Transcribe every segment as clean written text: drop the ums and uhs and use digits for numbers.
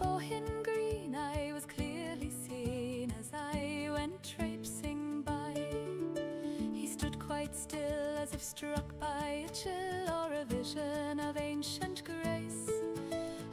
rainbow in green I was clearly seen as I went traipsing by. He stood quite still as if struck by a chill or a vision of ancient grace,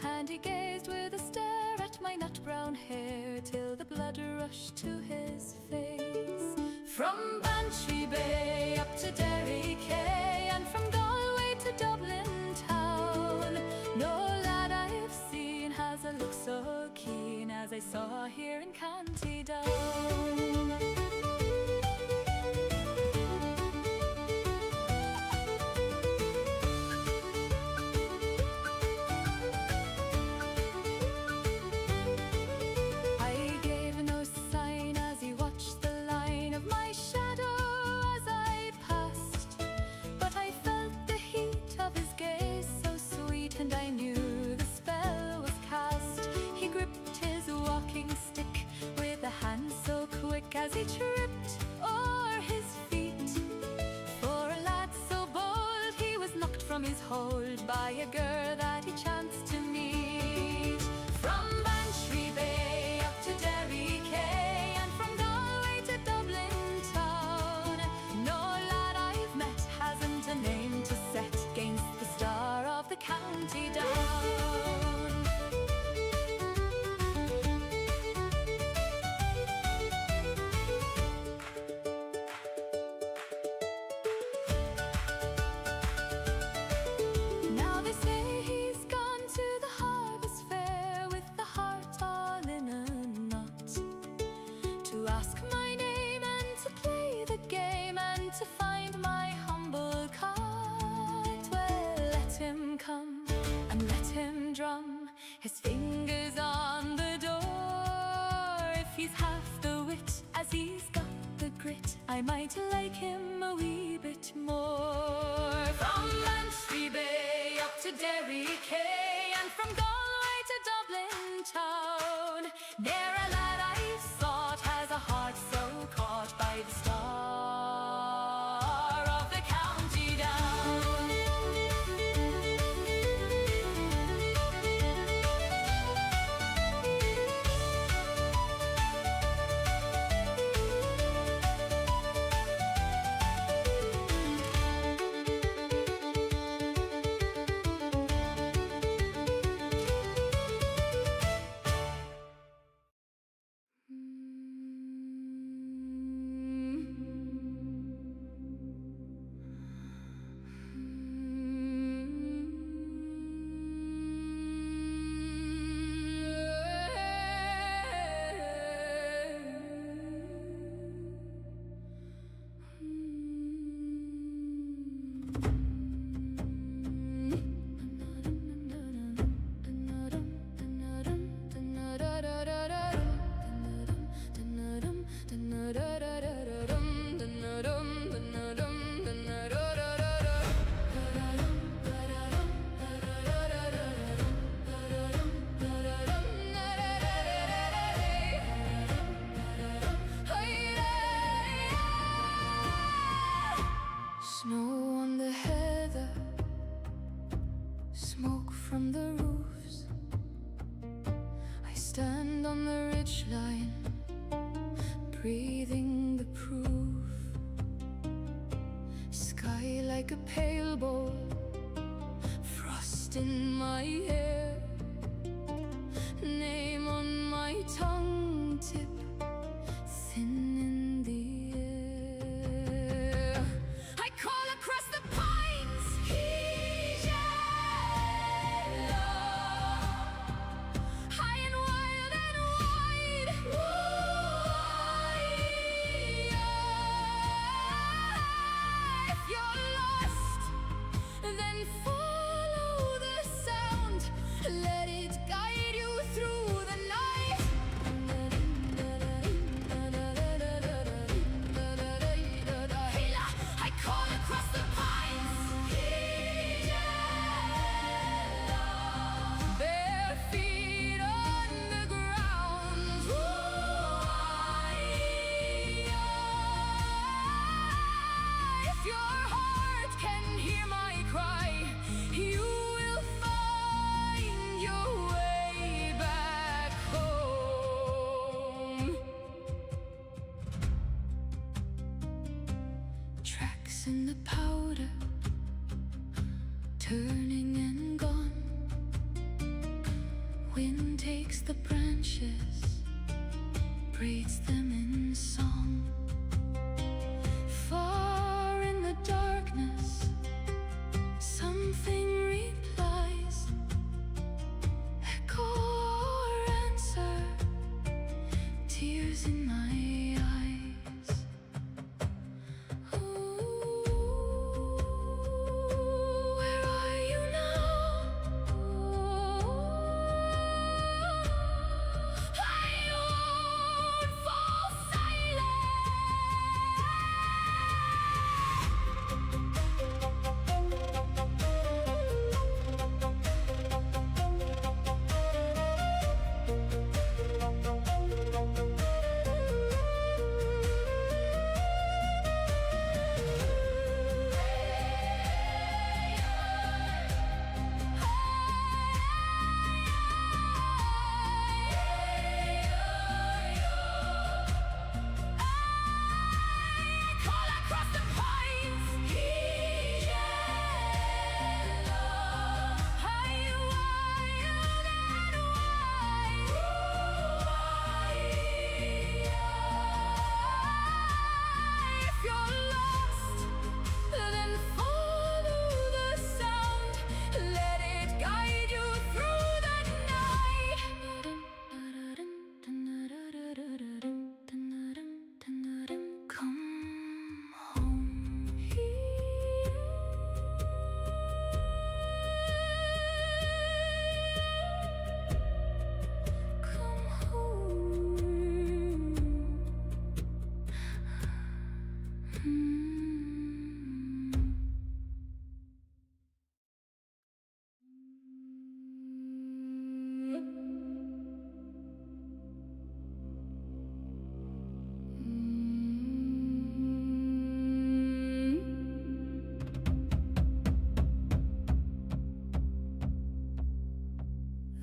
and he gazed with a stare at my nut-brown hair till the blood rushed to his face. From Bantry Bay up to Derry Quay, and from Galway to Dublin town, no lad I've seen has a look so keen as I saw here in County Down. And I knew the spell was cast. He gripped his walking stick with a hand so quick as he tripped o'er his feet. For a lad so bold, he was knocked from his hold by a girl that he chanced to meet. From Bantry Bay up to Derry Quay, and from Galway to Dublin town, no lad I've met hasn't a name to set against the star of the County Down. Now they say he's gone to the harvest fair with the heart all in a knot, to ask my name and to play the game and to find my humble cot. Well, let him come and let him drum his fingers on the door. If he's half the wit as he's got the grit, I might like him a wee bit more. From Bantry Bay up to Derry Quay, and from Galway to Dublin town, ne'er a lad I've sought has a heart so caught by the star of the County Down. Snow on the heather, smoke from the roofs. I stand on the ridgeline, breathing the proof. Sky like a pale bowl, frost in my hair, name on my tongue tip, thin in the air. I call across the pines, he's yellow, high and wild and wide. If you're lost, then follow the sound. Let it guide you through the night. I call across the pines, bare feet on the ground. If your heart can hear my cry, in the powder, turning and gone. Wind takes the branches, braids them in song. Far in the darkness, something replies, echo or answer, tears in my eyes. Ooh, where are you now? I won't fall silent. Call across the pines, he's yellow, wild and wide. If you're lost, then follow the sound. Let it guide you through the night. Come home. Come home.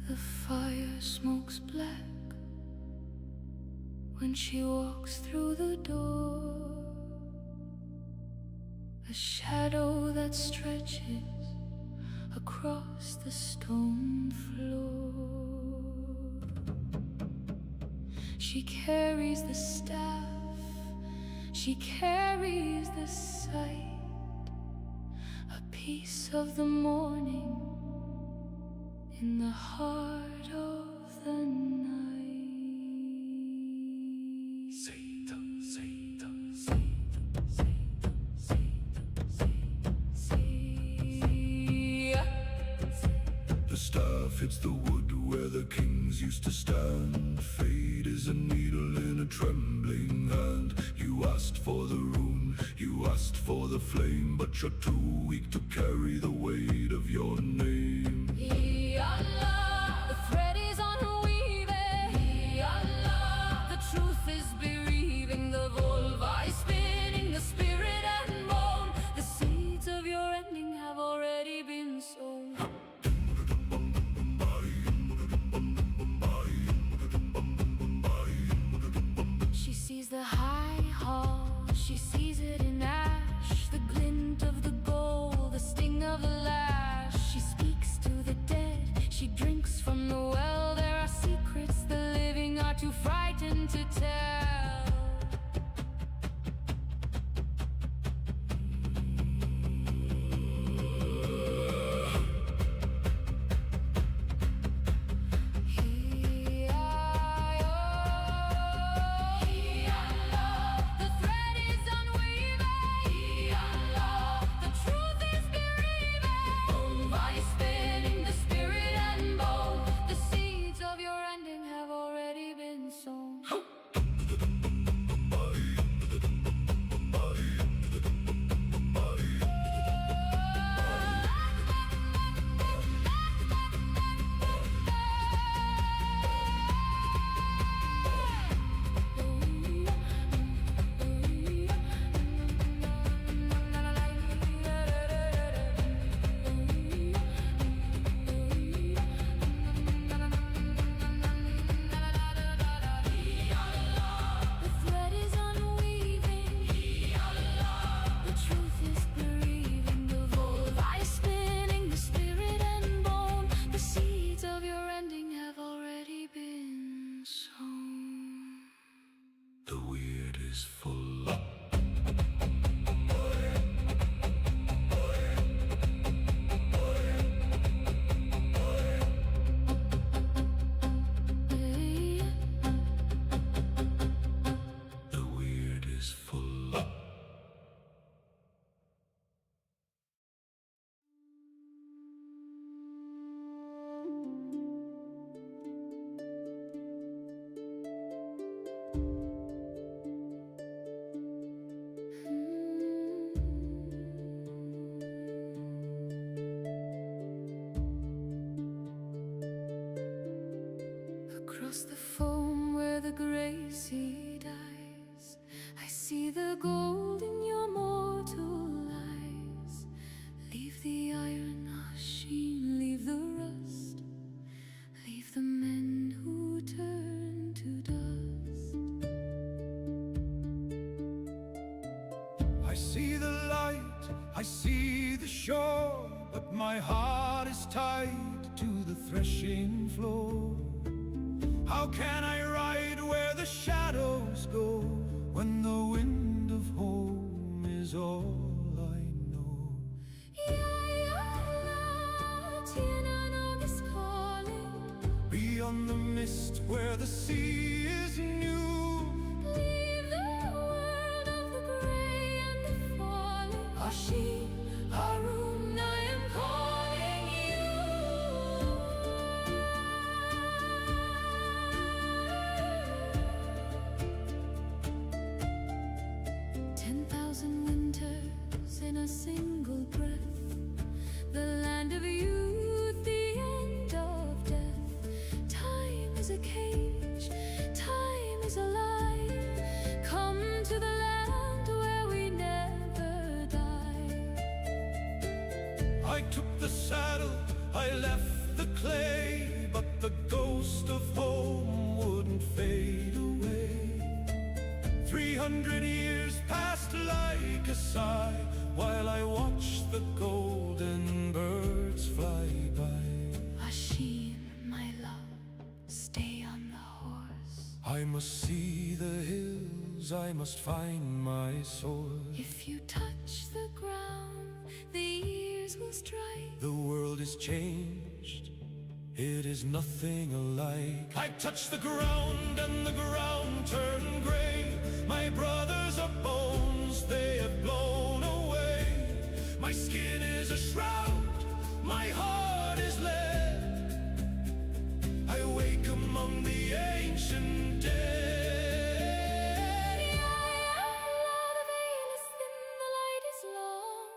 The fire smokes black when she walks through the door. A shadow that stretches across the stone floor. She carries the staff, she carries the sight, a piece of the morning in the heart of the night. Satan, Satan, the staff hits the wood where the kings used to stand. Fate is a needle in a trembling hand. You asked for the rune, you asked for the flame, but you're too weak to carry the weight of your name. Allah, the thread is unweaving. Allah, the truth is bereaving. The vulva is spinning, the spirit and bone. The seeds of your ending have already been sown. She sees the high hall, she sees it in ash, the glint of the gold, the sting of the lash. She speaks to the dead, she drinks from the well. There are secrets the living are too frightened to tell. The thread is unweaving. is full. The weird is full. Across the foam where the gray sea dies, I see the gold in your mortal eyes. Leave the iron machine, leave the rust, leave the men who turn to dust. I see the light, I see the shore, but my heart is tied to the threshing floor. How can I ride where the shadows go, when the wind of home is all I know? Tiernanog is calling. Beyond the mist where the sea is new, Leave the world of the gray and the falling. Hashi, Harun, I am calling you. 10,000 winters in a single breath. The land of youth, the end of death. Time is a cage, time is a lie. Come to the land where we never die. I took the saddle, I left the clay, but the ghost of home wouldn't fade away. 300 years passed like a sigh, while I watched the golden birds fly by. Ashim, my love, stay on the horse. I must see the hills, I must find my source. If you touch the ground, the years will strike. The world is changed, it is nothing alike. I touch the ground and the ground turned gray. My brothers are bones, they have blown away. My skin is a shroud, my heart is lead. I wake among the ancient dead. The veil is thin, the light is long.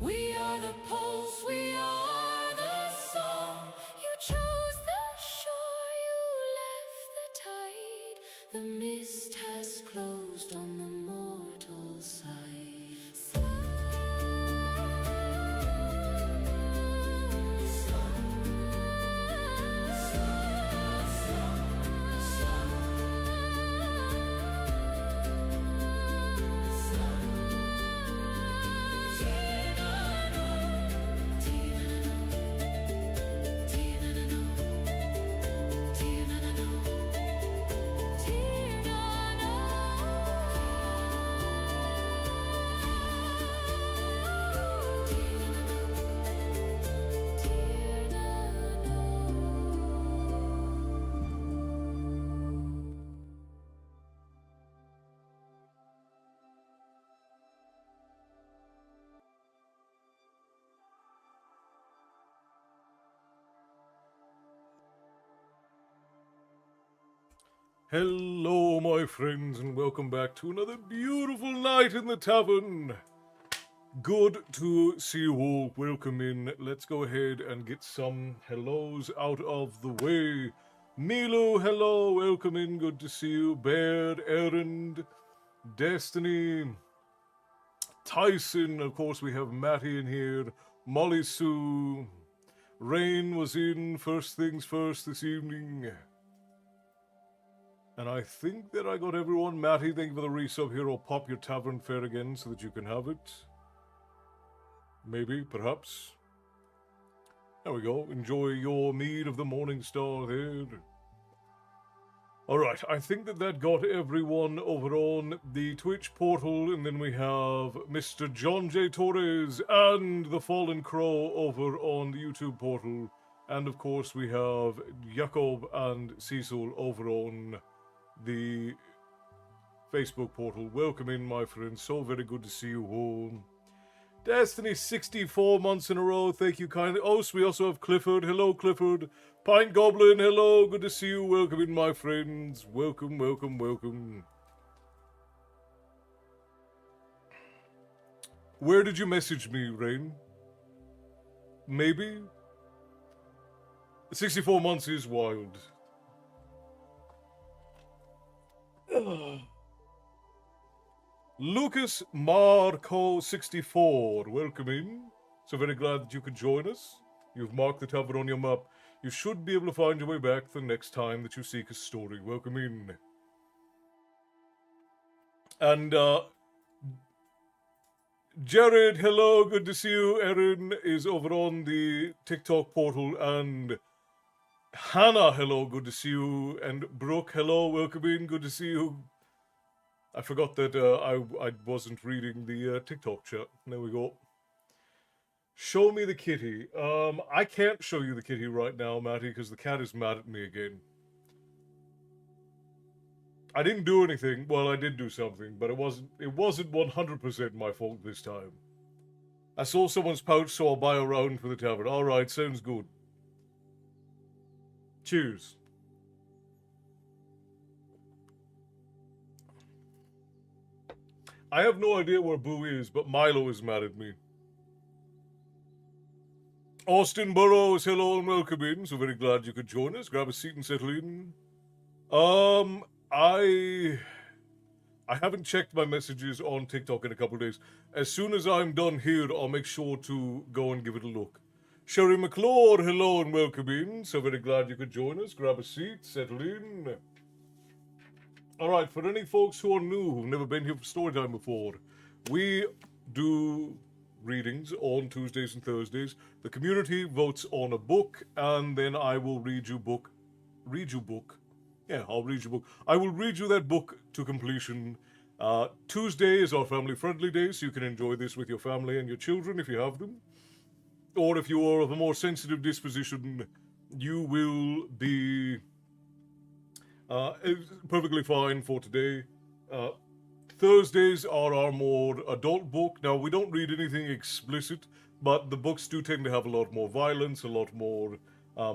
We are the pulse, we are the song. You chose the shore, you left the tide. The mist has closed on the mortal side. Hello, my friends, and welcome back to another beautiful night in the tavern. Good to see you all. Welcome in. Let's go ahead and get some hellos out of the way. Milo, hello, welcome in. Good to see you. Baird, Errand, Destiny, Tyson. Of course, we have Matty in here. Molly Sue. Rain was in first things first this evening. And I think that I got everyone. Matty, thank you for the resub here. I'll pop your tavern fare again so that you can have it. Maybe, perhaps. There we go. Enjoy your mead of the morning star there. Alright, I think that got everyone over on the Twitch portal, and then we have Mr. John J. Torres and the Fallen Crow over on the YouTube portal. And of course, we have Jakob and Cecil over on the Facebook portal. Welcome in, my friends. So very good to see you home. Destiny 64 months in a row. Thank you kindly. Oh, so we also have Clifford. Hello, Clifford. Pint Goblin. Hello. Good to see you. Welcome in, my friends. Welcome, welcome, welcome. Where did you message me, Rain? Maybe? 64 months is wild. Lucas Marco 64, welcome in. So very glad that you could join us. You've marked the tavern on your map. You should be able to find your way back the next time that you seek a story. Welcome in. And Jared, hello, good to see you. Erin is over on the TikTok portal, and Hannah, hello, good to see you. And Brooke, hello, welcome in, good to see you. I forgot that I wasn't reading the TikTok chat. There we go. Show me the kitty. I can't show you the kitty right now, Matty, because the cat is mad at me again. I didn't do anything. Well, I did do something, but it wasn't 100% my fault this time. I saw someone's pouch, so I'll buy a round for the tavern. Alright, sounds good. Cheers. I have no idea where Boo is, but Milo is mad at me. Austin Burrows, hello and welcome in. So very glad you could join us. Grab a seat and settle in. I haven't checked my messages on TikTok in a couple of days. As soon as I'm done here, I'll make sure to go and give it a look. Sherry McClure, hello and welcome in. So very glad you could join us. Grab a seat, settle in. Alright, for any folks who are new, who've never been here for Storytime before, we do readings on Tuesdays and Thursdays. The community votes on a book, and then I will read you book. Yeah, I'll read you book. I will read you that book to completion. Tuesday is our family-friendly day, so you can enjoy this with your family and your children if you have them. Or if you are of a more sensitive disposition, you will be perfectly fine for today. Thursdays are our more adult book. Now, we don't read anything explicit, but the books do tend to have a lot more violence, a lot more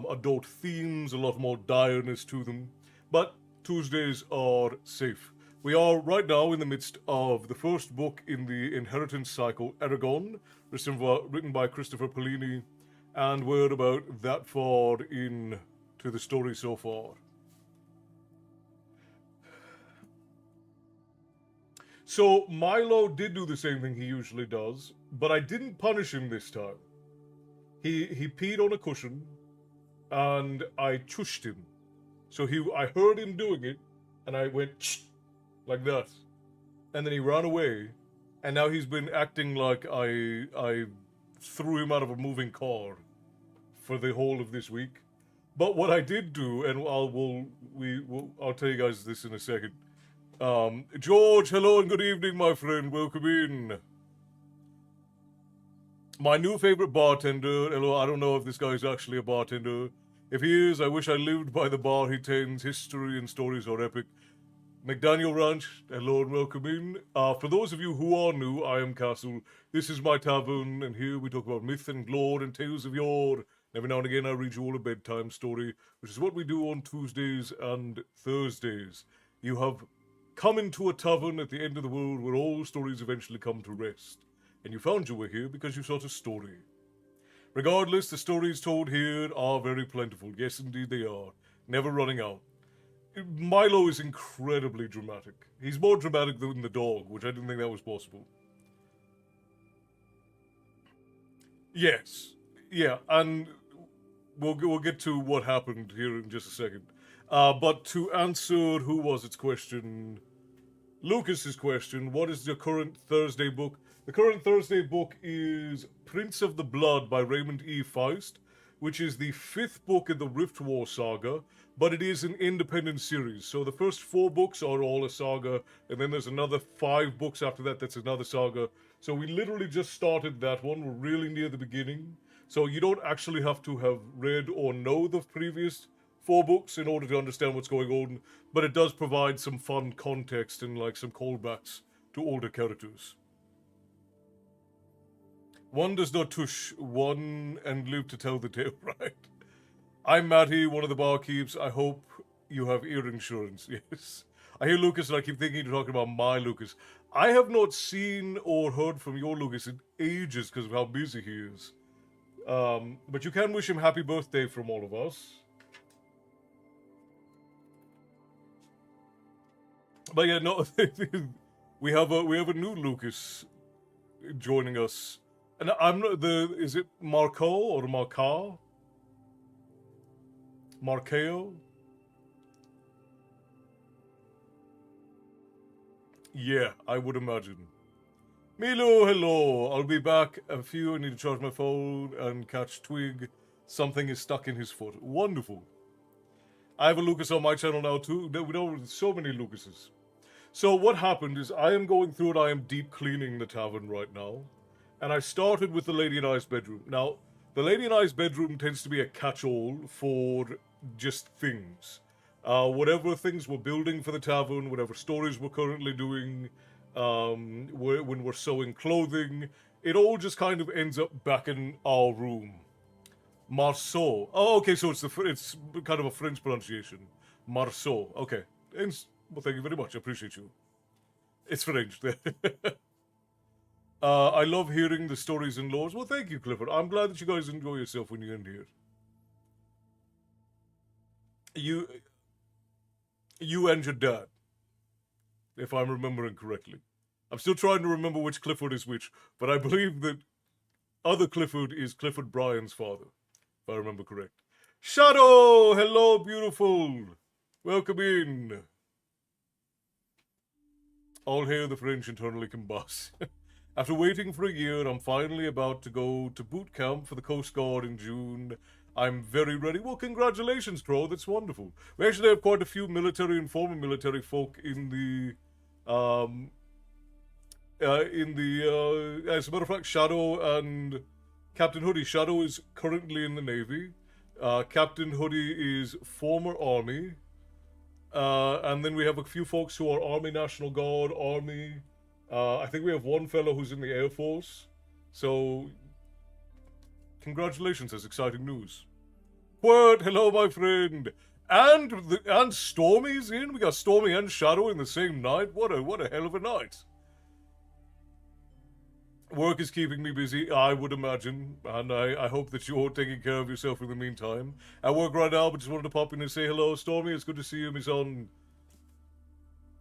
adult themes, a lot more direness to them. But Tuesdays are safe. We are right now in the midst of the first book in the inheritance cycle, Eragon, written by Christopher Polini, and we're about that far into the story so far. So Milo did do the same thing he usually does, but I didn't punish him this time. He peed on a cushion, and I chushed him. So I heard him doing it, and I went Shh, like that, and then he ran away, and now he's been acting like I threw him out of a moving car for the whole of this week. But what I did do, and I'll tell you guys this in a second. George, hello and good evening, my friend. Welcome in. My new favorite bartender. Hello, I don't know if this guy is actually a bartender. If he is, I wish I lived by the bar he tends. History and stories are epic. McDaniel Ranch, hello and welcome in. For those of you who are new, I am Castle. This is my tavern, and here we talk about myth and lore and tales of yore. Every now and again, I read you all a bedtime story, which is what we do on Tuesdays and Thursdays. You have come into a tavern at the end of the world where all stories eventually come to rest. And you found your way here because you sought a story. Regardless, the stories told here are very plentiful. Yes, indeed they are. Never running out. Milo is incredibly dramatic. He's more dramatic than the dog, which I didn't think that was possible. Yes. Yeah, and we'll get to what happened here in just a second. But to answer who was its question, Lucas's question, what is the current Thursday book? The current Thursday book is Prince of the Blood by Raymond E. Feist, which is the 5th book in the Rift War saga, but it is an independent series. So the first 4 books are all a saga, and then there's another 5 books after that that's another saga. So we literally just started that one. We're really near the beginning. So you don't actually have to have read or know the previous 4 books in order to understand what's going on, but it does provide some fun context and like some callbacks to older characters. One does not tush one and live to tell the tale, right? I'm Matty, one of the barkeeps. I hope you have ear insurance. Yes. I hear Lucas and I keep thinking you're talking about my Lucas. I have not seen or heard from your Lucas in ages because of how busy he is. But you can wish him happy birthday from all of us. But yeah, no, we have a new Lucas joining us. And I'm not is it Marco or Marca? Markeo? Yeah, I would imagine. Milo, hello. I'll be back. A few. I need to charge my phone and catch Twig. Something is stuck in his foot. Wonderful. I have a Lucas on my channel now too. We know so many Lucases. So what happened is I am going through and I am deep cleaning the tavern right now. And I started with the Lady and I's bedroom. Now, the Lady and I's bedroom tends to be a catch-all for just things. Whatever things we're building for the tavern, whatever stories we're currently doing, when we're sewing clothing, it all just kind of ends up back in our room. Marceau. Oh, okay, so it's kind of a French pronunciation. Marceau. Okay. Well, thank you very much. I appreciate you. It's French. I love hearing the stories and lores. Well, thank you, Clifford. I'm glad that you guys enjoy yourself when you end here. You and your dad, if I'm remembering correctly. I'm still trying to remember which Clifford is which, but I believe that other Clifford is Clifford Bryan's father, if I remember correct. Shadow! Hello, beautiful! Welcome in. All hail the French internally combust. After waiting for a year, I'm finally about to go to boot camp for the Coast Guard in June. I'm very ready. Well, congratulations, Crow. That's wonderful. We actually have quite a few military and former military folk in the, as a matter of fact, Shadow and Captain Hoodie. Shadow is currently in the Navy. Captain Hoodie is former Army. And then we have a few folks who are Army National Guard, Army. I think we have one fellow who's in the Air Force. So, congratulations, that's exciting news. What? Hello, my friend. And Stormy's in? We got Stormy and Shadow in the same night? What a hell of a night. Work is keeping me busy, I would imagine, and I hope that you're taking care of yourself in the meantime. I work right now, but just wanted to pop in and say hello, Stormy. It's good to see you, my son.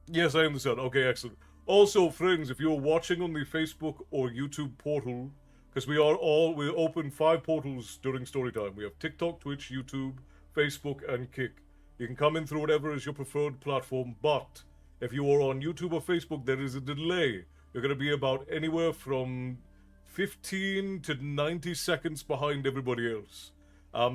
Yes, I am the son. Okay, excellent. Also, friends, if you're watching on the Facebook or YouTube portal, because we open 5 portals during Storytime. We have TikTok, Twitch, YouTube, Facebook, and Kick. You can come in through whatever is your preferred platform, but if you are on YouTube or Facebook, there is a delay. You're going to be about anywhere from 15 to 90 seconds behind everybody else.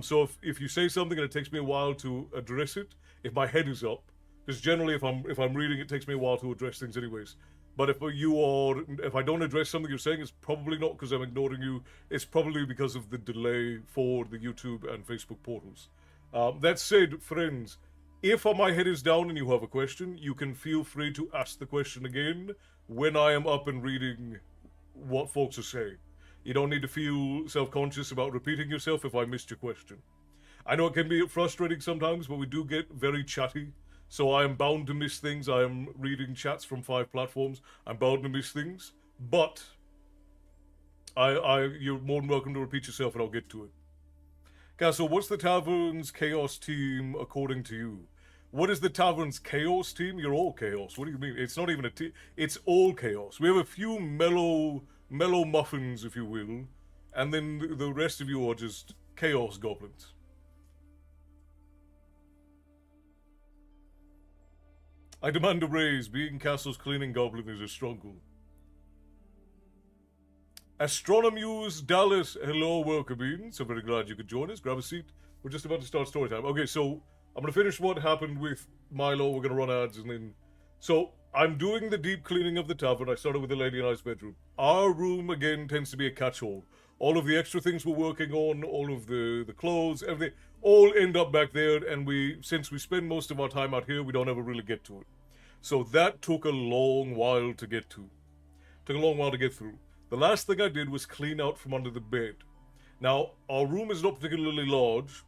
So if you say something and it takes me a while to address it, if my head is up, because generally if I'm reading, it takes me a while to address things anyways. But if I don't address something you're saying, it's probably not because I'm ignoring you. It's probably because of the delay for the YouTube and Facebook portals. That said, friends, if my head is down and you have a question, you can feel free to ask the question again when I am up and reading what folks are saying. You don't need to feel self-conscious about repeating yourself if I missed your question. I know it can be frustrating sometimes, but we do get very chatty. So I am bound to miss things. I am reading chats from 5 platforms. I'm bound to miss things. But you're more than welcome to repeat yourself and I'll get to it. Castle, what's the tavern's chaos team according to you? What is the tavern's chaos team? You're all chaos. What do you mean? It's not even a team. It's all chaos. We have a few mellow muffins, if you will. And then the rest of you are just chaos goblins. I demand a raise. Being Castle's cleaning goblin is a struggle. Astronomuse Dallas, hello, welcome in. So very glad you could join us. Grab a seat. We're just about to start story time. Okay, so I'm gonna finish what happened with Milo. We're gonna run ads and then. So I'm doing the deep cleaning of the tavern. I started with the lady and I's bedroom. Our room again tends to be a catch-all. All of the extra things we're working on, all of the clothes, everything, all end up back there. And since we spend most of our time out here, we don't ever really get to it. So that took a long while to get to. Took a long while to get through. The last thing I did was clean out from under the bed. Now, our room is not particularly large,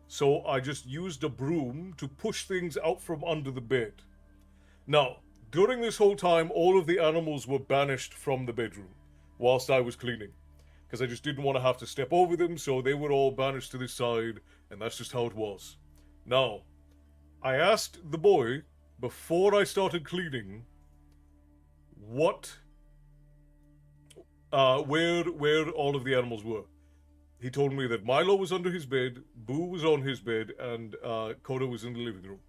so I just used a broom to push things out from under the bed. Now, during this whole time, all of the animals were banished from the bedroom whilst I was cleaning, because I just didn't want to have to step over them, so they were all banished to this side, and that's just how it was. Now, I asked the boy, before I started cleaning, where all of the animals were. He told me that Milo was under his bed, Boo was on his bed, and Coda was in the living room.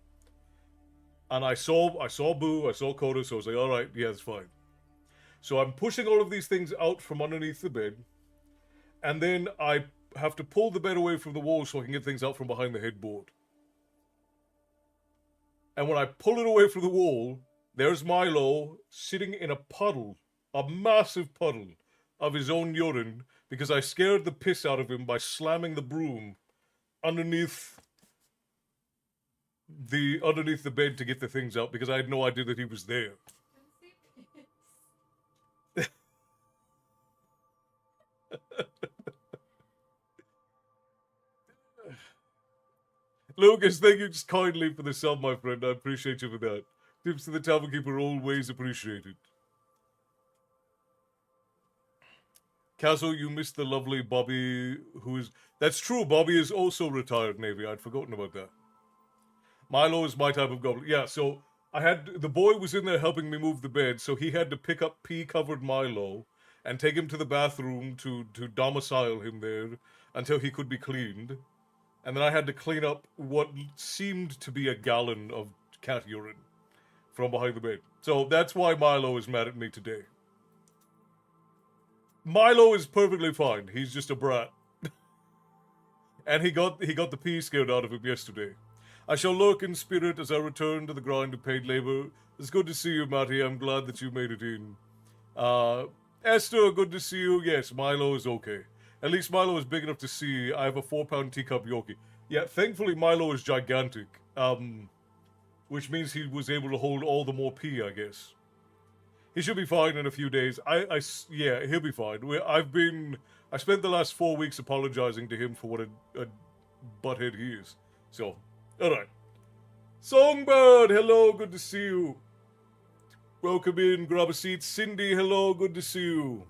And I saw Boo, I saw Coda, so I was like, all right, yeah, that's fine. So I'm pushing all of these things out from underneath the bed, and then I have to pull the bed away from the wall so I can get things out from behind the headboard. And when I pull it away from the wall, there's Milo sitting in a puddle, a massive puddle of his own urine, because I scared the piss out of him by slamming the broom underneath the bed to get the things out, because I had no idea that he was there. Lucas, thank you kindly for the sub, my friend. I appreciate you for that. Tips to the Tavern Keeper always appreciated. Kazo, you missed the lovely Bobby, that's true, Bobby is also retired Navy. I'd forgotten about that. Milo is my type of goblin. Yeah, so the boy was in there helping me move the bed, so he had to pick up pee-covered Milo and take him to the bathroom to domicile him there until he could be cleaned. And then I had to clean up what seemed to be a gallon of cat urine from behind the bed. So that's why Milo is mad at me today. Milo is perfectly fine. He's just a brat. And he got the pee scared out of him yesterday. I shall lurk in spirit as I return to the grind of paid labor. It's good to see you, Matty. I'm glad that you made it in. Esther, good to see you. Yes, Milo is okay. At least Milo is big enough to see. I have a 4-pound teacup Yorkie. Yeah, thankfully Milo is gigantic. Which means he was able to hold all the more pee, I guess. He should be fine in a few days. Yeah, he'll be fine. I spent the last 4 weeks apologizing to him for what a butthead he is. So, alright. Songbird, hello, good to see you. Welcome in, grab a seat. Cindy, hello, good to see you.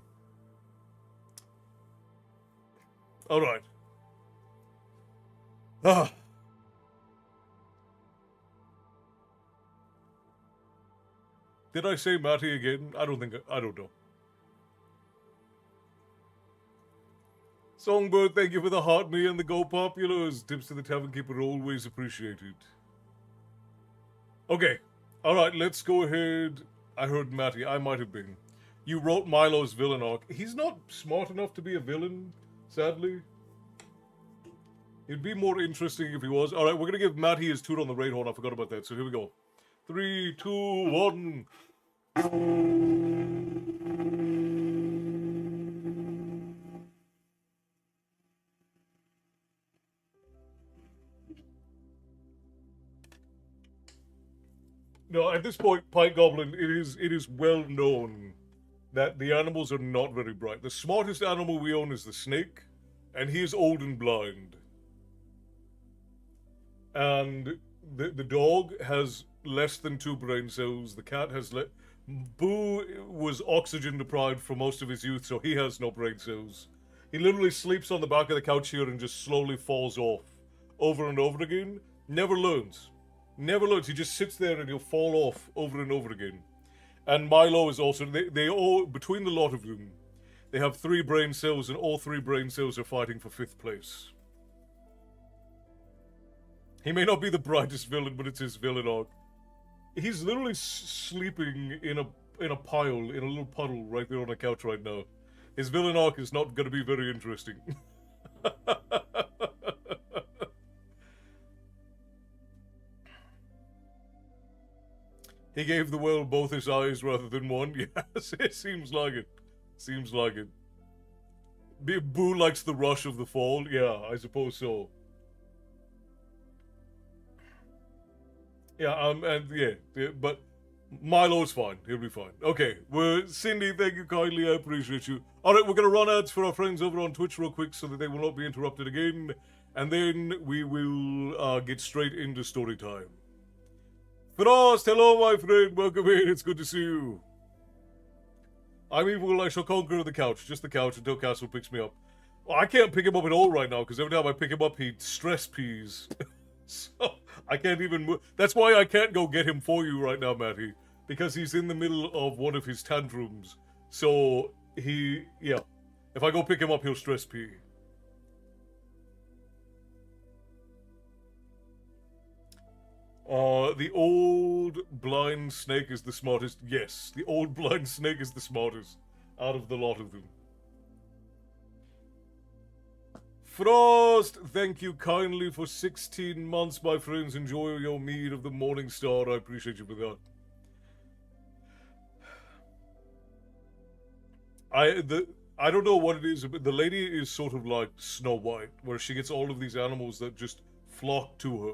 Alright. Did I say Matty again? I don't know. Songbird, thank you for the heart me and the Go Populars. Tips to the Tavern Keeper always appreciated. Okay. Alright, let's go ahead. I heard Matty. I might have been. You wrote Milo's villain arc. He's not smart enough to be a villain, sadly. It'd be more interesting if he was. Alright, we're gonna give Matty his toot on the raid horn. I forgot about that, so here we go. 3, 2, 1. No, at this point, Pike Goblin, it is well known that the animals are not very bright. The smartest animal we own is the snake, and he is old and blind. And the dog has less than 2 brain cells. The cat has Boo was oxygen deprived for most of his youth, so he has no brain cells. He literally sleeps on the back of the couch here and just slowly falls off over and over again. Never learns. Never learns. He just sits there and he'll fall off over and over again. And Milo is also, they all, between the lot of them, they have 3 brain cells, and all 3 brain cells are fighting for 5th place. He may not be the brightest villain, but it's his villain arc. He's literally sleeping in a pile, in a little puddle right there on the couch right now. his villain arc is not going to be very interesting. He gave the world both his eyes rather than one. Yes, it seems like it. Seems like it. Boo likes the rush of the fall. Yeah, I suppose so. Yeah, but Milo's fine. He'll be fine. Okay, well, Cindy, thank you kindly. I appreciate you. All right, we're going to run ads for our friends over on Twitch real quick so that they will not be interrupted again. And then we will get straight into story time. Frost, hello, my friend. Welcome in. It's good to see you. I'm evil. I shall conquer the couch. Just the couch until Castle picks me up. Well, I can't pick him up at all right now because every time I pick him up, he stress pees. So I can't even move. That's why I can't go get him for you right now, Matty. Because he's in the middle of one of his tantrums. So yeah. If I go pick him up, he'll stress pee. The old blind snake is the smartest. Yes, the old blind snake is the smartest out of the lot of them. Frost, thank you kindly for 16 months, my friends. Enjoy your mead of the Morning Star. I appreciate you for that. I don't know what it is, but the lady is sort of like Snow White, where she gets all of these animals that just flock to her.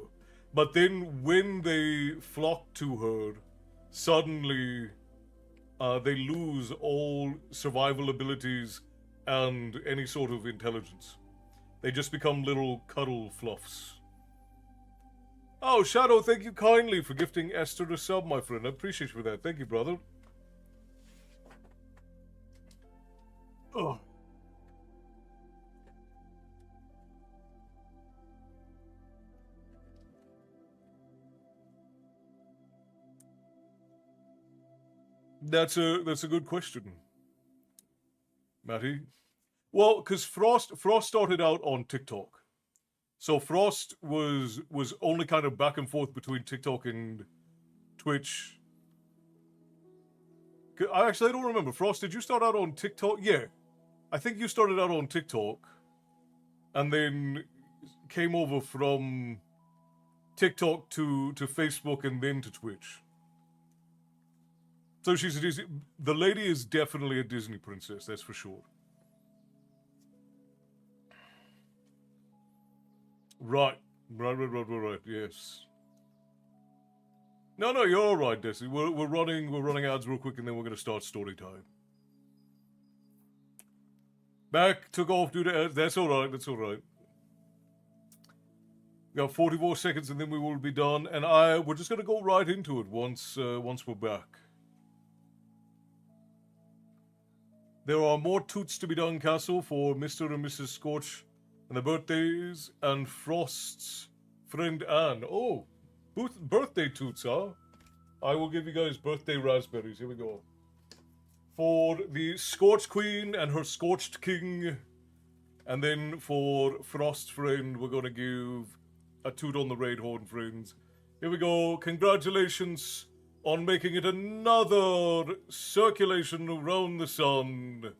But then when they flock to her, suddenly they lose all survival abilities and any sort of intelligence. They just become little cuddle fluffs. Oh, Shadow, thank you kindly for gifting Esther a sub, my friend. I appreciate you for that. Thank you, brother. Oh. That's a good question, Matty. Well, because Frost started out on TikTok, so Frost was only kind of back and forth between TikTok and Twitch. I don't remember. Frost, did you start out on TikTok? Yeah, I think you started out on TikTok, and then came over from TikTok to Facebook and then to Twitch. So she's a Disney. The lady is definitely a Disney princess. That's for sure. Right. Yes. No, you're all right, Desi. We're running ads real quick, and then we're gonna start story time. Back took off due to ads. That's all right. That's all right. We got 44 seconds, and then we will be done. And we're just gonna go right into it once we're back. There are more toots to be done, Castle, for Mr. and Mrs. Scorch and the birthdays, and Frost's friend Anne. Oh, birthday toots, huh? I will give you guys birthday raspberries. Here we go. For the Scorched Queen and her Scorched King, and then for Frost's friend, we're gonna give a toot on the Raid Horn, friends. Here we go. Congratulations on making it another circulation around the sun.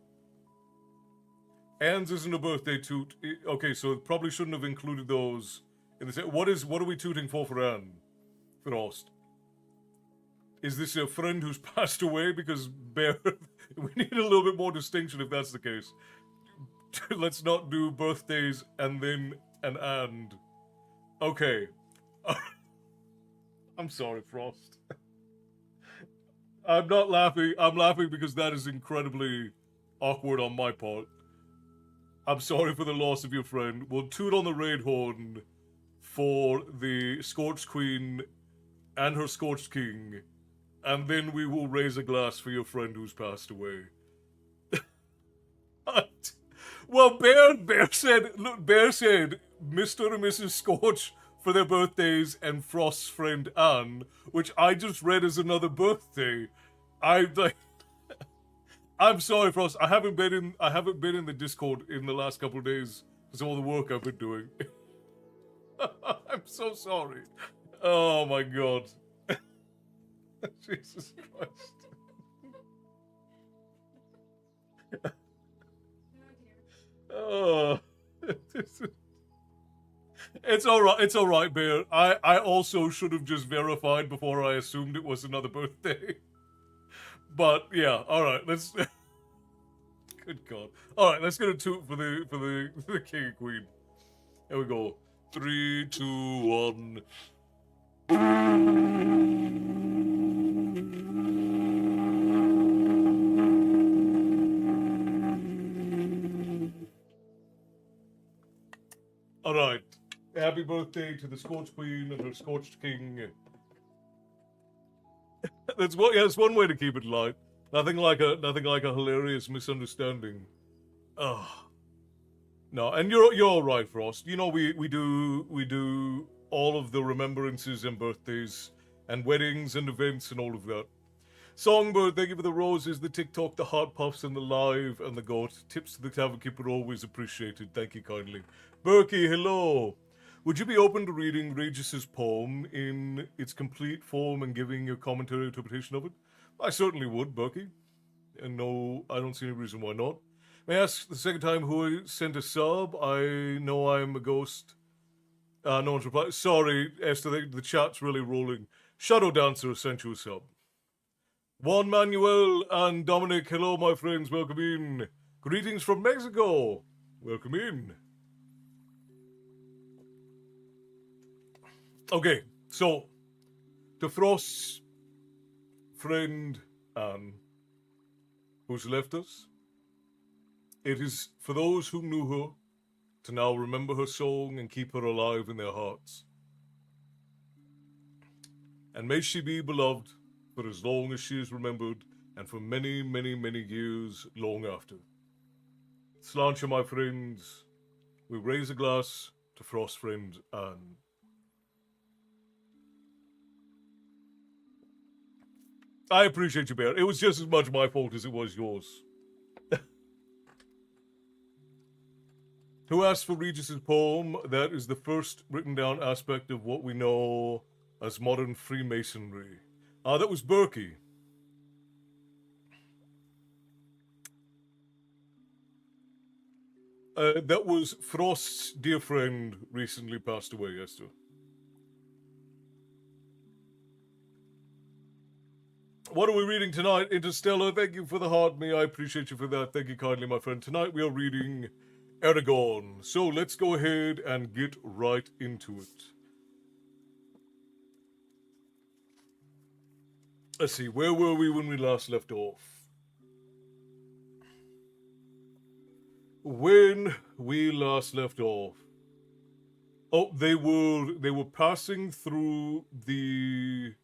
Anne's isn't a birthday toot. Okay, so it probably shouldn't have included those in the. What are we tooting for Anne? Frost. Is this a friend who's passed away? Because Bear, we need a little bit more distinction if that's the case. Let's not do birthdays and then an and. Okay. I'm sorry, Frost. I'm not laughing. I'm laughing because that is incredibly awkward on my part. I'm sorry for the loss of your friend. We'll toot on the Raid Horn for the Scorched Queen and her Scorched King, and then we will raise a glass for your friend who's passed away. Well, Bear said Mr. and Mrs. Scorch for their birthdays and Frost's friend Anne, which I just read as another birthday. I'm sorry, Frost. I haven't been in the Discord in the last couple of days because of all the work I've been doing. I'm so sorry. Oh my god. Jesus Christ. Uh, it's all right. It's all right, Bear. I also should have just verified before I assumed it was another birthday. But yeah, all right. Let's. Good God. All right, let's get a toot for the king and queen. Here we go. 3, 2, 1. All right. Happy birthday to the Scorched Queen and her Scorched King. That's one way to keep it light. Nothing like a hilarious misunderstanding. Ugh. No, and you're all right, Frost. You know we do all of the remembrances and birthdays and weddings and events and all of that. Songbird, thank you for the roses, the TikTok, the heart puffs, and the live, and the goat. Tips to the tavern keeper always appreciated. Thank you kindly. Berkey, hello. Would you be open to reading Regis's poem in its complete form and giving your commentary interpretation of it? I certainly would, Berkey. And no, I don't see any reason why not. May I ask the second time who sent a sub? I know I'm a ghost. No one's replied. Sorry, Esther, the chat's really rolling. Shadow Dancer sent you a sub. Juan Manuel and Dominic, hello, my friends. Welcome in. Greetings from Mexico. Welcome in. Okay, so to Frost's friend Anne, who's left us, it is for those who knew her to now remember her song and keep her alive in their hearts. And may she be beloved for as long as she is remembered, and for many, many, many years long after. Sláinte, my friends, we raise a glass to Frost's friend Anne. I appreciate you, Bear. It was just as much my fault as it was yours. Who asked for Regis's poem? That is the first written down aspect of what we know as modern Freemasonry. That was Berkey. That was Frost's dear friend recently passed away, Esther. What are we reading tonight? Interstellar, thank you for the heart, me. I appreciate you for that. Thank you kindly, my friend. Tonight we are reading Eragon. So let's go ahead and get right into it. Let's see, where were we when we last left off? When we last left off. Oh, they were passing through the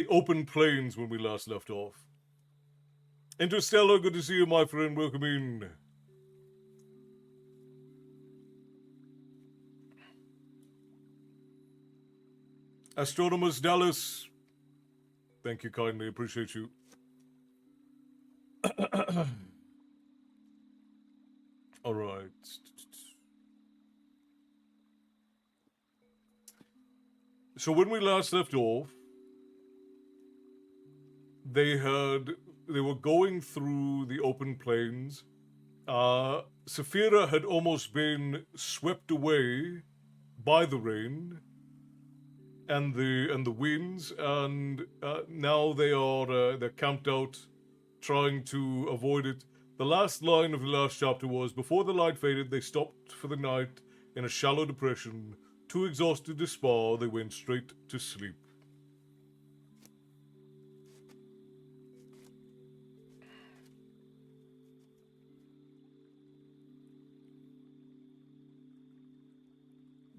open plains when we last left off. Interstellar, good to see you, my friend. Welcome in. Astronomers Dallas, thank you kindly, appreciate you. All right. So when we last left off, they were going through the open plains. Saphira had almost been swept away by the rain and the winds, and now they're camped out, trying to avoid it. The last line of the last chapter was, before the light faded, they stopped for the night in a shallow depression. Too exhausted to spar, they went straight to sleep.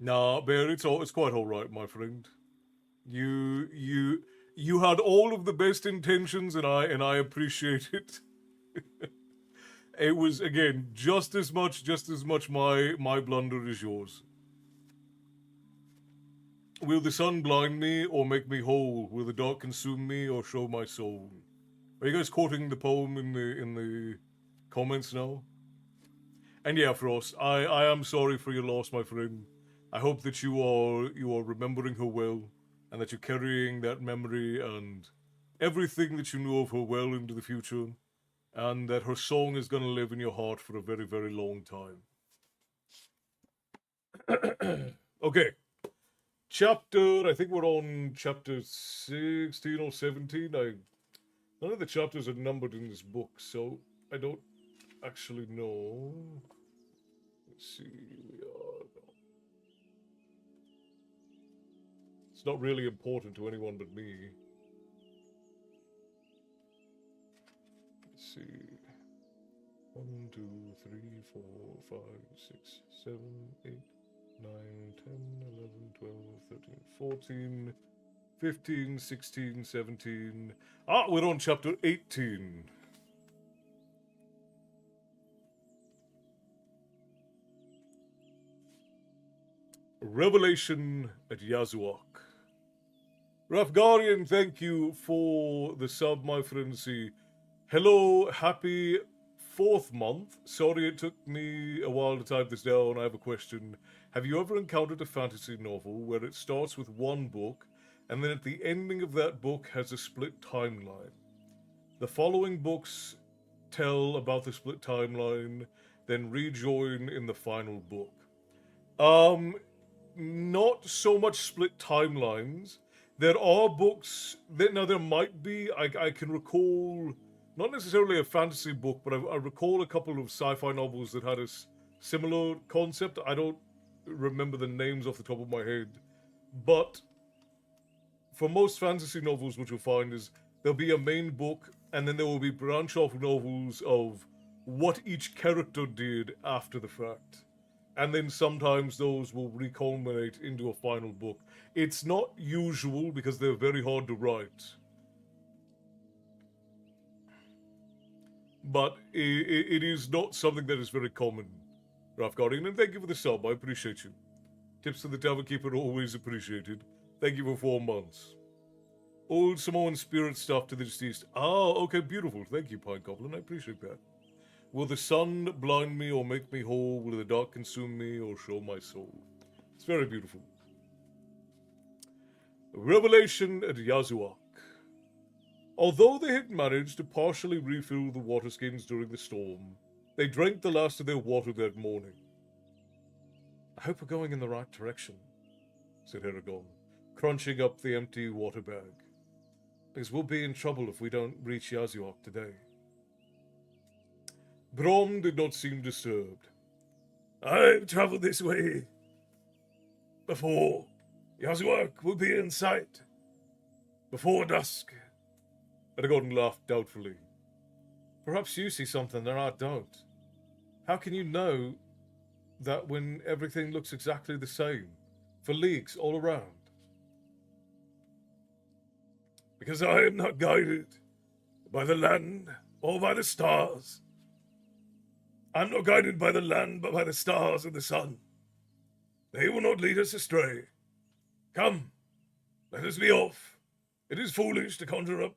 Nah, Bear, it's quite all right, my friend. You had all of the best intentions, and I appreciate it. It was, again, just as much my blunder as yours. Will the sun blind me or make me whole? Will the dark consume me or show my soul? Are you guys quoting the poem in the comments now? And yeah, Frost, I am sorry for your loss, my friend. I hope that you are remembering her well, and that you're carrying that memory and everything that you knew of her well into the future. and that her song is going to live in your heart for a very, very long time. Okay. I think we're on chapter 16 or 17. None of the chapters are numbered in this book, so I don't actually know. Let's see, we are. It's not really important to anyone but me. Let's see. 1, 2, 3, 4, 5, 6, 7, 8, 9, 10, 11, 12, 13, 14, 15, 16, 17. Ah, we're on chapter 18. Revelation at Yazuak. Rafgarian, thank you for the sub, my friendsy. Hello, happy 4th month. Sorry it took me a while to type this down. I have a question. Have you ever encountered a fantasy novel where it starts with one book and then at the ending of that book has a split timeline? The following books tell about the split timeline, then rejoin in the final book. Not so much split timelines. There are books that now there might be. I can recall not necessarily a fantasy book, but I recall a couple of sci-fi novels that had a similar concept. I don't remember the names off the top of my head, but for most fantasy novels, what you'll find is there'll be a main book, and then there will be branch-off novels of what each character did after the fact. And then sometimes those will reculminate into a final book. It's not usual because they're very hard to write. But it is not something that is very common, Ralph Guardian, and thank you for the sub, I appreciate you. Tips to the Tavern Keeper always appreciated. Thank you for 4 months. Old Samoan spirit stuff to the deceased. Ah, okay, beautiful. Thank you, Pine Goblin, I appreciate that. Will the sun blind me or make me whole? Will the dark consume me or show my soul? It's very beautiful. Revelation at Yazuak. Although they had managed to partially refill the water skins during the storm, they drank the last of their water that morning. I hope we're going in the right direction, said Eragon, crunching up the empty water bag. Because we'll be in trouble if we don't reach Yazuak today. Brom did not seem disturbed. I've traveled this way before. Yazuak will be in sight before dusk. Eragon laughed doubtfully. Perhaps you see something that I don't. How can you know that when everything looks exactly the same, for leagues all around? Because I am not guided by the land or by the stars. I'm not guided by the land, but by the stars and the sun. They will not lead us astray. Come, let us be off. It is foolish to conjure up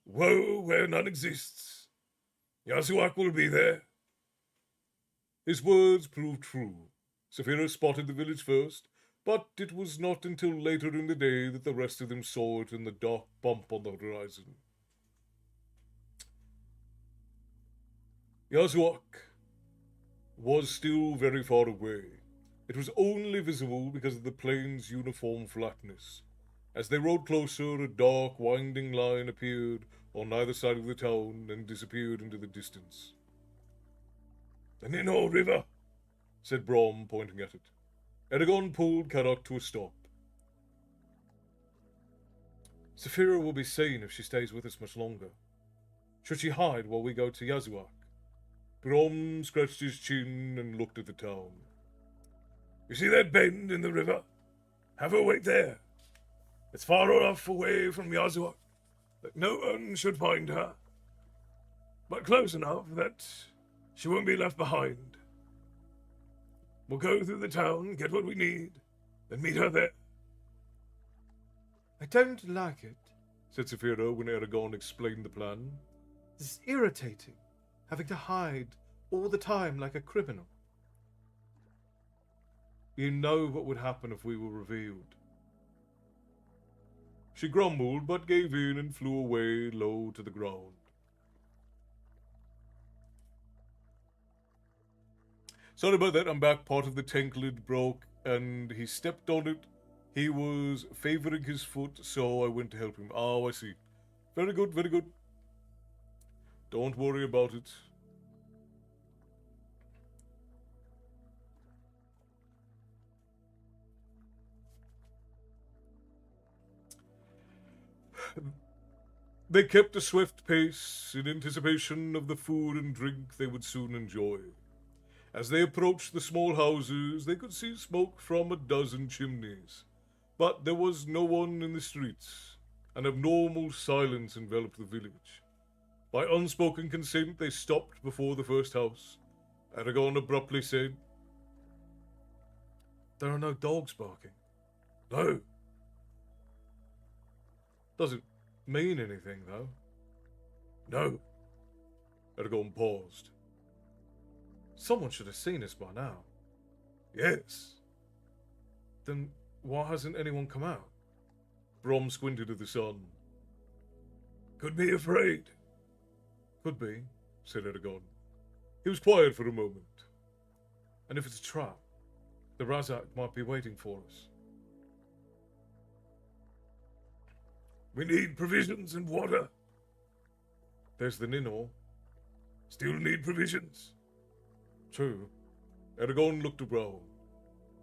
woe where none exists. Yazuak will be there. His words proved true. Saphira spotted the village first, but it was not until later in the day that the rest of them saw it in the dark bump on the horizon. Yazuak was still very far away. It was only visible because of the plain's uniform flatness. As they rode closer, a dark, winding line appeared on either side of the town and disappeared into the distance. "The Nino River," said Brom, pointing at it. Eragon pulled Karak to a stop. Saphira will be seen if she stays with us much longer. Should she hide while we go to Yazuak? Brom scratched his chin and looked at the town. You see that bend in the river? Have her wait there. It's far enough away from Yazuak that no one should find her, but close enough that she won't be left behind. We'll go through the town, get what we need, then meet her there. I don't like it, said Saphira when Eragon explained the plan. This is irritating, having to hide all the time like a criminal. You know what would happen if we were revealed. She grumbled, but gave in and flew away low to the ground. Sorry about that, I'm back. Part of the tank lid broke and he stepped on it. He was favoring his foot, so I went to help him. Oh, I see. Very good, very good. Don't worry about it. They kept a swift pace in anticipation of the food and drink they would soon enjoy. As they approached the small houses, they could see smoke from a dozen chimneys. But there was no one in the streets. An abnormal silence enveloped the village. By unspoken consent, they stopped before the first house. Eragon abruptly said, "There are no dogs barking." "No." "Doesn't mean anything, though." "No." Eragon paused. "Someone should have seen us by now." "Yes." "Then why hasn't anyone come out?" Brom squinted at the sun. "Could be afraid." "Could be," said Eragon. He was quiet for a moment. "And if it's a trap, the Razak might be waiting for us." "We need provisions and water." "There's the Ninor." "Still need provisions." "True." Eragon looked at Brom.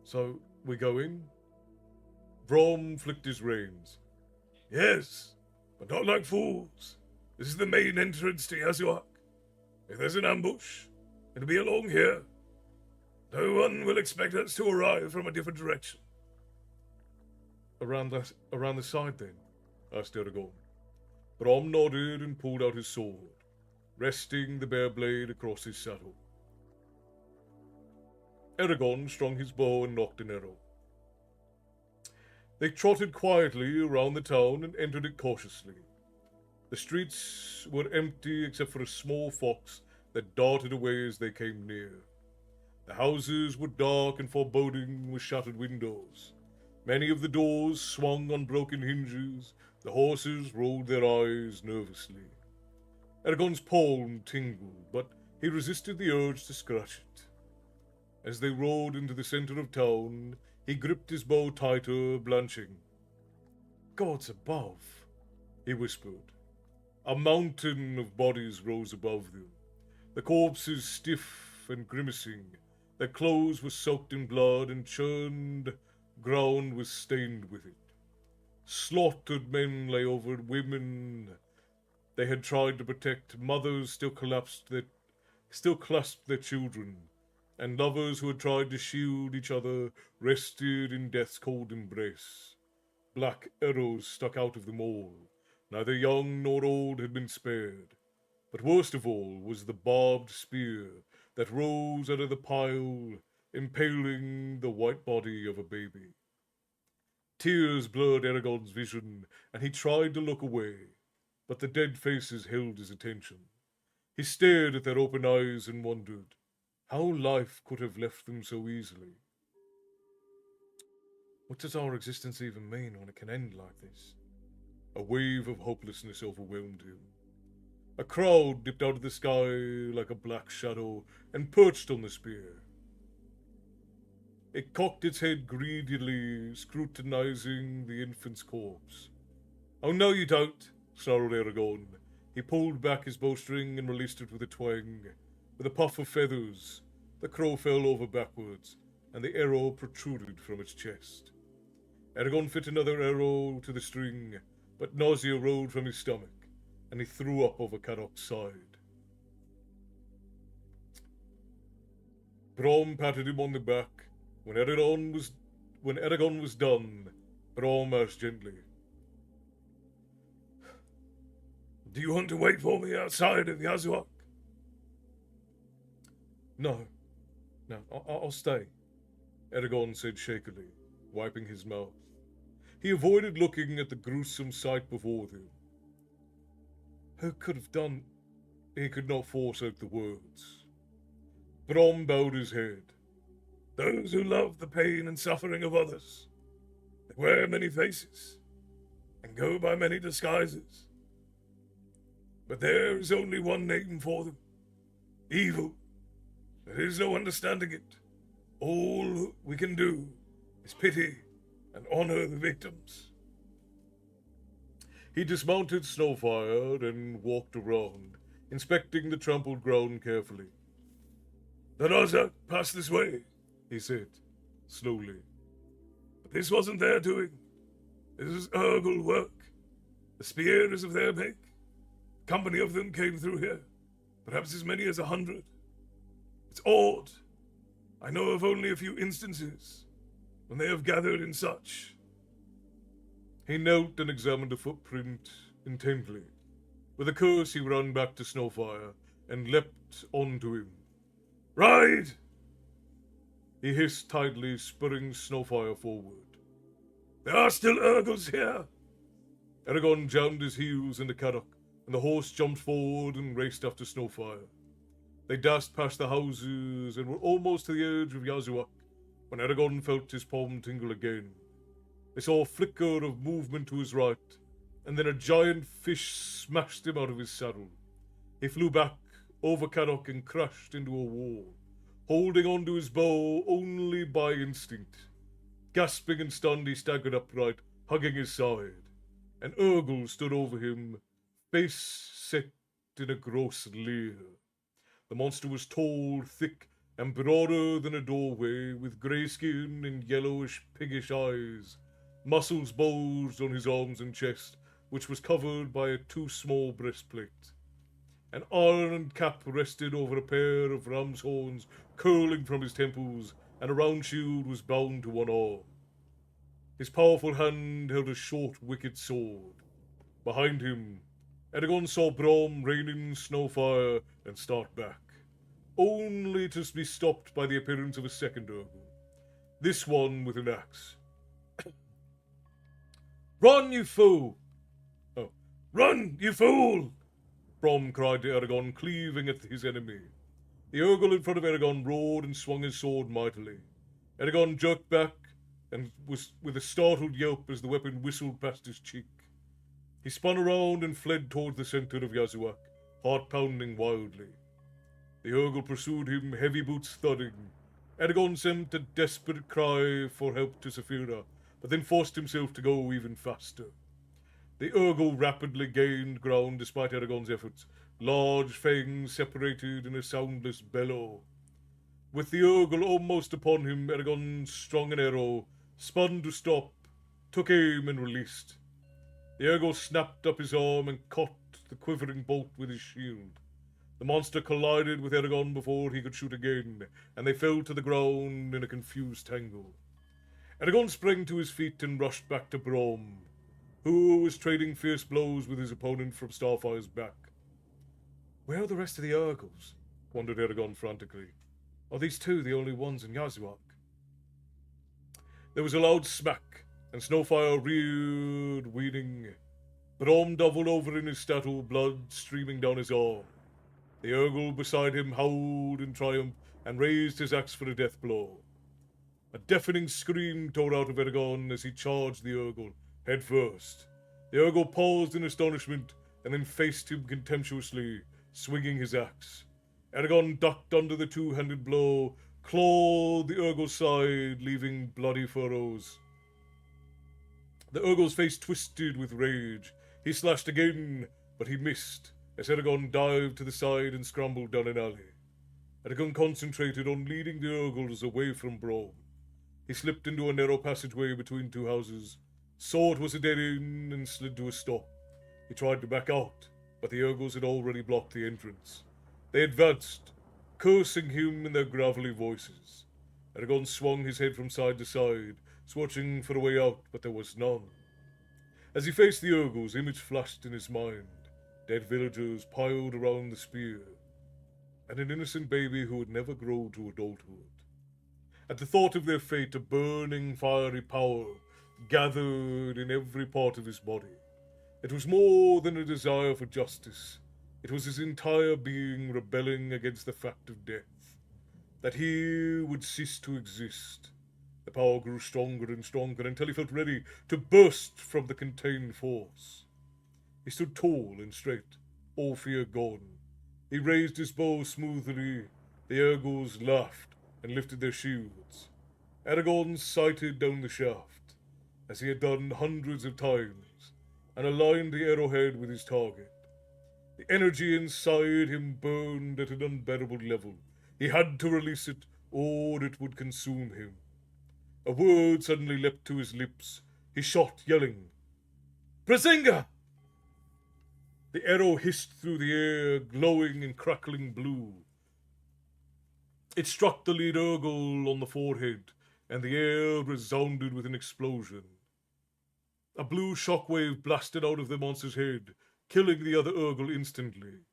"So, we go in?" Brom flicked his reins. "Yes, but not like fools. This is the main entrance to Yazuak. If there's an ambush, it'll be along here. No one will expect us to arrive from a different direction." Around the side, then?" asked Eragon. Brom nodded and pulled out his sword, resting the bare blade across his saddle. Eragon strung his bow and nocked an arrow. They trotted quietly around the town and entered it cautiously. The streets were empty except for a small fox that darted away as they came near. The houses were dark and foreboding with shattered windows. Many of the doors swung on broken hinges. The horses rolled their eyes nervously. Eragon's palm tingled, but he resisted the urge to scratch it. As they rode into the center of town, he gripped his bow tighter, blanching. "Gods above," he whispered. A mountain of bodies rose above them, the corpses stiff and grimacing. Their clothes were soaked in blood, and churned ground was stained with it. Slaughtered men lay over women they had tried to protect. Mothers still clasped their children, and lovers who had tried to shield each other rested in death's cold embrace. Black arrows stuck out of them all. Neither young nor old had been spared. But worst of all was the barbed spear that rose out of the pile, impaling the white body of a baby. Tears blurred Eragon's vision, and he tried to look away, but the dead faces held his attention. He stared at their open eyes and wondered how life could have left them so easily. What does our existence even mean when it can end like this? A wave of hopelessness overwhelmed him. A crowd dipped out of the sky like a black shadow and perched on the spear. It cocked its head greedily, scrutinizing the infant's corpse. "Oh, no, you don't," snarled Eragon. He pulled back his bowstring and released it with a twang. With a puff of feathers, the crow fell over backwards, and the arrow protruded from its chest. Eragon fit another arrow to the string, but nausea rolled from his stomach, and he threw up over Karok's side. Brom patted him on the back. When Eragon was done, Brom asked gently, "Do you want to wait for me outside of Yazuak?" No, I'll stay," Eragon said shakily, wiping his mouth. He avoided looking at the gruesome sight before them. Who could have done? He could not force out the words. Brom bowed his head. "Those who love the pain and suffering of others. They wear many faces and go by many disguises. But there is only one name for them: evil. There is no understanding it. All we can do is pity and honor the victims. He dismounted Snowfire and walked around, inspecting the trampled ground carefully. The Razak passed this way, he said, slowly. But this wasn't their doing. This is Urgle work. The spear is of their make. A company of them came through here, perhaps as many as 100. It's odd. I know of only a few instances when they have gathered in such. He knelt and examined the footprint intently. With a curse, he ran back to Snowfire and leapt onto him. Ride! He hissed tightly, spurring Snowfire forward. There are still Urgles here! Eragon jammed his heels into Kadok, and the horse jumped forward and raced after Snowfire. They dashed past the houses and were almost to the edge of Yazuak when Eragon felt his palm tingle again. They saw a flicker of movement to his right, and then a giant fish smashed him out of his saddle. He flew back over Kadok and crashed into a wall, holding onto his bow only by instinct. Gasping and stunned, he staggered upright, hugging his side. An Urgle stood over him, face set in a gross leer. The monster was tall, thick, and broader than a doorway, with grey skin and yellowish, piggish eyes. Muscles bulged on his arms and chest, which was covered by a too small breastplate. An iron cap rested over a pair of ram's horns curling from his temples, and a round shield was bound to one arm. His powerful hand held a short, wicked sword. Behind him, Eragon saw Brom rein in Snowfire and start back, only to be stopped by the appearance of a second Urgle, this one with an axe. Run, you fool! Oh, run, you fool! Brom cried to Eragon, cleaving at his enemy. The Urgle in front of Eragon roared and swung his sword mightily. Eragon jerked back and was with a startled yelp as the weapon whistled past his cheek. He spun around and fled toward the center of Yazuak, heart pounding wildly. The Urgle pursued him, heavy boots thudding. Eragon sent a desperate cry for help to Saphira, but then forced himself to go even faster. The Urgle rapidly gained ground despite Eragon's efforts, large fangs separated in a soundless bellow. With the Urgle almost upon him, Eragon strung an arrow, spun to stop, took aim and released. The Urgle snapped up his arm and caught the quivering bolt with his shield. The monster collided with Eragon before he could shoot again, and they fell to the ground in a confused tangle. Eragon sprang to his feet and rushed back to Brom, who was trading fierce blows with his opponent from Starfire's back. Where are the rest of the Urgles? Wondered Eragon frantically. Are these two the only ones in Yazuak? There was a loud smack, and Snowfire reared, weaning. Brom doubled over in his saddle, blood streaming down his arm. The Urgle beside him howled in triumph and raised his axe for a death blow. A deafening scream tore out of Eragon as he charged the Urgle, head first. The Urgle paused in astonishment and then faced him contemptuously, swinging his axe. Eragon ducked under the two-handed blow, clawed the Urgle's side, leaving bloody furrows. The Urgle's face twisted with rage. He slashed again, but he missed, as Eragon dived to the side and scrambled down an alley. Eragon concentrated on leading the Urgles away from Brom. He slipped into a narrow passageway between two houses, saw it was a dead end, and slid to a stop. He tried to back out, but the Urgles had already blocked the entrance. They advanced, cursing him in their gravelly voices. Eragon swung his head from side to side, searching for a way out, but there was none. As he faced the Urgles, image flashed in his mind. Dead villagers piled around the spear, and an innocent baby who would never grow to adulthood. At the thought of their fate, a burning, fiery power gathered in every part of his body. It was more than a desire for justice. It was his entire being rebelling against the fact of death, that he would cease to exist. The power grew stronger and stronger until he felt ready to burst from the contained force. He stood tall and straight, all fear gone. He raised his bow smoothly, The Ergos laughed and lifted their shields. Eragon sighted down the shaft, as he had done hundreds of times, and aligned the arrowhead with his target. The energy inside him burned at an unbearable level. He had to release it, or it would consume him. A word suddenly leapt to his lips. He shot, yelling, "Brazinga!" The arrow hissed through the air, glowing and crackling blue. It struck the lead Urgle on the forehead, and the air resounded with an explosion. A blue shockwave blasted out of the monster's head, killing the other Urgle instantly.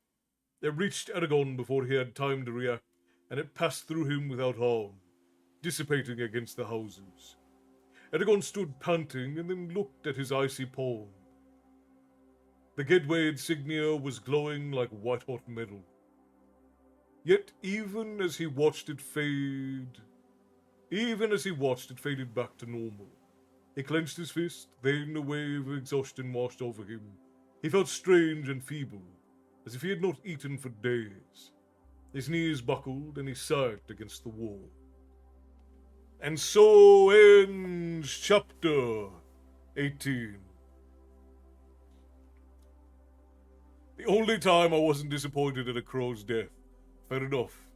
It reached Eragon before he had time to react, and it passed through him without harm, dissipating against the houses. Eragon stood panting and then looked at his icy palm. The gateway insignia was glowing like white-hot metal. Yet even as he watched it fade, faded back to normal. He clenched his fist, then a wave of exhaustion washed over him. He felt strange and feeble, as if he had not eaten for days. His knees buckled, and he sagged against the wall. And so ends chapter 18. The only time I wasn't disappointed at a crow's death. Fair enough.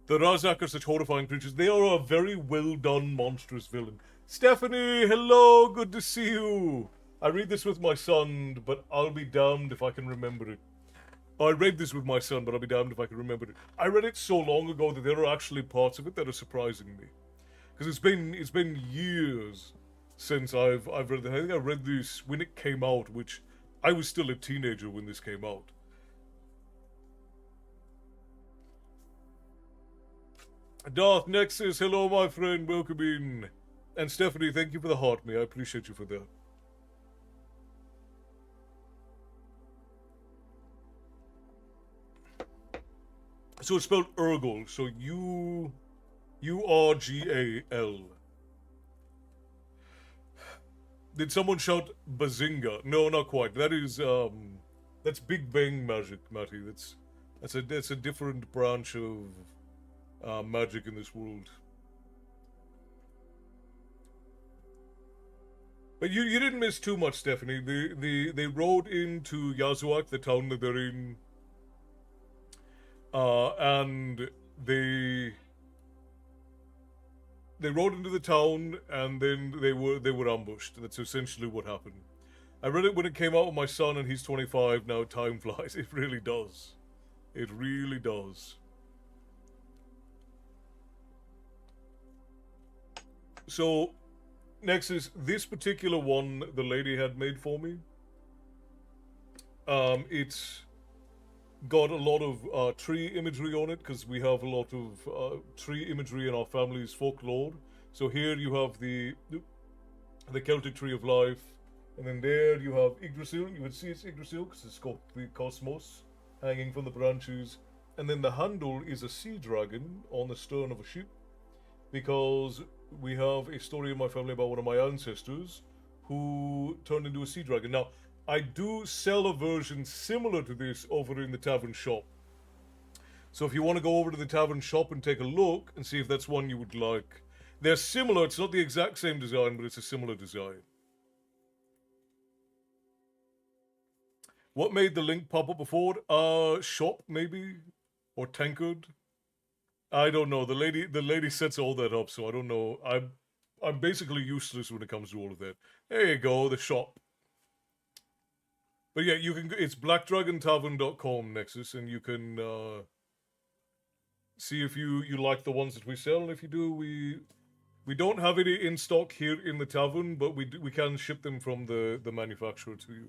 The Razak are such horrifying creatures. They are a very well done monstrous villain. Stephanie, hello, good to see you. I read this with my son, but I'll be damned if I can remember it. I read this with my son, but I'll be damned if I can remember it. I read it so long ago that there are actually parts of it that are surprising me, because it's been years since I've read it. I think I read this when it came out, which I was still a teenager when this came out. Darth Nexus, hello my friend, welcome in. And Stephanie, thank you for the heart, me. I appreciate you for that. So it's spelled Urgle, so U-R-G-A-L. Did someone shout Bazinga? No, not quite. That is, that's Big Bang magic, Matty. That's a different branch of magic in this world. But you didn't miss too much, Stephanie. They rode into Yazuak, the town that they're in, and they rode into the town, and then they were ambushed. That's essentially what happened. I read it when it came out with my son, and he's 25 now. Time flies. It really does. It really does. So, Nexus, this particular one the lady had made for me, it's got a lot of tree imagery on it, because we have a lot of tree imagery in our family's folklore. So here you have the Celtic Tree of Life, and then there you have Yggdrasil. You would see it's Yggdrasil because it's got the cosmos hanging from the branches, and then the handle is a sea dragon on the stern of a ship, because we have a story in my family about one of my ancestors who turned into a sea dragon. Now, I do sell a version similar to this over in the tavern shop. So if you want to go over to the tavern shop and take a look and see if that's one you would like. They're similar. It's not the exact same design, but it's a similar design. What made the link pop up before? Shop, maybe? Or Tankard? I don't know. The lady sets all that up, so I don't know. I'm basically useless when it comes to all of that. There you go, the shop. But yeah, you can. It's blackdragontavern.com, Nexus, and you can see if you like the ones that we sell. And if you do, we don't have any in stock here in the tavern, but we can ship them from the manufacturer to you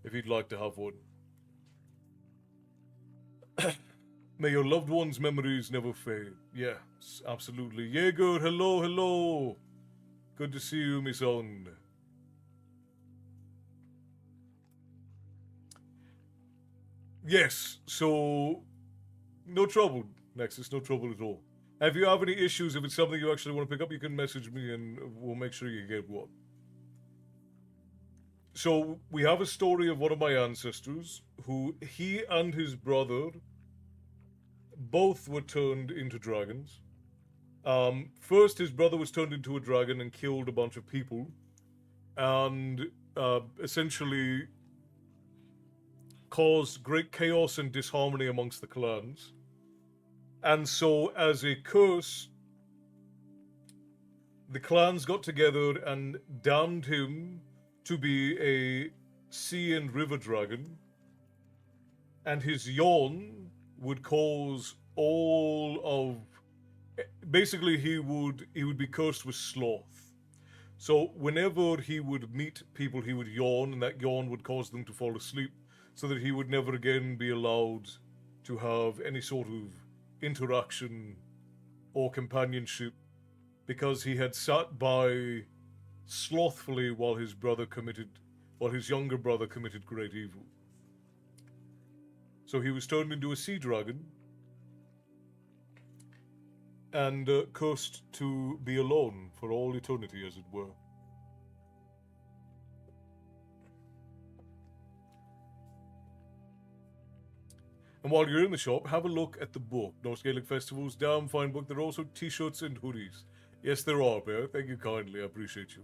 if you'd like to have one. May your loved ones' memories never fade. Yes, absolutely. Jaeger, hello, hello. Good to see you, my son. Yes, so no trouble, Nexus, no trouble at all. If you have any issues, if it's something you actually want to pick up, you can message me and we'll make sure you get one. So we have a story of one of my ancestors who he and his brother both were turned into dragons. First, his brother was turned into a dragon and killed a bunch of people, and essentially caused great chaos and disharmony amongst the clans. And so, as a curse, the clans got together and damned him to be a sea and river dragon, and his yawn would cause all of basically he would be cursed with sloth. So whenever he would meet people, he would yawn, and that yawn would cause them to fall asleep, so that he would never again be allowed to have any sort of interaction or companionship, because he had sat by slothfully while his younger brother committed great evil. So he was turned into a sea dragon and cursed to be alone for all eternity, as it were. And while you're in the shop, have a look at the book. North Gaelic Festivals, damn fine book. There are also t-shirts and hoodies. Yes, there are, Bear. Thank you kindly. I appreciate you.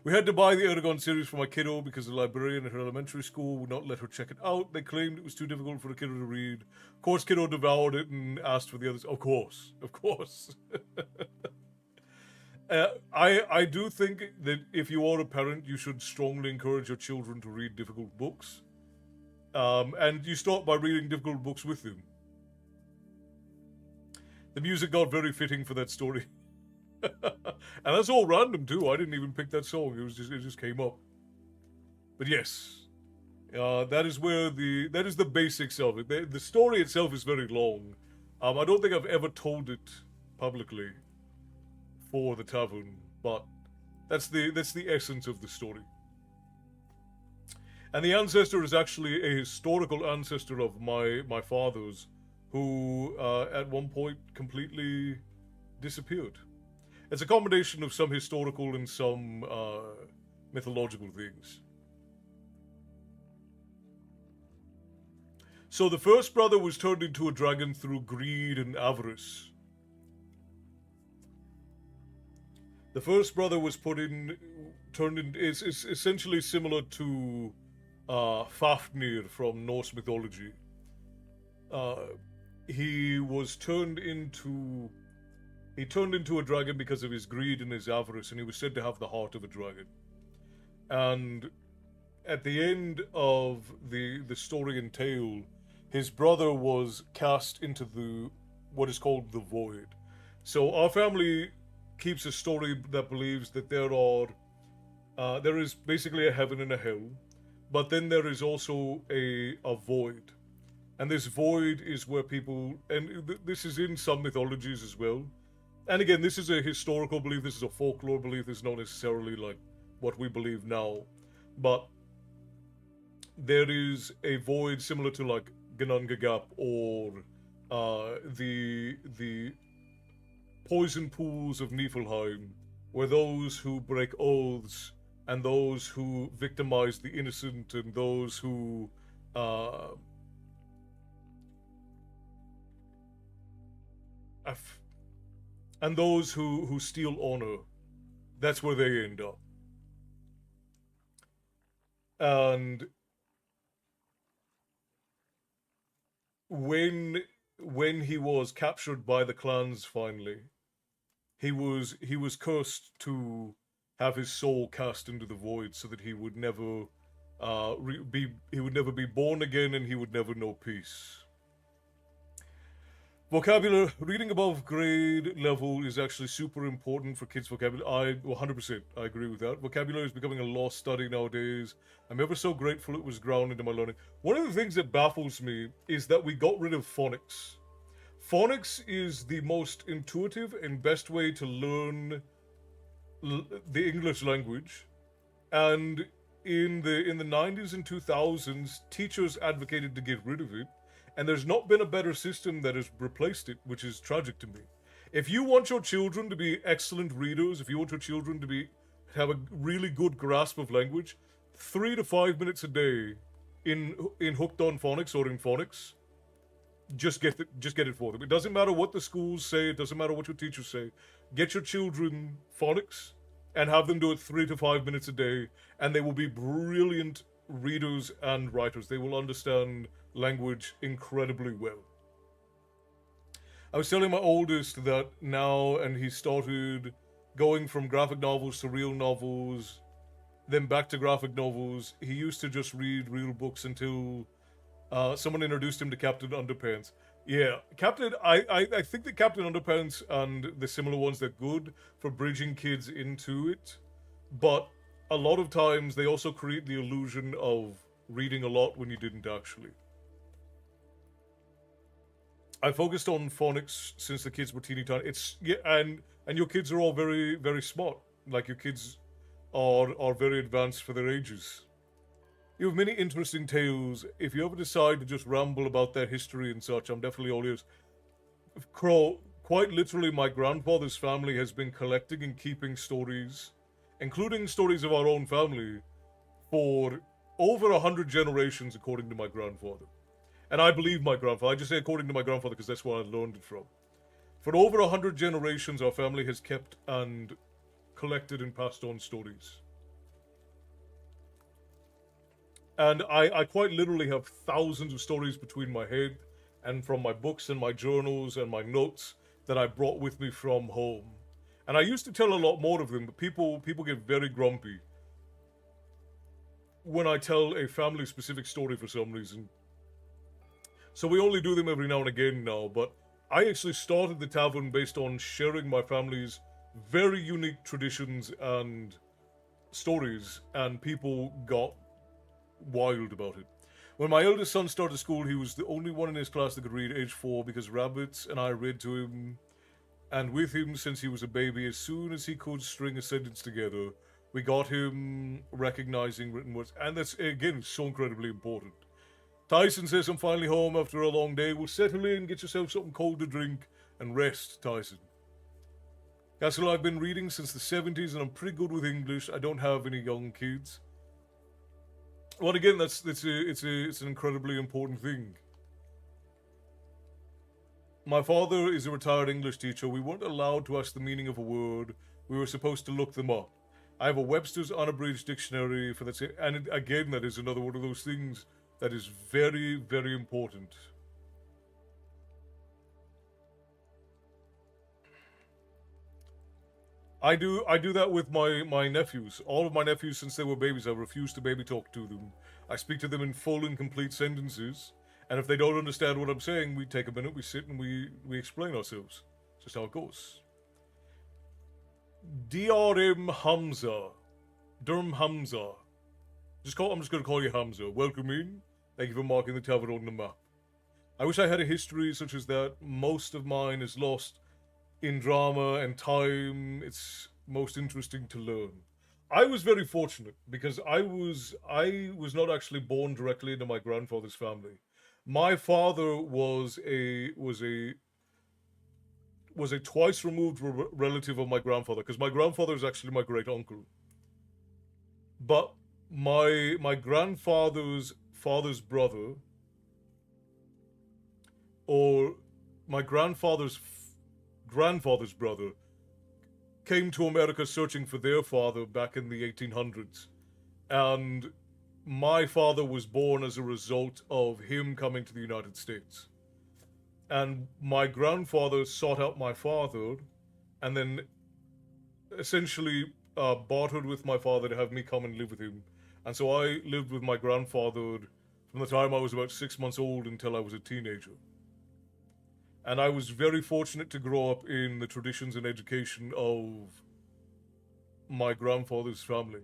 We had to buy the Eragon series for my kiddo because the librarian at her elementary school would not let her check it out. They claimed it was too difficult for a kiddo to read. Of course, kiddo devoured it and asked for the others. Of course. I do think that if you are a parent, you should strongly encourage your children to read difficult books. And you start by reading difficult books with them. The music got very fitting for that story. And that's all random too. I didn't even pick that song. It just came up. But yes, that is the basics of it. The story itself is very long. I don't think I've ever told it publicly for the tavern, but that's the essence of the story. And the ancestor is actually a historical ancestor of my father's, who at one point completely disappeared. It's a combination of some historical and some mythological things. So the first brother was turned into a dragon through greed and avarice. The first brother was it's essentially similar to Fafnir from Norse mythology. He turned into a dragon because of his greed and his avarice, and he was said to have the heart of a dragon. And at the end of the story and tale, his brother was cast into what is called the void. So our family keeps a story that believes that there is basically a heaven and a hell, but then there is also a void. And this void is where people, and this is in some mythologies as well. And again, this is a historical belief, this is a folklore belief, this is not necessarily like what we believe now. But there is a void similar to like Ganangagap or the poison pools of Niflheim, where those who break oaths and those who victimize the innocent and those who steal honor, that's where they end up. And when he was captured by the clans finally, he was cursed to have his soul cast into the void, so that he would never be born again, and he would never know peace. Vocabulary, reading above grade level is actually super important for kids' vocabulary. 100%, I agree with that. Vocabulary is becoming a lost study nowadays. I'm ever so grateful it was ground into my learning. One of the things that baffles me is that we got rid of phonics. Phonics is the most intuitive and best way to learn the English language. And in the 90s and 2000s, teachers advocated to get rid of it. And there's not been a better system that has replaced it, which is tragic to me. If you want your children to be excellent readers, if you want your children to have a really good grasp of language, 3 to 5 minutes a day in Hooked on Phonics or in phonics, just get it for them. It doesn't matter what the schools say. It doesn't matter what your teachers say. Get your children phonics and have them do it 3 to 5 minutes a day, and they will be brilliant readers and writers. They will understand language incredibly well. I was telling my oldest that now, and he started going from graphic novels to real novels, then back to graphic novels. He used to just read real books until someone introduced him to Captain Underpants. Yeah, I think that Captain Underpants and the similar ones, they're good for bridging kids into it, but a lot of times they also create the illusion of reading a lot when you didn't actually. I focused on phonics since the kids were teeny tiny. And your kids are all very, very smart. Like, your kids are very advanced for their ages. You have many interesting tales. If you ever decide to just ramble about their history and such, I'm definitely all ears. Crow, quite literally, my grandfather's family has been collecting and keeping stories, including stories of our own family, for over 100 generations, according to my grandfather. And I believe my grandfather. I just say according to my grandfather because that's where I learned it from. For over 100 generations, our family has kept and collected and passed on stories. And I quite literally have thousands of stories between my head and from my books and my journals and my notes that I brought with me from home. And I used to tell a lot more of them, but people get very grumpy when I tell a family-specific story for some reason. So we only do them every now and again now, but I actually started the tavern based on sharing my family's very unique traditions and stories, and people got wild about it. When my eldest son started school, he was the only one in his class that could read age 4 because Rabbits and I read to him, and with him since he was a baby. As soon as he could string a sentence together, we got him recognizing written words, and that's, again, so incredibly important. Tyson says, I'm finally home after a long day. Well, settle in, get yourself something cold to drink, and rest, Tyson. Castle, I've been reading since the 70s, and I'm pretty good with English. I don't have any young kids. Well, again, it's an incredibly important thing. My father is a retired English teacher. We weren't allowed to ask the meaning of a word. We were supposed to look them up. I have a Webster's unabridged dictionary for that. And again, that is another one of those things that is very, very important. I do that with my nephews. All of my nephews, since they were babies, I refuse to baby talk to them. I speak to them in full and complete sentences, and if they don't understand what I'm saying, we take a minute, we sit, and we explain ourselves. It's just how it goes. DRM Hamza. Durm Hamza. I'm just going to call you Hamza. Welcome in. Thank you for marking the tavern on the map. I wish I had a history such as that. Most of mine is lost in drama and time. It's most interesting to learn. I was very fortunate because I was not actually born directly into my grandfather's family. My father was a twice removed relative of my grandfather, because my grandfather is actually my great uncle. But my grandfather's father's brother, or my grandfather's grandfather's brother, came to America searching for their father back in the 1800s. And my father was born as a result of him coming to the United States. And my grandfather sought out my father and then essentially bartered with my father to have me come and live with him. And so I lived with my grandfather from the time I was about 6 months old until I was a teenager. And I was very fortunate to grow up in the traditions and education of my grandfather's family,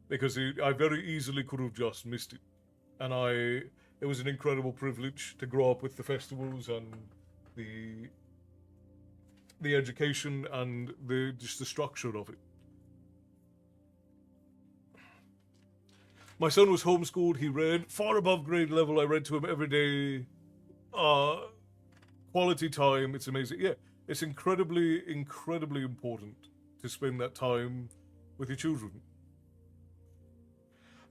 because I very easily could have just missed it. And it was an incredible privilege to grow up with the festivals and the education and just the structure of it. My son was homeschooled. He read far above grade level. I read to him every day. Quality time. It's amazing. Yeah, it's incredibly, incredibly important to spend that time with your children.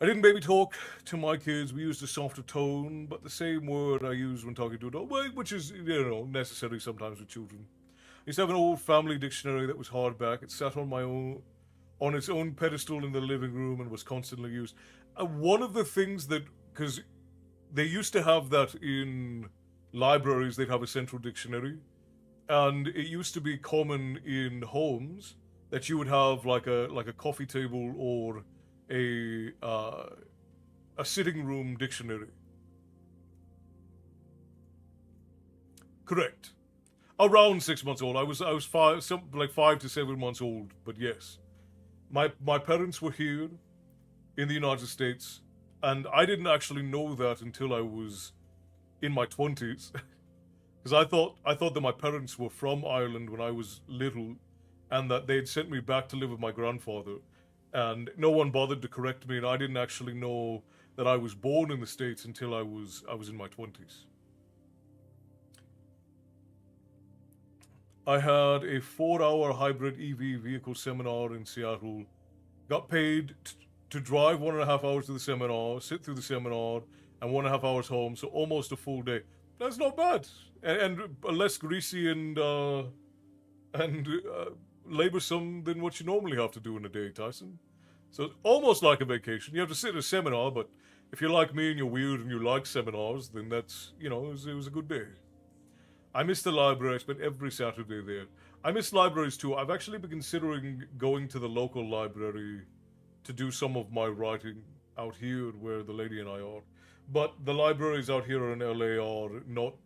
I didn't baby talk to my kids. We used a softer tone, but the same word I use when talking to adults, which is, necessary sometimes with children. I used to have an old family dictionary that was hardback. It sat on its own pedestal in the living room and was constantly used. One of the things that, because they used to have that in libraries, they'd have a central dictionary, and it used to be common in homes that you would have like a coffee table or a sitting room dictionary. Correct. Around 6 months old. I was 5 to 7 months old. But yes, my parents were here in the United States, and I didn't actually know that until I was in my 20s, because I thought that my parents were from Ireland when I was little, and that they'd sent me back to live with my grandfather, and no one bothered to correct me, and I didn't actually know that I was born in the States until I was in my 20s. I had a 4-hour hybrid EV vehicle seminar in Seattle. Got paid to drive 1.5 hours to the seminar, sit through the seminar, and 1.5 hours home, so almost a full day. That's not bad, and less greasy and laborsome than what you normally have to do in a day, Tyson. So it's almost like a vacation. You have to sit in a seminar, but if you're like me and you're weird and you like seminars, then that's, it was a good day. I miss the library. I spent every Saturday there. I miss libraries too. I've actually been considering going to the local library to do some of my writing out here where the lady and I are. But the libraries out here in LA are not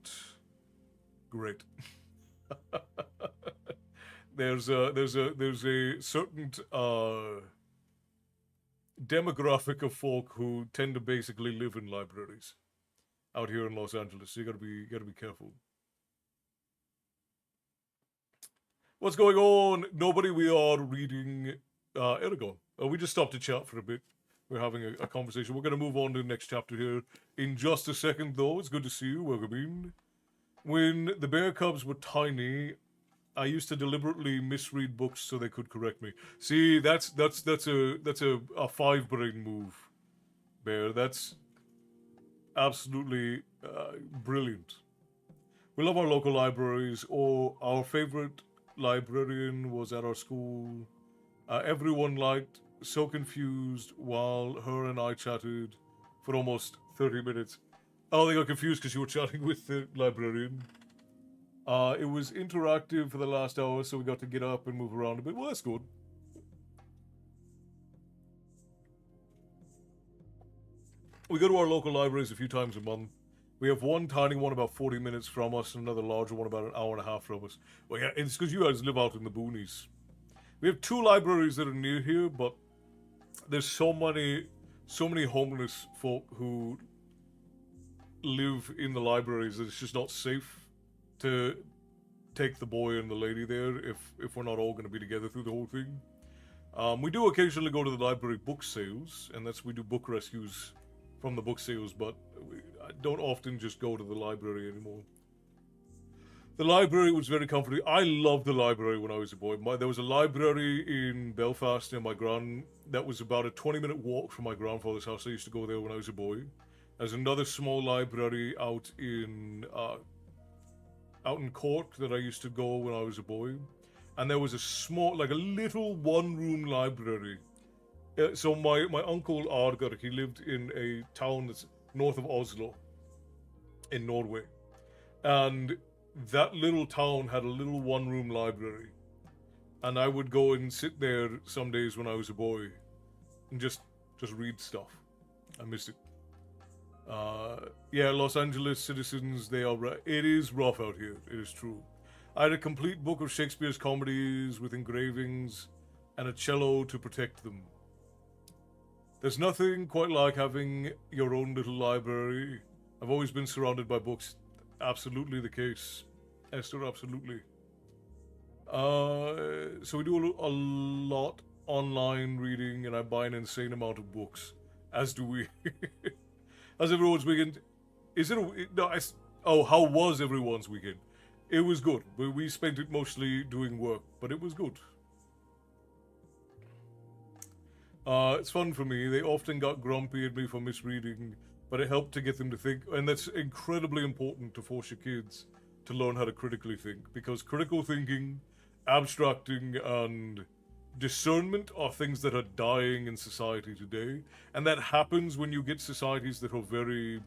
great. There's a certain demographic of folk who tend to basically live in libraries out here in Los Angeles. So you gotta be careful. What's going on? Nobody. We are reading Eragon. We just stopped to chat for a bit. We're having a conversation. We're going to move on to the next chapter here in just a second, though. It's good to see you. Welcome in. When the bear cubs were tiny, I used to deliberately misread books so they could correct me. See, that's a 5-brain move, Bear. That's absolutely brilliant. We love our local libraries. Or our favorite librarian was at our school. Everyone liked So Confused while her and I chatted for almost 30 minutes. Oh, they got confused because you were chatting with the librarian. It was interactive for the last hour, so we got to get up and move around a bit. Well, that's good. We go to our local libraries a few times a month. We have one tiny one about 40 minutes from us and another larger one about an hour and a half from us. Well, yeah, it's because you guys live out in the boonies. We have 2 libraries that are near here, but there's so many homeless folk who live in the libraries that it's just not safe to take the boy and the lady there if we're not all going to be together through the whole thing. We do occasionally go to the library book sales, and we do book rescues from the book sales, but I don't often just go to the library anymore. The library was very comforting. I loved the library when I was a boy. There was a library in Belfast near my that was about a 20-minute walk from my grandfather's house. I used to go there when I was a boy. There's another small library out in Cork that I used to go when I was a boy. And there was a little one-room library. So my uncle Argar, he lived in a town that's north of Oslo in Norway. And that little town had a little one-room library. And I would go and sit there some days when I was a boy and just read stuff. I miss it. Yeah, Los Angeles citizens, it is rough out here. It is true. I had a complete book of Shakespeare's comedies with engravings and a cello to protect them. There's nothing quite like having your own little library. I've always been surrounded by books. Absolutely the case. Esther, absolutely. So we do a lot online reading, and I buy an insane amount of books. As do we. How's everyone's weekend? How was everyone's weekend? It was good. We spent it mostly doing work, but it was good. It's fun for me. They often got grumpy at me for misreading, but it helped to get them to think, and that's incredibly important to force your kids to learn how to critically think, because critical thinking, abstracting, and discernment are things that are dying in society today, and that happens when you get societies that are very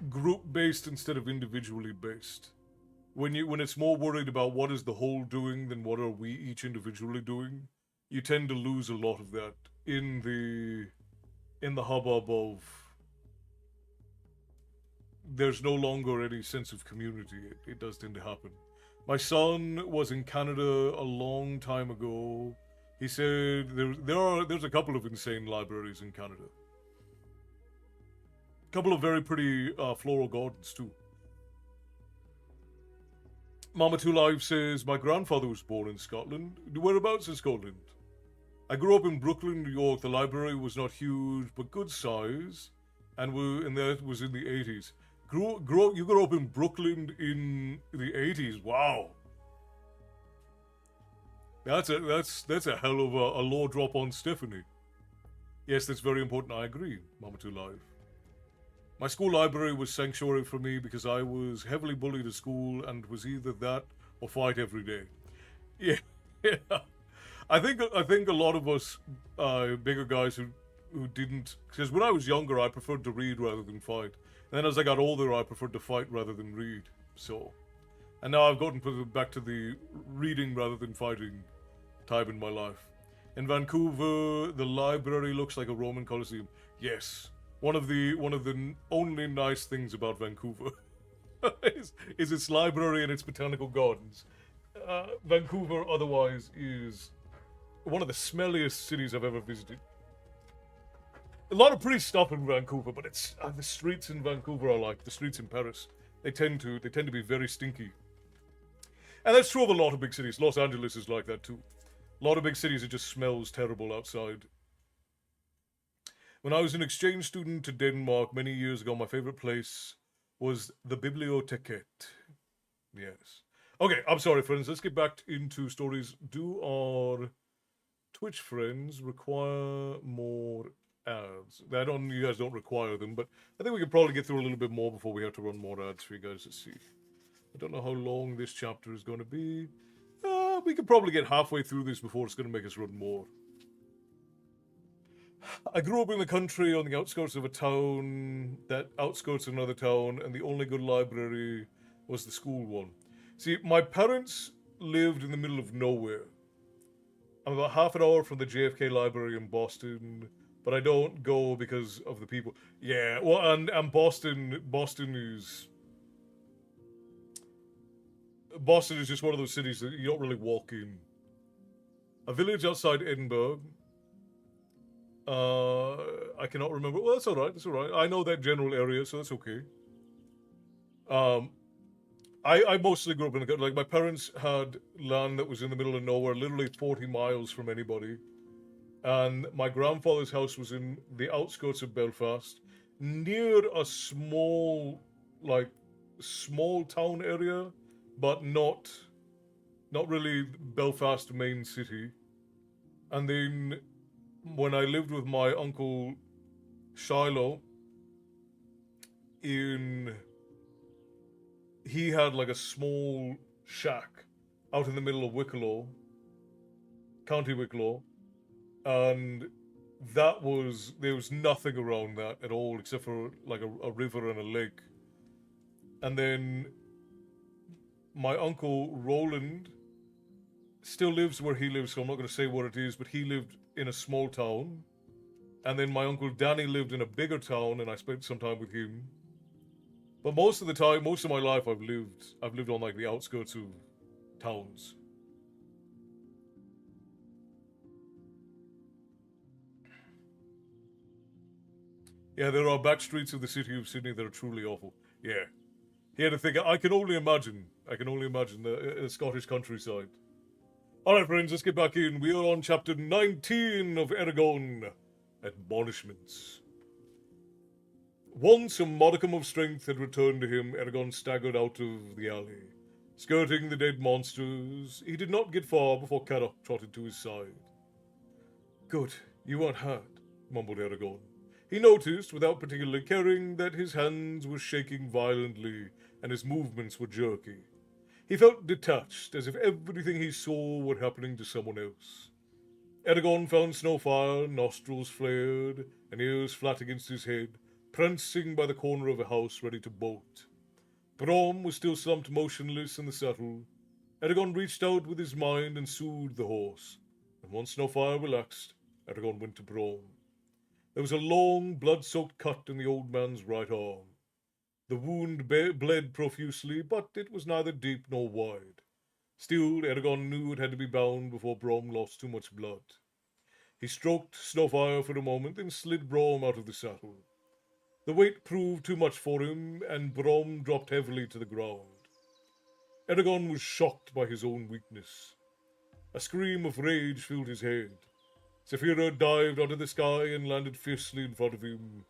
group-based instead of individually based. When it's more worried about what is the whole doing than what are we each individually doing, you tend to lose a lot of that in the hubbub of there's no longer any sense of community. It does tend to happen. My son was in Canada a long time ago. He said there's a couple of insane libraries in Canada. A couple of very pretty floral gardens too. Mama Two Lives says, my grandfather was born in Scotland. Whereabouts in Scotland? I grew up in Brooklyn, New York. The library was not huge, but good size, and that was in the 80s. You grew up in Brooklyn in the 80s. Wow. That's a hell of a low drop on Stephanie. Yes, that's very important. I agree, Mama Two Live. My school library was sanctuary for me because I was heavily bullied at school and was either that or fight every day. Yeah, yeah. I think a lot of us bigger guys who didn't, because when I was younger I preferred to read rather than fight, and then as I got older I preferred to fight rather than read. So, and now I've gotten back to the reading rather than fighting time in my life. In Vancouver, the library looks like a Roman Colosseum. Yes. One of the only nice things about Vancouver is its library and its botanical gardens. Vancouver, otherwise, is one of the smelliest cities I've ever visited. A lot of pretty stuff in Vancouver, but it's the streets in Vancouver are like the streets in Paris. They tend to be very stinky, and that's true of a lot of big cities. Los Angeles is like that too. A lot of big cities, it just smells terrible outside. When I was an exchange student to Denmark many years ago, my favorite place was the Biblioteket. Yes. Okay, I'm sorry, friends. Let's get back into stories. Do our Twitch friends require more ads? You guys don't require them, but I think we could probably get through a little bit more before we have to run more ads for you guys to see. I don't know how long this chapter is going to be. We could probably get halfway through this before it's going to make us run more. I grew up in the country on the outskirts of a town, that outskirts of another town, and the only good library was the school one. See, my parents lived in the middle of nowhere. I'm about half an hour from the JFK library in Boston, but I don't go because of the people. Yeah, well, and Boston is just one of those cities that you don't really walk in. A village outside Edinburgh. I cannot remember. Well, that's all right. That's all right. I know that general area, so that's okay. I mostly grew up in the country. Like, my parents had land that was in the middle of nowhere, literally 40 miles from anybody. And my grandfather's house was in the outskirts of Belfast, near a small town area, but not really Belfast main city. And then when I lived with my uncle Shiloh, he had like a small shack out in the middle of Wicklow, County Wicklow, and there was nothing around that at all except for like a river and a lake. And then my uncle Roland still lives where he lives, so I'm not going to say what it is, but he lived in a small town. And then my uncle Danny lived in a bigger town, and I spent some time with him. But most of my life, I've lived on like the outskirts of towns. Yeah, there are back streets of the city of Sydney that are truly awful. Yeah. He had to think, I can only imagine the Scottish countryside. Alright, friends, let's get back in. We are on chapter 19 of Eragon, Admonishments. Once a modicum of strength had returned to him, Eragon staggered out of the alley. Skirting the dead monsters, he did not get far before Caddock trotted to his side. Good, you weren't hurt, mumbled Eragon. He noticed, without particularly caring, that his hands were shaking violently and his movements were jerky. He felt detached, as if everything he saw were happening to someone else. Eragon found Snowfire, nostrils flared, and ears flat against his head, prancing by the corner of a house ready to bolt. Brom was still slumped motionless in the saddle. Eragon reached out with his mind and soothed the horse, and once Snowfire relaxed, Eragon went to Brom. There was a long, blood-soaked cut in the old man's right arm. The wound bled profusely, but it was neither deep nor wide. Still, Eragon knew it had to be bound before Brom lost too much blood. He stroked Snowfire for a moment, then slid Brom out of the saddle. The weight proved too much for him, and Brom dropped heavily to the ground. Eragon was shocked by his own weakness. A scream of rage filled his head. Saphira dived out of the sky and landed fiercely in front of him.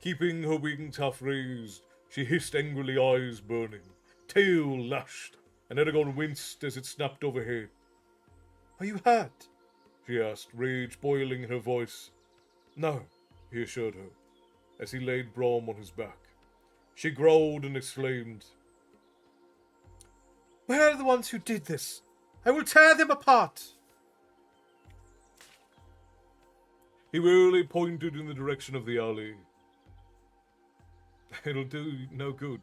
Keeping her wings half raised, she hissed angrily, eyes burning. Tail lashed, and Eragon winced as it snapped overhead. Are you hurt? She asked, rage boiling in her voice. No, he assured her, as he laid Brom on his back. She growled and exclaimed, Where are the ones who did this? I will tear them apart! He wearily pointed in the direction of the alley. It'll do no good.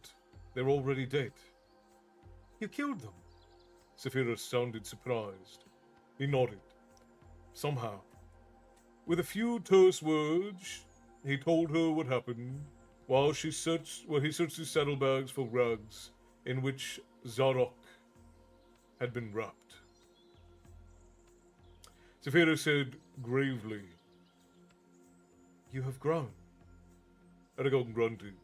They're already dead. You killed them? Saphira sounded surprised. He nodded. Somehow. With a few terse words, he told her what happened while he searched his saddlebags for rags in which Zarok had been wrapped. Saphira said gravely, You have grown. Eragon grunted.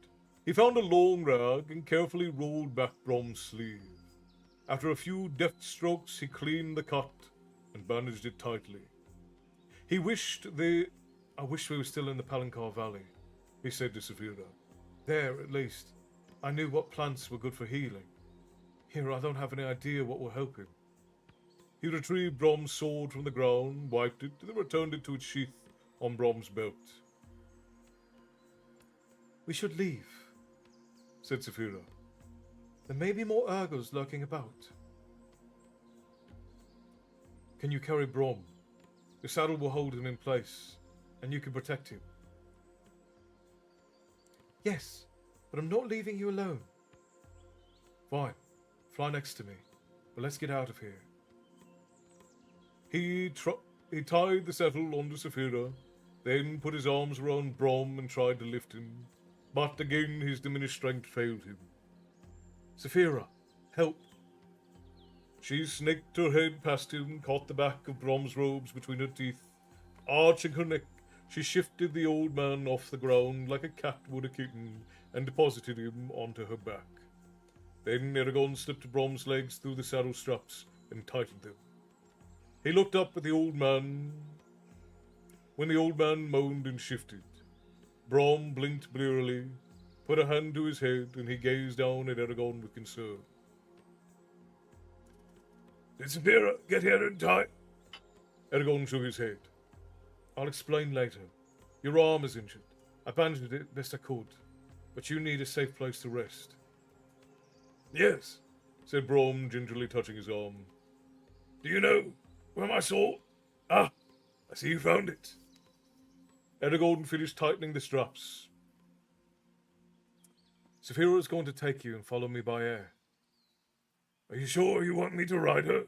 He found a long rag and carefully rolled back Brom's sleeve. After a few deft strokes, he cleaned the cut and bandaged it tightly. I wish we were still in the Palancar Valley, he said to Saphira. There, at least, I knew what plants were good for healing. Here, I don't have any idea what will help him. He retrieved Brom's sword from the ground, wiped it, and then returned it to its sheath on Brom's belt. We should leave, said Saphira. There may be more Urgos lurking about. Can you carry Brom? The saddle will hold him in place, and you can protect him. Yes, but I'm not leaving you alone. Fine. Fly next to me, but let's get out of here. He tied the saddle onto Saphira, then put his arms around Brom and tried to lift him, but again his diminished strength failed him. Saphira, help! She snaked her head past him, caught the back of Brom's robes between her teeth. Arching her neck, she shifted the old man off the ground like a cat would a kitten and deposited him onto her back. Then Eragon slipped Brom's legs through the saddle straps and tightened them. He looked up at the old man. When the old man moaned and shifted, Brom blinked blearily, put a hand to his head, and he gazed down at Eragon with concern. Did Saphira get here in time? Eragon shook his head. I'll explain later. Your arm is injured. I bandaged it best I could, but you need a safe place to rest. Yes, said Brom, gingerly touching his arm. Do you know where my sword? Ah, I see you found it. Eragon finished tightening the straps. Saphira is going to take you and follow me by air. Are you sure you want me to ride her?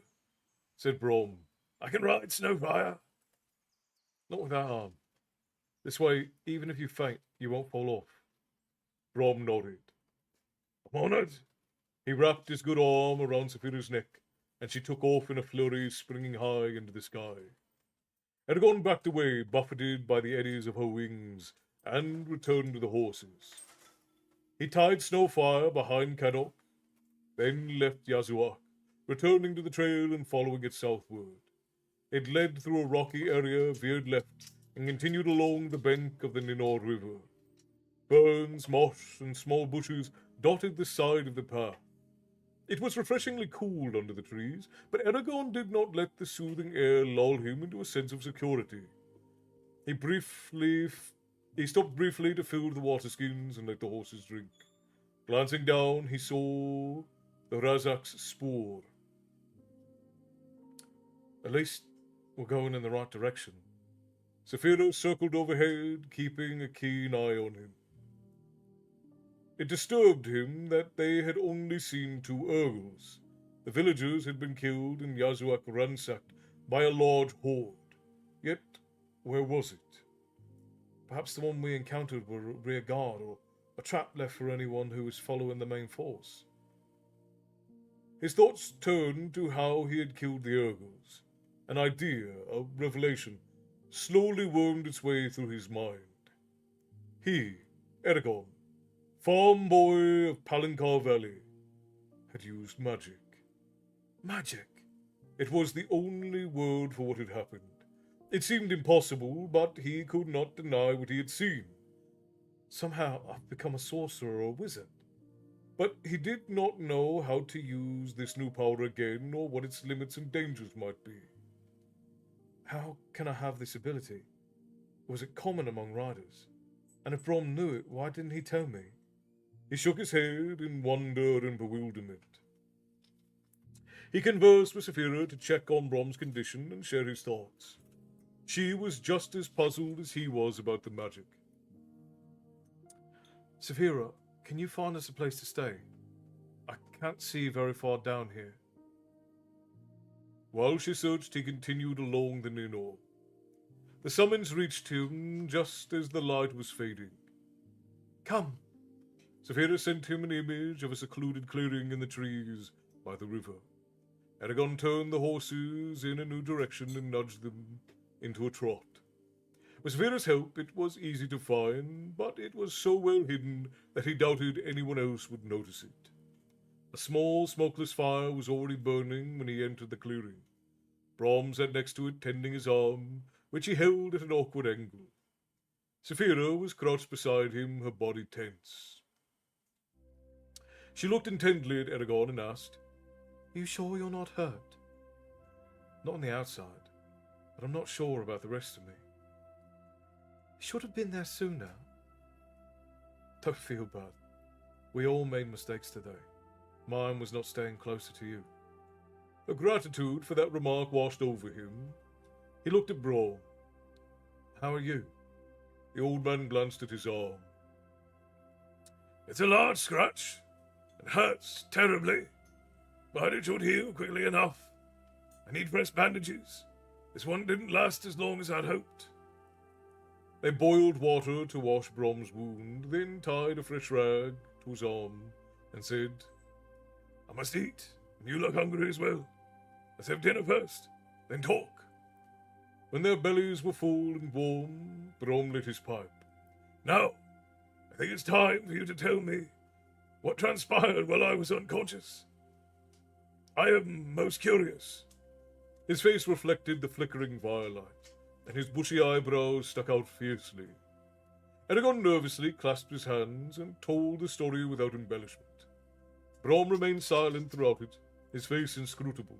Said Brom. I can ride Snowfire. Not with that arm. This way, even if you faint, you won't fall off. Brom nodded. I'm honored. He wrapped his good arm around Saphira's neck, and she took off in a flurry, springing high into the sky. Eragon backed away, buffeted by the eddies of her wings, and returned to the horses. He tied Snowfire behind Caddock, then left Yazuak, returning to the trail and following it southward. It led through a rocky area, veered left, and continued along the bank of the Ninor River. Ferns, moss, and small bushes dotted the side of the path. It was refreshingly cool under the trees, but Eragon did not let the soothing air lull him into a sense of security. He briefly he stopped briefly to fill the water skins and let the horses drink. Glancing down, he saw the Razak's spoor. At least we're going in the right direction. Saphira circled overhead, keeping a keen eye on him. It disturbed him that they had only seen 2 Urgles. The villagers had been killed and Yazuak ransacked by a large horde. Yet, where was it? Perhaps the one we encountered were a rear guard or a trap left for anyone who was following the main force. His thoughts turned to how he had killed the Urgles. An idea, a revelation, slowly wormed its way through his mind. He, Eragon, farm boy of Palancar Valley, had used magic. Magic! It was the only word for what had happened. It seemed impossible, but he could not deny what he had seen. Somehow I've become a sorcerer or a wizard. But he did not know how to use this new power again, or what its limits and dangers might be. How can I have this ability? Was it common among riders? And if Brom knew it, why didn't he tell me? He shook his head in wonder and bewilderment. He conversed with Saphira to check on Brom's condition and share his thoughts. She was just as puzzled as he was about the magic. Saphira, can you find us a place to stay? I can't see very far down here. While she searched, he continued along the Ninor. The summons reached him just as the light was fading. Come! Saphira sent him an image of a secluded clearing in the trees by the river. Eragon turned the horses in a new direction and nudged them into a trot. With Saphira's help, it was easy to find, but it was so well hidden that he doubted anyone else would notice it. A small, smokeless fire was already burning when he entered the clearing. Brom sat next to it, tending his arm, which he held at an awkward angle. Saphira was crouched beside him, her body tense. She looked intently at Eragon and asked, Are you sure you're not hurt? Not on the outside, but I'm not sure about the rest of me. You should have been there sooner. Don't feel bad. We all made mistakes today. Mine was not staying closer to you. A gratitude for that remark washed over him. He looked at Brom. How are you? The old man glanced at his arm. It's a large scratch. It hurts terribly, but it should heal quickly enough. I need fresh bandages. This one didn't last as long as I'd hoped. They boiled water to wash Brom's wound, then tied a fresh rag to his arm and said, I must eat, and you look hungry as well. Let's have dinner first, then talk. When their bellies were full and warm, Brom lit his pipe. Now, I think it's time for you to tell me what transpired while I was unconscious. I am most curious. His face reflected the flickering firelight, and his bushy eyebrows stuck out fiercely. Eragon nervously clasped his hands and told the story without embellishment. Brom remained silent throughout it, his face inscrutable.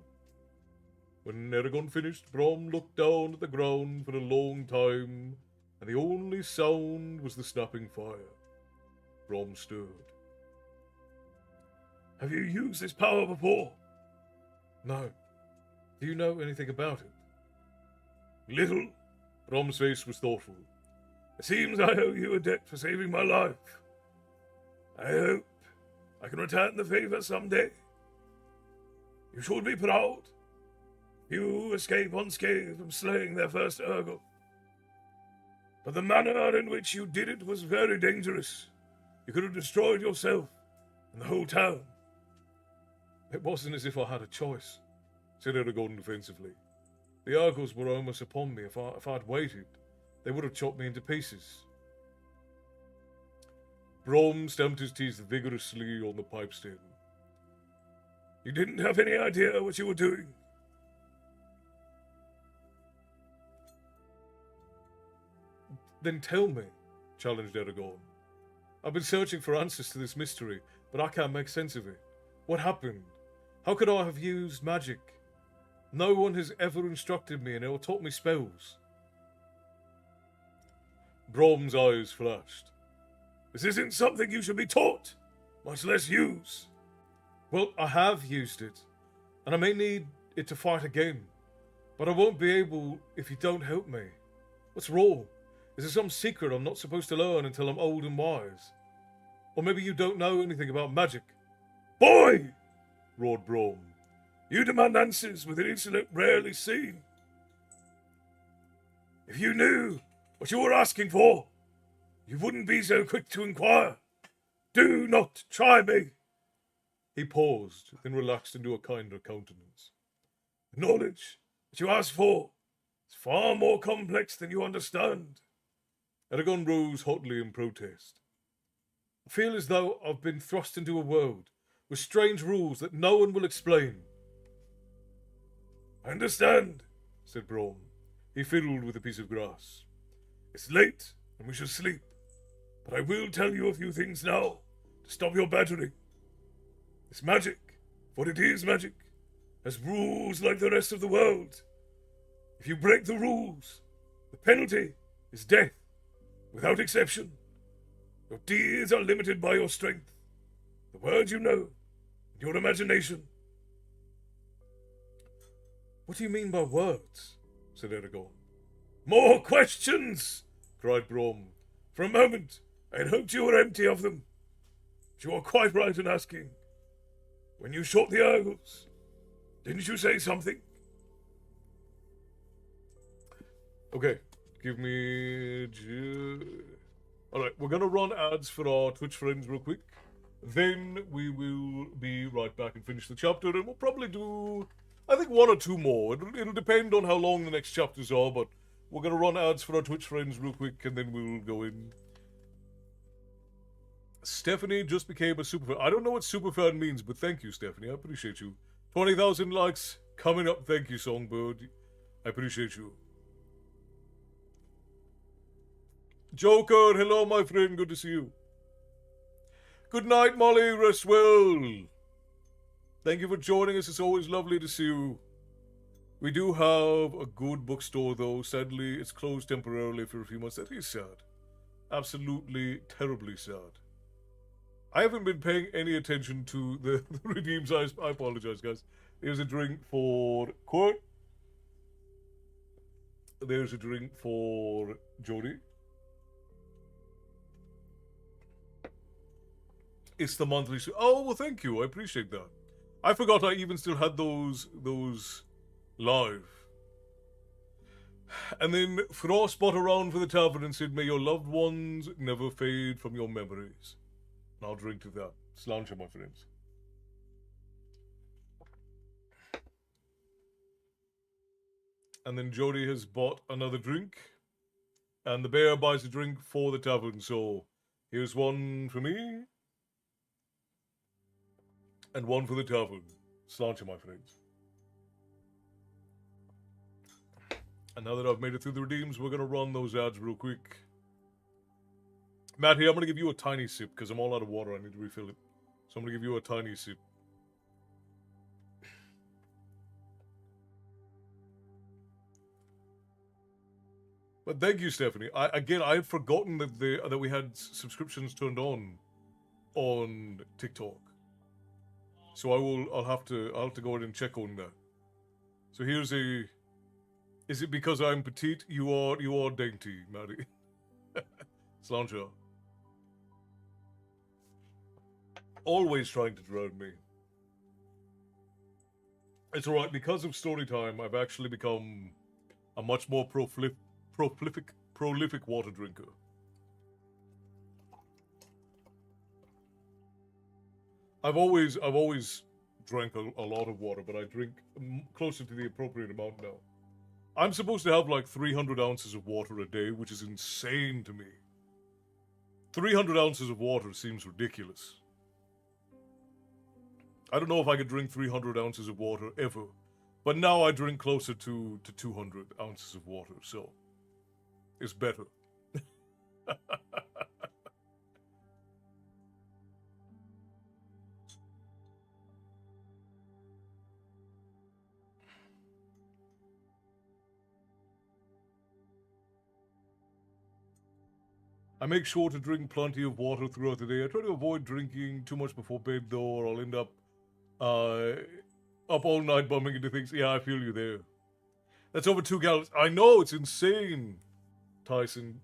When Eragon finished, Brom looked down at the ground for a long time, and the only sound was the snapping fire. Brom stirred. Have you used this power before? No. Do you know anything about it? Little. Brom's face was thoughtful. It seems I owe you a debt for saving my life. I hope I can return the favor someday. You should be proud. You escape unscathed from slaying their first Eragon. But the manner in which you did it was very dangerous. You could have destroyed yourself and the whole town. It wasn't as if I had a choice, said Eragon defensively. The Urgles were almost upon me. If I'd waited, they would have chopped me into pieces. Brom stamped his teeth vigorously on the pipe stem. You didn't have any idea what you were doing. Then tell me, challenged Eragon. I've been searching for answers to this mystery, but I can't make sense of it. What happened? How could I have used magic? No one has ever instructed me or taught me spells. Brom's eyes flashed. This isn't something you should be taught, much less use. Well, I have used it, and I may need it to fight again, but I won't be able if you don't help me. What's wrong? Is there some secret I'm not supposed to learn until I'm old and wise? Or maybe you don't know anything about magic? Boy! Roared Brom. You demand answers with an intellect rarely seen. If you knew what you were asking for, you wouldn't be so quick to inquire. Do not try me. He paused, then relaxed into a kinder countenance. The knowledge that you ask for is far more complex than you understand. Eragon rose hotly in protest. I feel as though I've been thrust into a world with strange rules that no one will explain. I understand, said Brom. He fiddled with a piece of grass. It's late, and we should sleep. But I will tell you a few things now, to stop your battering. This magic, for it is magic, has rules like the rest of the world. If you break the rules, the penalty is death, without exception. Your deeds are limited by your strength, the words you know, and your imagination. What do you mean by words? Said Eragon. More questions! Cried Brom. For a moment, I had hoped you were empty of them. But you are quite right in asking. When you shot the eagles, didn't you say something? Okay, give me... Alright, we're going to run ads for our Twitch friends real quick. Then we will be right back and finish the chapter, and we'll probably do, I think, one or two more. It'll depend on how long the next chapters are, but we're going to run ads for our Twitch friends real quick, and then we'll go in. Stephanie just became a superfan. I don't know what superfan means, but thank you, Stephanie. I appreciate you. 20,000 likes coming up. Thank you, Songbird. I appreciate you. Joker, hello, my friend. Good to see you. Good night, Molly. Rest well. Thank you for joining us. It's always lovely to see you. We do have a good bookstore, though. Sadly, it's closed temporarily for a few months. That is sad. Absolutely terribly sad. I haven't been paying any attention to the redeems. I apologize, guys. Here's a drink for Court. There's a drink for Jody. It's the monthly... Oh, well, thank you. I appreciate that. I forgot I even still had those live. And then Frostbot around for the tavern and said, may your loved ones never fade from your memories. And I'll drink to that. Sláinte, my friends. And then Jody has bought another drink. And the bear buys a drink for the tavern. So here's one for me. And one for the tavern. Sláinte, my friends. And now that I've made it through the redeems, we're going to run those ads real quick. Matty, I'm going to give you a tiny sip because I'm all out of water. I need to refill it. So I'm going to give you a tiny sip. But thank you, Stephanie. I had forgotten that we had subscriptions turned on TikTok. So I'll have to go ahead and check on that. So here's a... Is it because I'm petite? You are dainty, Matty. Sláinte. Always trying to drown me. It's alright, because of Storytime, I've actually become a much more prolific water drinker. I've always drank a lot of water, but I drink closer to the appropriate amount now. I'm supposed to have like 300 ounces of water a day, which is insane to me. 300 ounces of water seems ridiculous. I don't know if I could drink 300 ounces of water ever, but now I drink closer to 200 ounces of water, so it's better. I make sure to drink plenty of water throughout the day. I try to avoid drinking too much before bed, though, or I'll end up all night bumping into things. Yeah, I feel you there. That's over 2 gallons. I know, it's insane, Tyson.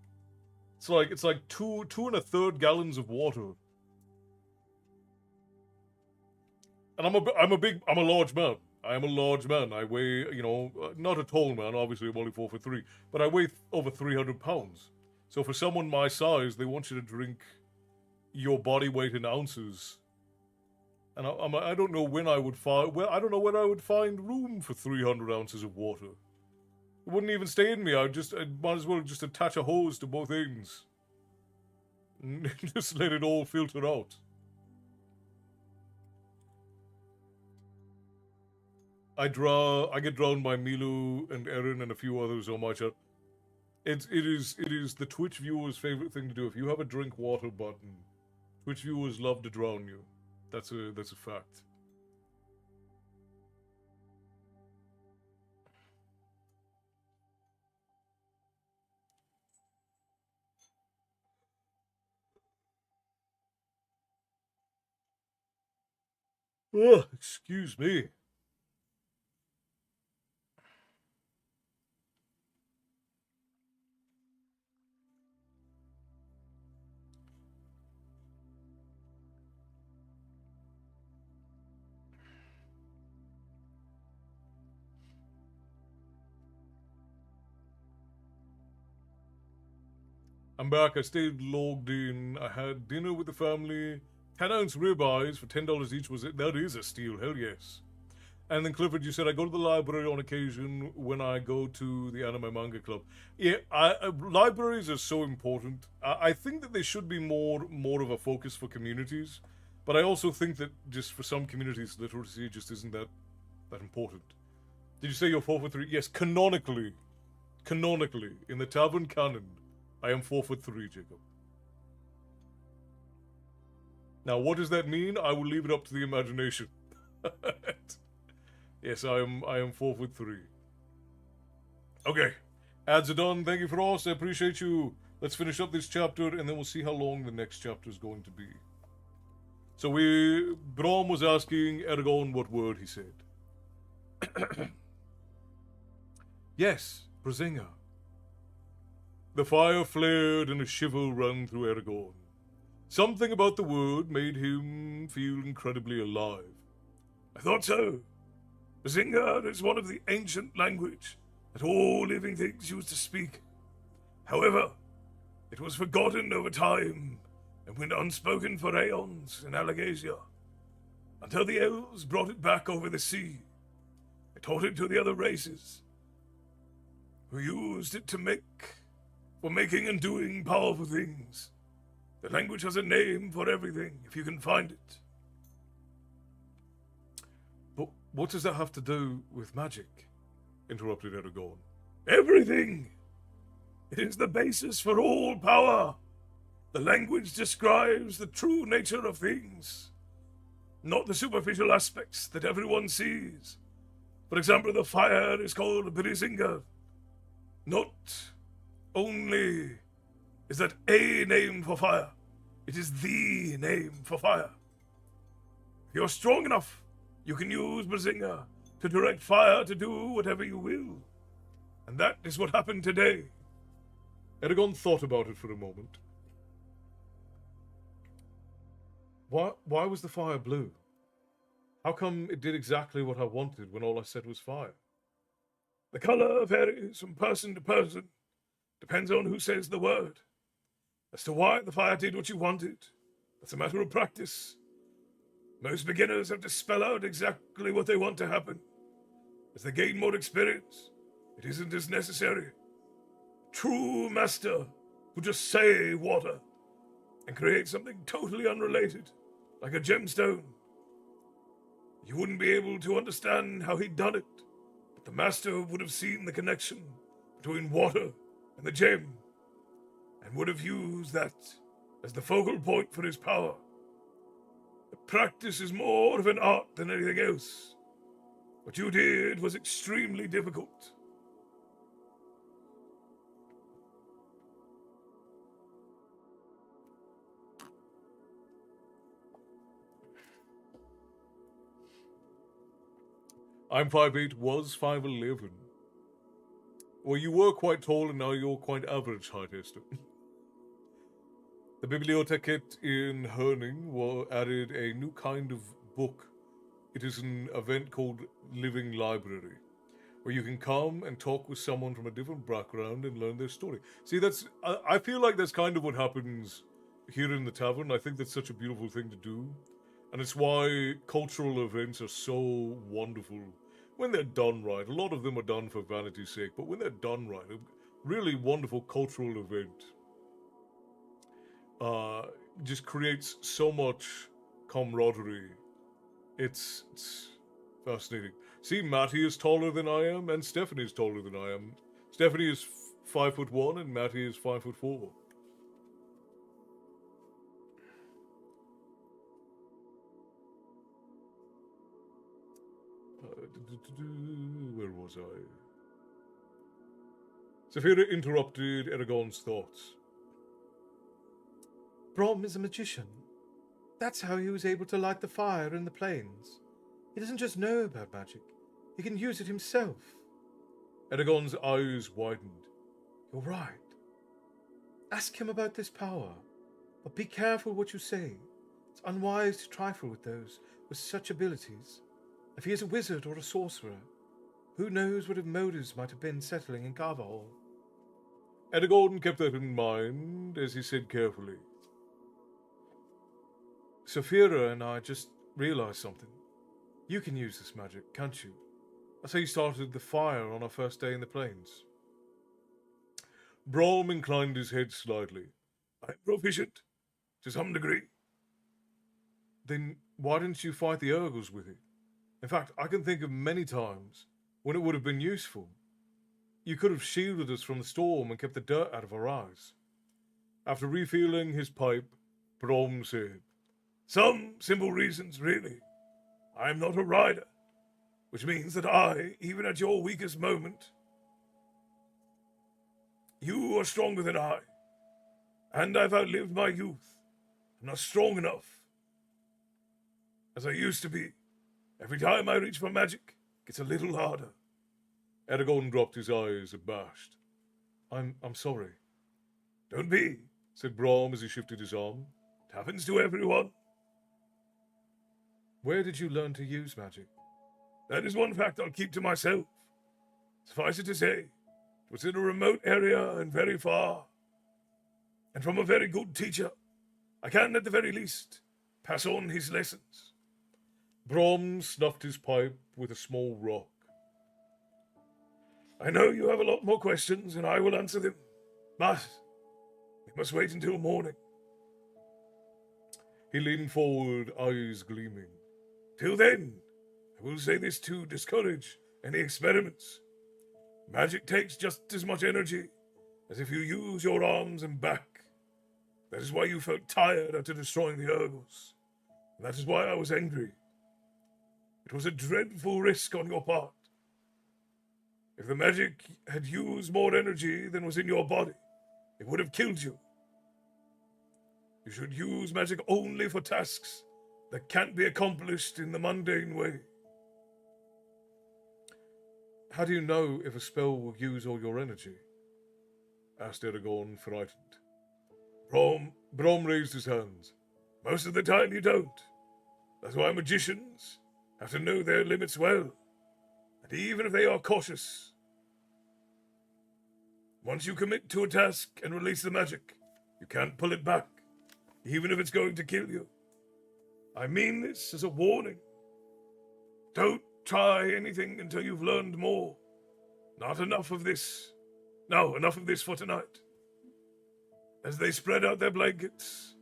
It's like two and a third gallons of water. And I'm a large man. I am a large man. I weigh, not a tall man. Obviously, I'm only 4'3", but I weigh over 300 pounds. So for someone my size, they want you to drink your body weight in ounces. And I don't know when I would find. Well, I don't know when I would find room for 300 ounces of water. It wouldn't even stay in me. I might as well just attach a hose to both ends. And just let it all filter out. I get drowned by Milu and Erin and a few others on my chat. It is the Twitch viewers' favorite thing to do. If you have a drink water button, Twitch viewers love to drown you. That's a fact. Oh, excuse me. I'm back. I stayed logged in. I had dinner with the family. 10-ounce ribeyes for $10 each was it? That is a steal. Hell yes. And then Clifford, you said I go to the library on occasion when I go to the anime manga club. Yeah, libraries are so important. I think that they should be more of a focus for communities, but I also think that just for some communities, literacy just isn't that important. Did you say you're 4'3"? Yes, canonically, in the tavern canon, I am 4'3", Jacob. Now, what does that mean? I will leave it up to the imagination. Yes, I am 4'3". Okay, ads are done. Thank you for all. I appreciate you. Let's finish up this chapter, and then we'll see how long the next chapter is going to be. So Brom was asking Eragon what word he said. Yes, Brazinga. The fire flared and a shiver ran through Eragon. Something about the word made him feel incredibly alive. I thought so. Brazinga is one of the ancient language that all living things used to speak. However, it was forgotten over time and went unspoken for aeons in Alagasia, until the elves brought it back over the sea. They taught it to the other races, who used it for making and doing powerful things. The language has a name for everything, if you can find it. But what does that have to do with magic? Interrupted Eragon. Everything! It is the basis for all power. The language describes the true nature of things, not the superficial aspects that everyone sees. For example, the fire is called Brisinga. Not only is that a name for fire, it is the name for fire. If you're strong enough, you can use Brisinga to direct fire to do whatever you will. And that is what happened today. Eragon thought about it for a moment. Why was the fire blue? How come it did exactly what I wanted when all I said was fire? The color varies from person to person. Depends on who says the word. As to why the fire did what you wanted, that's a matter of practice. Most beginners have to spell out exactly what they want to happen. As they gain more experience, it isn't as necessary. True master will just say water and create something totally unrelated, like a gemstone. You wouldn't be able to understand how he'd done it, but the master would have seen the connection between water and the gem, and would have used that as the focal point for his power. The practice is more of an art than anything else. What you did was extremely difficult. I'm 5'8", was 5'11". Well, you were quite tall and now you're quite average height, Esther. The Bibliotheket in Herning added a new kind of book. It is an event called Living Library, where you can come and talk with someone from a different background and learn their story. See, I feel like that's kind of what happens here in the tavern. I think that's such a beautiful thing to do. And it's why cultural events are so wonderful when they're done right. A lot of them are done for vanity's sake, but when they're done right, a really wonderful cultural event just creates so much camaraderie. It's fascinating. See, Matty is taller than I am, and Stephanie is taller than I am. Stephanie is 5'1", and Matty is 5'4". Where was I? Saphira interrupted Eragon's thoughts. Brom is a magician. That's how he was able to light the fire in the plains. He doesn't just know about magic, he can use it himself. Eragon's eyes widened. You're right. Ask him about this power, but be careful what you say. It's unwise to trifle with those with such abilities. If he is a wizard or a sorcerer, who knows what his motives might have been settling in Carvahall. Eragon kept that in mind as he said carefully. Saphira and I just realized something. You can use this magic, can't you? That's how you started the fire on our first day in the plains. Brom inclined his head slightly. I'm proficient, to some degree. Then why didn't you fight the Urgles with it? In fact, I can think of many times when it would have been useful. You could have shielded us from the storm and kept the dirt out of our eyes. After refilling his pipe, Brom said, Some simple reasons, really. I am not a rider, which means that even at your weakest moment, you are stronger than I, and I've outlived my youth. I'm not strong enough as I used to be. Every time I reach for magic, it gets a little harder. Eragon dropped his eyes, abashed. I'm sorry. Don't be, said Brom as he shifted his arm. It happens to everyone. Where did you learn to use magic? That is one fact I'll keep to myself. Suffice it to say, it was in a remote area and very far, and from a very good teacher. I can, at the very least, pass on his lessons. Brom snuffed his pipe with a small rock. I know you have a lot more questions, and I will answer them, but we must wait until morning. He leaned forward, eyes gleaming. Till then, I will say this to discourage any experiments. Magic takes just as much energy as if you use your arms and back. That is why you felt tired after destroying the Urgles. And that is why I was angry. It was a dreadful risk on your part. If the magic had used more energy than was in your body, it would have killed you. You should use magic only for tasks that can't be accomplished in the mundane way. How do you know if a spell will use all your energy? Asked Eragon, frightened. Brom raised his hands. Most of the time you don't. That's why magicians have to know their limits well. And even if they are cautious, once you commit to a task and release the magic, you can't pull it back, even if it's going to kill you. I mean this as a warning. Don't try anything until you've learned more. Not enough of this. No, enough of this for tonight. As they spread out their blankets,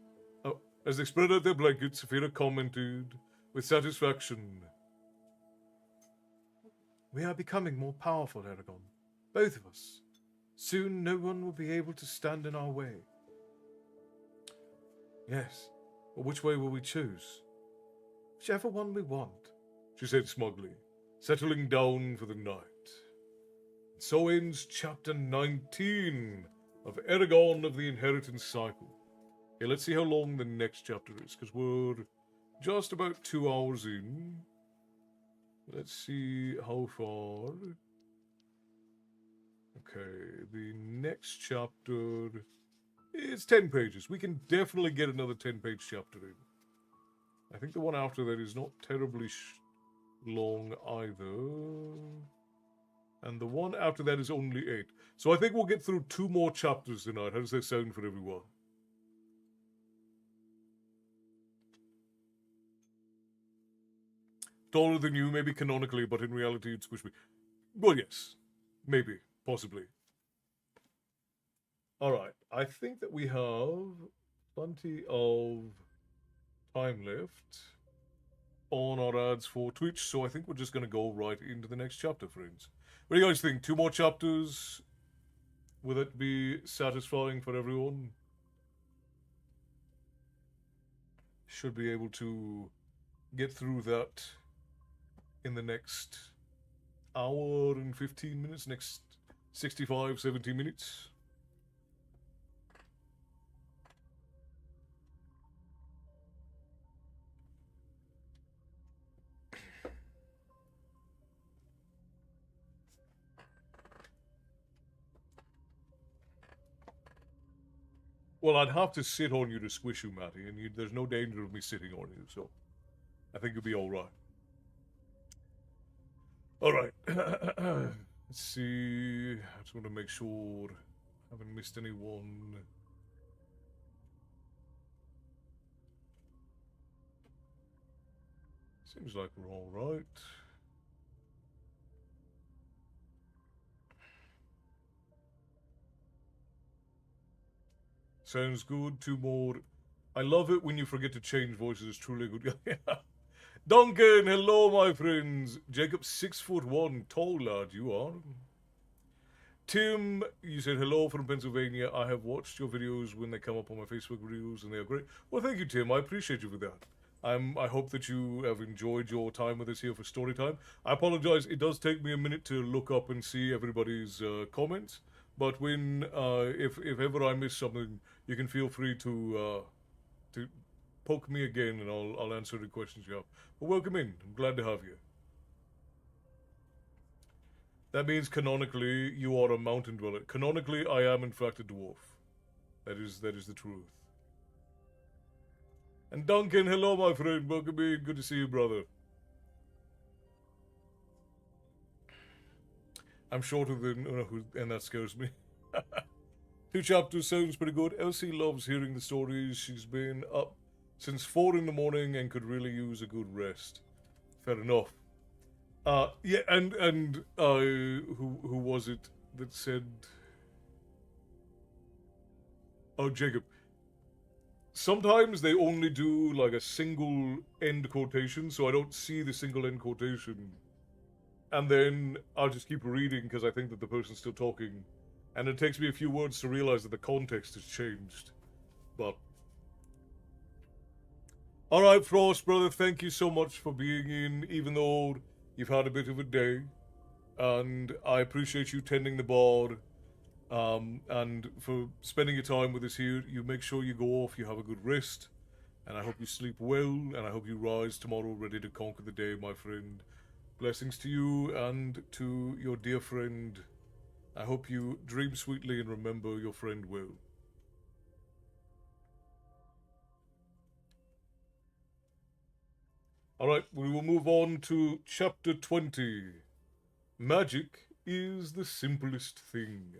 Saphira commented with satisfaction. We are becoming more powerful, Eragon. Both of us. Soon no one will be able to stand in our way. Yes, but which way will we choose? Whichever one we want, she said smugly, settling down for the night. And so ends chapter 19 of Eragon of the Inheritance Cycle. Okay, let's see how long the next chapter is, because we're just about 2 hours in. Let's see how far. Okay, the next chapter is 10 pages. We can definitely get another 10-page chapter in. I think the one after that is not terribly long either. And the one after that is only 8. So I think we'll get through 2 more chapters tonight. How does that sound for everyone? Taller than you, maybe canonically, but in reality you'd squish me. Well, yes. Maybe. Possibly. Alright. I think that we have plenty of time left on our ads for Twitch, so I think we're just going to go right into the next chapter, friends. What do you guys think? 2 more chapters? Will it be satisfying for everyone? Should be able to get through that in the next hour and 15 minutes, next 65, 70 minutes. Well, I'd have to sit on you to squish you, Matty, and there's no danger of me sitting on you, so I think you'll be all right. All right. Let's see. I just want to make sure I haven't missed anyone. Seems like we're all right. Sounds good. 2 more. I love it when you forget to change voices. It's truly good. Duncan, hello, my friends. Jacob, 6'1", tall lad, you are. Tim, you said hello from Pennsylvania. I have watched your videos when they come up on my Facebook videos, and they are great. Well, thank you, Tim. I appreciate you for that. I hope that you have enjoyed your time with us here for Storytime. I apologize. It does take me a minute to look up and see everybody's comments. But when, if ever I miss something, you can feel free to poke me again, and I'll answer the questions you have. But welcome in. I'm glad to have you. That means canonically you are a mountain dweller. Canonically, I am in fact a dwarf. That is the truth. And Duncan, hello, my friend. Welcome in. Good to see you, brother. I'm shorter than and that scares me. 2 chapters sounds pretty good. Elsie loves hearing the stories. She's been up since 4 in the morning and could really use a good rest. Fair enough. Yeah, and who was it that said? Oh, Jacob. Sometimes they only do like a single end quotation, so I don't see the single end quotation. And then I'll just keep reading because I think that the person's still talking. And it takes me a few words to realize that the context has changed. But alright, Frost, brother, thank you so much for being in, even though you've had a bit of a day. And I appreciate you tending the bar. And for spending your time with us here. You make sure you go off, you have a good rest. And I hope you sleep well, and I hope you rise tomorrow ready to conquer the day, my friend. Blessings to you and to your dear friend. I hope you dream sweetly and remember your friend well. Alright, we will move on to chapter 20. Magic is the simplest thing.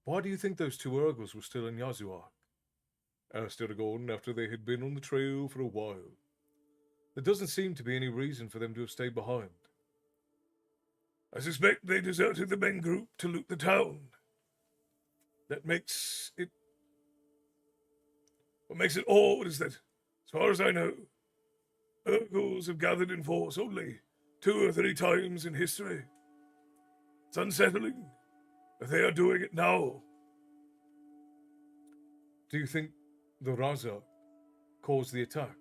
Why do you think those 2 Ergos were still in Yazuak? Asked Eragon after they had been on the trail for a while. There doesn't seem to be any reason for them to have stayed behind. I suspect they deserted the main group to loot the town. That makes it... What makes it odd is that, as far as I know, Ergos have gathered in force only 2 or 3 times in history. It's unsettling that they are doing it now. Do you think the Raza caused the attack?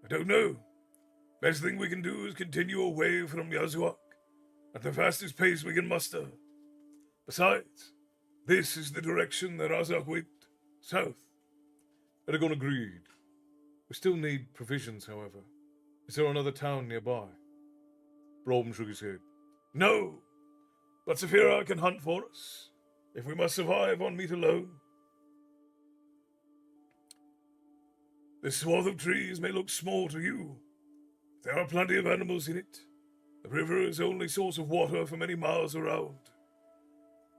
I don't know. Best thing we can do is continue away from Yazuak at the fastest pace we can muster. Besides, this is the direction the Razak went, south. Eragon agreed. We still need provisions, however. Is there another town nearby? Brom shook his head. No, but Saphira can hunt for us, if we must survive on meat alone. This swath of trees may look small to you. There are plenty of animals in it. The river is the only source of water for many miles around.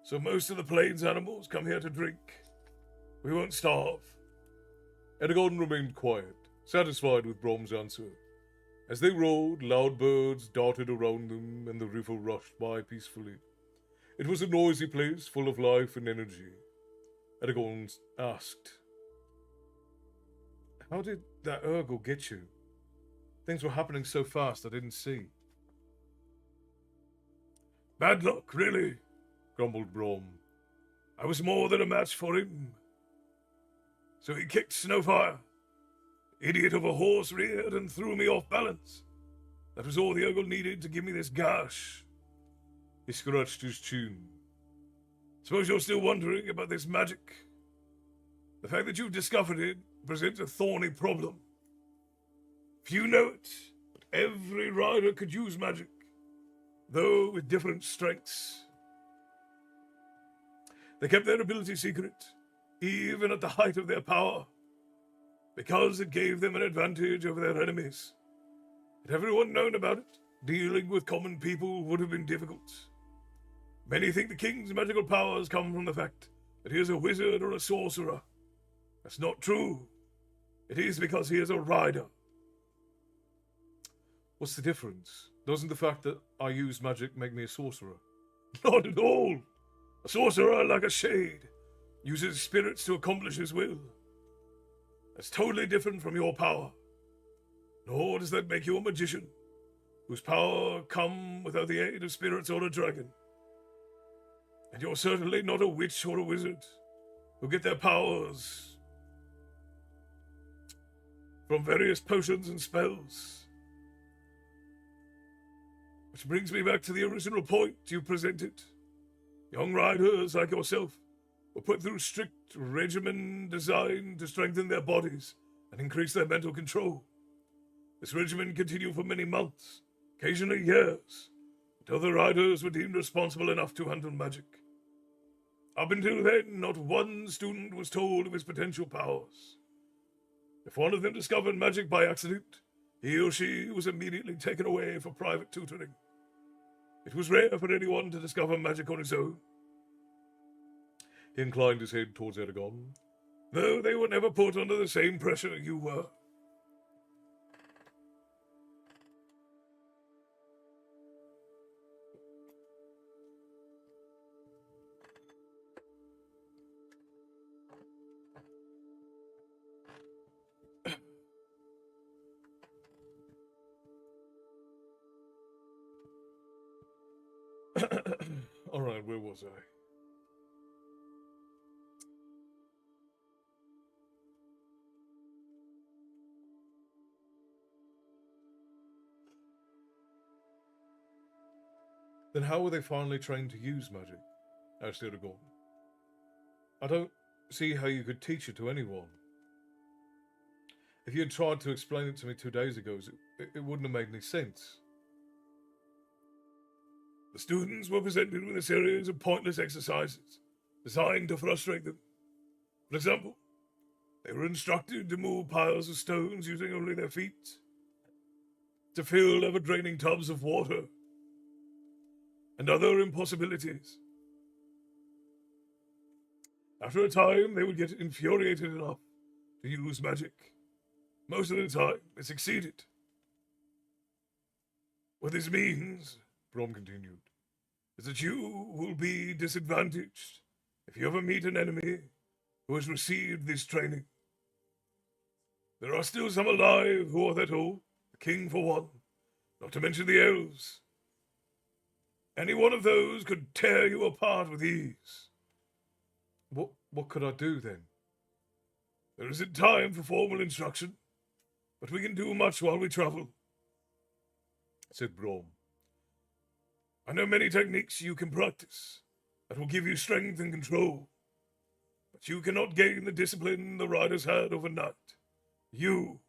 So most of the plains animals come here to drink. We won't starve. Eragon remained quiet, satisfied with Brom's answer. As they rode, loud birds darted around them, and the river rushed by peacefully. It was a noisy place, full of life and energy. Eragon asked, "How did that Urgle get you? Things were happening so fast I didn't see." Bad luck, really, grumbled Brom. I was more than a match for him. So he kicked Snowfire. Idiot of a horse reared and threw me off balance. That was all the Urgle needed to give me this gash. He scratched his chin. Suppose you're still wondering about this magic. The fact that you've discovered it presents a thorny problem. Few know it, but every rider could use magic, though with different strengths. They kept their ability secret, even at the height of their power, because it gave them an advantage over their enemies. Had everyone known about it, dealing with common people would have been difficult. Many think the king's magical powers come from the fact that he is a wizard or a sorcerer. That's not true. It is because he is a rider. What's the difference? Doesn't the fact that I use magic make me a sorcerer? Not at all. A sorcerer, like a shade, uses spirits to accomplish his will. That's totally different from your power. Nor does that make you a magician, whose power come without the aid of spirits or a dragon. And you're certainly not a witch or a wizard, who get their powers from various potions and spells. Which brings me back to the original point you presented. Young riders like yourself were put through strict regimen designed to strengthen their bodies and increase their mental control. This regimen continued for many months, occasionally years, until the riders were deemed responsible enough to handle magic. Up until then, not one student was told of his potential powers. If one of them discovered magic by accident, he or she was immediately taken away for private tutoring. It was rare for anyone to discover magic on his own. He inclined his head towards Eragon. Though they were never put under the same pressure you were. All right, where was I? Then how were they finally trained to use magic? Asked Eragon. I don't see how you could teach it to anyone. If you had tried to explain it to me 2 days ago, it wouldn't have made any sense. The students were presented with a series of pointless exercises designed to frustrate them. For example, they were instructed to move piles of stones using only their feet, to fill ever-draining tubs of water, and other impossibilities. After a time, they would get infuriated enough to use magic. Most of the time, they succeeded. What this means, Brom continued, is that you will be disadvantaged if you ever meet an enemy who has received this training. There are still some alive who are that old, the king for one, not to mention the elves. Any one of those could tear you apart with ease. What could I do then? There isn't time for formal instruction, but we can do much while we travel, said Brom. I know many techniques you can practice that will give you strength and control, but you cannot gain the discipline the riders had overnight. You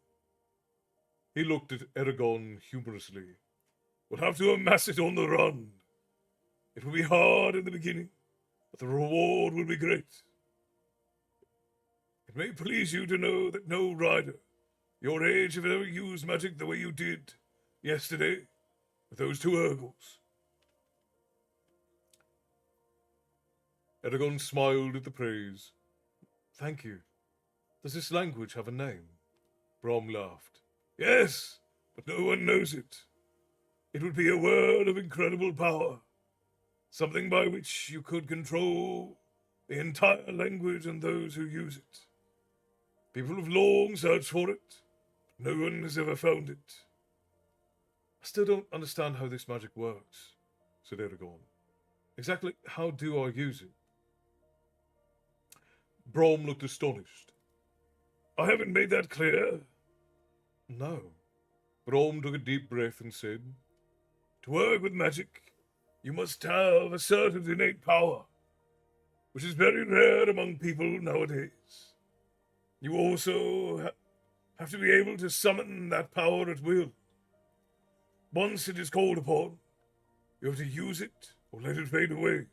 He looked at Eragon humorously. We'll have to amass it on the run. It will be hard in the beginning, but the reward will be great. It may please you to know that no rider your age have ever used magic the way you did yesterday with those two Urgles. Eragon smiled at the praise. Thank you. Does this language have a name? Brom laughed. Yes, but no one knows it. It would be a word of incredible power, something by which you could control the entire language and those who use it. People have long searched for it, but no one has ever found it. I still don't understand how this magic works, said Eragon. Exactly how do I use it? Brom looked astonished. I haven't made that clear. No. Brom took a deep breath and said, to work with magic, you must have a certain innate power, which is very rare among people nowadays. You also have to be able to summon that power at will. Once it is called upon, you have to use it or let it fade away.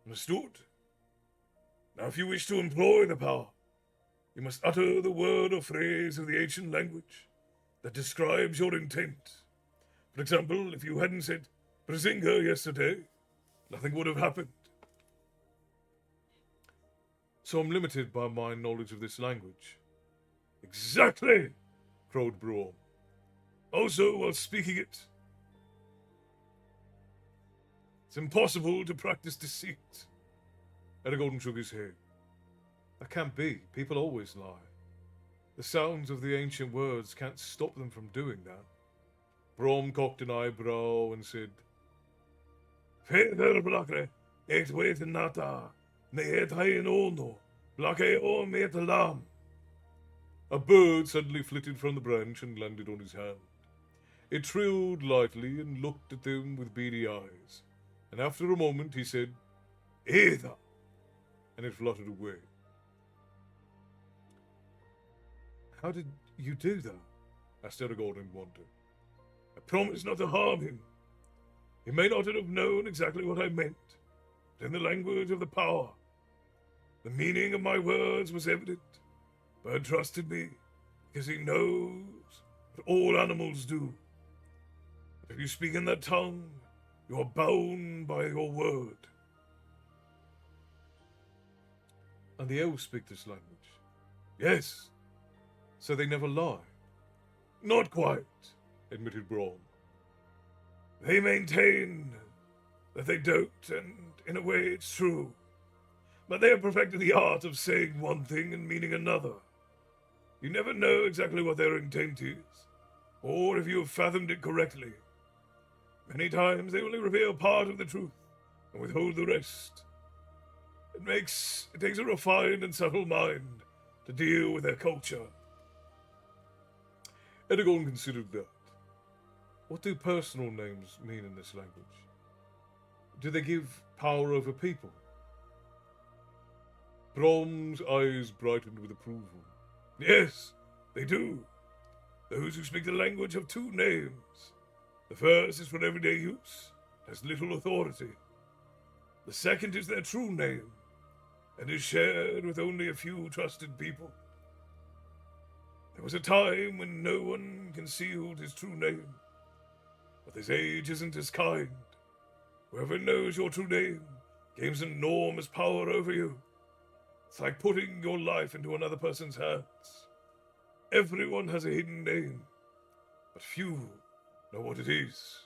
Understood? Now, if you wish to employ the power, you must utter the word or phrase of the ancient language that describes your intent. For example, if you hadn't said Brzinga yesterday, nothing would have happened. So I'm limited by my knowledge of this language. Exactly, crowed Brom. Also, while speaking it, it's impossible to practice deceit. Eragon shook his head. That can't be. People always lie. The sounds of the ancient words can't stop them from doing that. Brom cocked an eyebrow and said, Feder blakre, et wait nata, ne et hain ono, blake o met lam. A bird suddenly flitted from the branch and landed on his hand. It trilled lightly and looked at them with beady eyes, and after a moment he said, Either, and it fluttered away. How did you do that? Asked Eragon in wonder. I promised not to harm him. He may not have known exactly what I meant, but in the language of the power, the meaning of my words was evident. Bird trusted me because he knows what all animals do. But if you speak in that tongue, you are bound by your word. And the elves speak this language? Yes. So they never lie? Not quite, admitted Brom. They maintain that they don't, and in a way it's true. But they have perfected the art of saying one thing and meaning another. You never know exactly what their intent is, or if you have fathomed it correctly. Many times they only reveal part of the truth and withhold the rest. It takes a refined and subtle mind to deal with their culture. Eragon considered that. What do personal names mean in this language? Do they give power over people? Brom's eyes brightened with approval. Yes, they do. Those who speak the language have two names. The first is for everyday use, has little authority. The second is their true name, and is shared with only a few trusted people. There was a time when no one concealed his true name, but this age isn't as kind. Whoever knows your true name gains enormous power over you. It's like putting your life into another person's hands. Everyone has a hidden name, but few know what it is.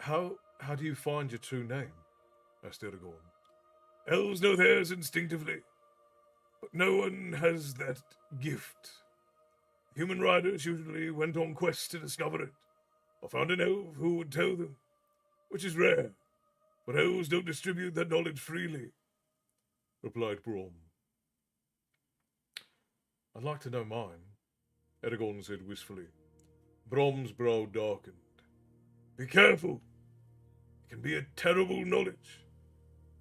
How do you find your true name? Asked Eragon. Elves know theirs instinctively, but no one has that gift. Human riders usually went on quests to discover it, or found an elf who would tell them, which is rare, but elves don't distribute that knowledge freely, replied Brom. I'd like to know mine, Eragon said wistfully. Brom's brow darkened. Be careful. It can be a terrible knowledge.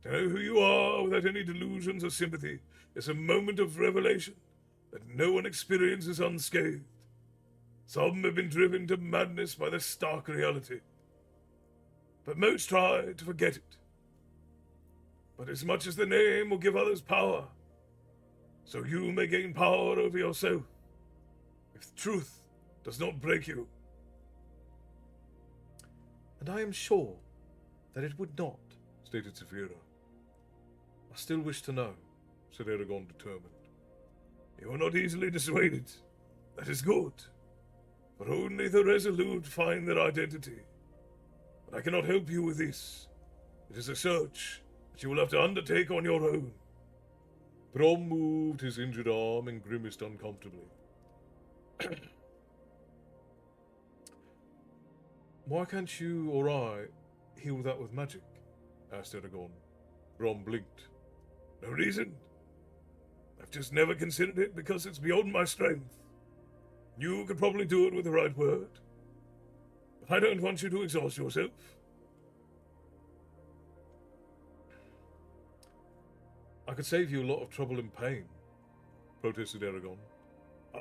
To know who you are without any delusions or sympathy is a moment of revelation, that no one experiences unscathed. Some have been driven to madness by the stark reality, but most try to forget it. But as much as the name will give others power, so you may gain power over yourself, if truth does not break you. And I am sure that it would not, Stated Saphira. I still wish to know, said Eragon, determined. You are not easily dissuaded. That is good. For only the resolute find their identity. But I cannot help you with this. It is a search that you will have to undertake on your own. Brom moved his injured arm and grimaced uncomfortably. why can't you or I heal that with magic? Asked Eragon. Brom blinked. No reason. I've just never considered it because it's beyond my strength. You could probably do it with the right word. But I don't want you to exhaust yourself. I could save you a lot of trouble and pain, protested Eragon.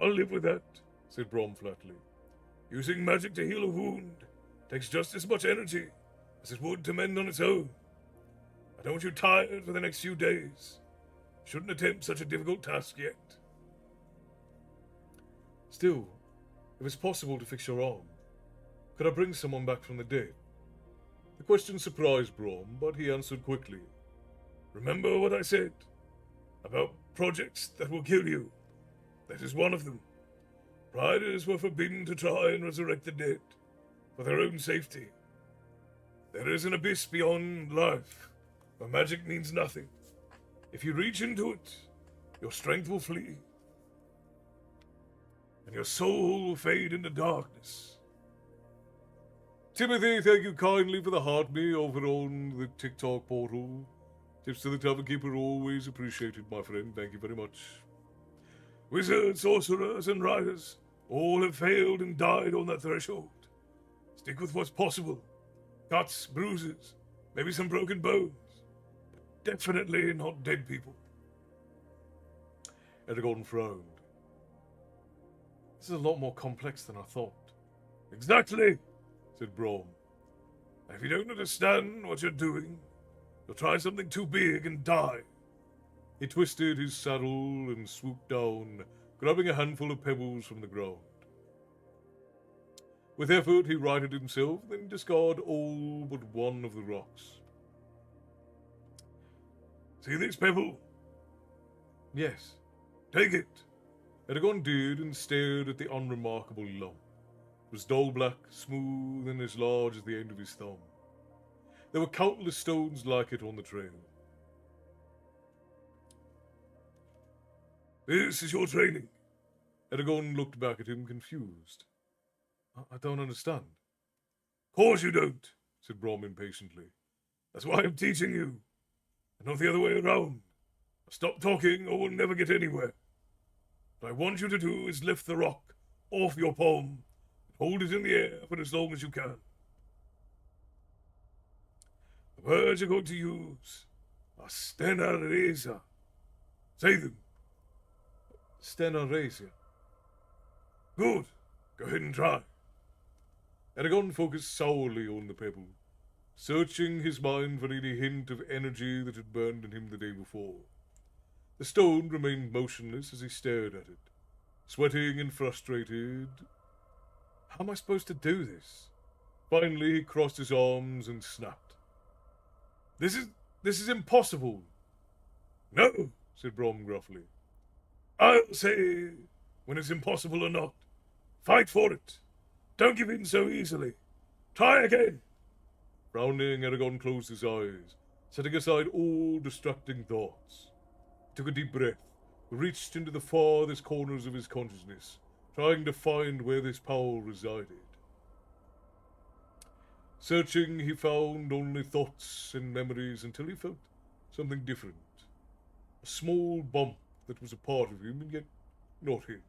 I'll live with that, said Brom flatly. Using magic to heal a wound takes just as much energy as it would to mend on its own. I don't want you tired for the next few days. Shouldn't attempt such a difficult task yet. Still, if it's possible to fix your arm, could I bring someone back from the dead? The question surprised Brom, but he answered quickly. Remember what I said about projects that will kill you? That is one of them. Riders were forbidden to try and resurrect the dead for their own safety. There is an abyss beyond life where magic means nothing. If you reach into it, your strength will flee, and your soul will fade into darkness. Timothy, thank you kindly for the heart me over on the TikTok portal. Tips to the Tavern Keeper always appreciated, my friend. Thank you very much. Wizards, sorcerers, and riders all have failed and died on that threshold. Stick with what's possible. Cuts, bruises, maybe some broken bones. But definitely not dead people. Eragon frowned. This is a lot more complex than I thought. Exactly, said Brom. And if you don't understand what you're doing, you'll try something too big and die. He twisted his saddle and swooped down, grabbing a handful of pebbles from the ground. With effort, he righted himself, then discarded all but one of the rocks. See this pebble? Yes. Take it. Eragon did and stared at the unremarkable lump. It was dull black, smooth, and as large as the end of his thumb. There were countless stones like it on the trail. This is your training. Eragon looked back at him, confused. I don't understand. Of course you don't, said Brom impatiently. That's why I'm teaching you, and not the other way around. Stop talking or we'll never get anywhere. What I want you to do is lift the rock off your palm and hold it in the air for as long as you can. The words you're going to use are Stena Reza. Say them. Stena Reza. Good. Go ahead and try. Eragon focused sourly on the pebble, searching his mind for any hint of energy that had burned in him the day before. The stone remained motionless as he stared at it, sweating and frustrated. How am I supposed to do this? Finally, he crossed his arms and snapped. This is impossible. No, said Brom gruffly. I'll say when it's impossible or not. Fight for it. Don't give in so easily. Try again. Frowning, Eragon closed his eyes, setting aside all distracting thoughts. He took a deep breath, reached into the farthest corners of his consciousness, trying to find where this power resided. Searching, he found only thoughts and memories until he felt something different. A small bump that was a part of him, and yet not him.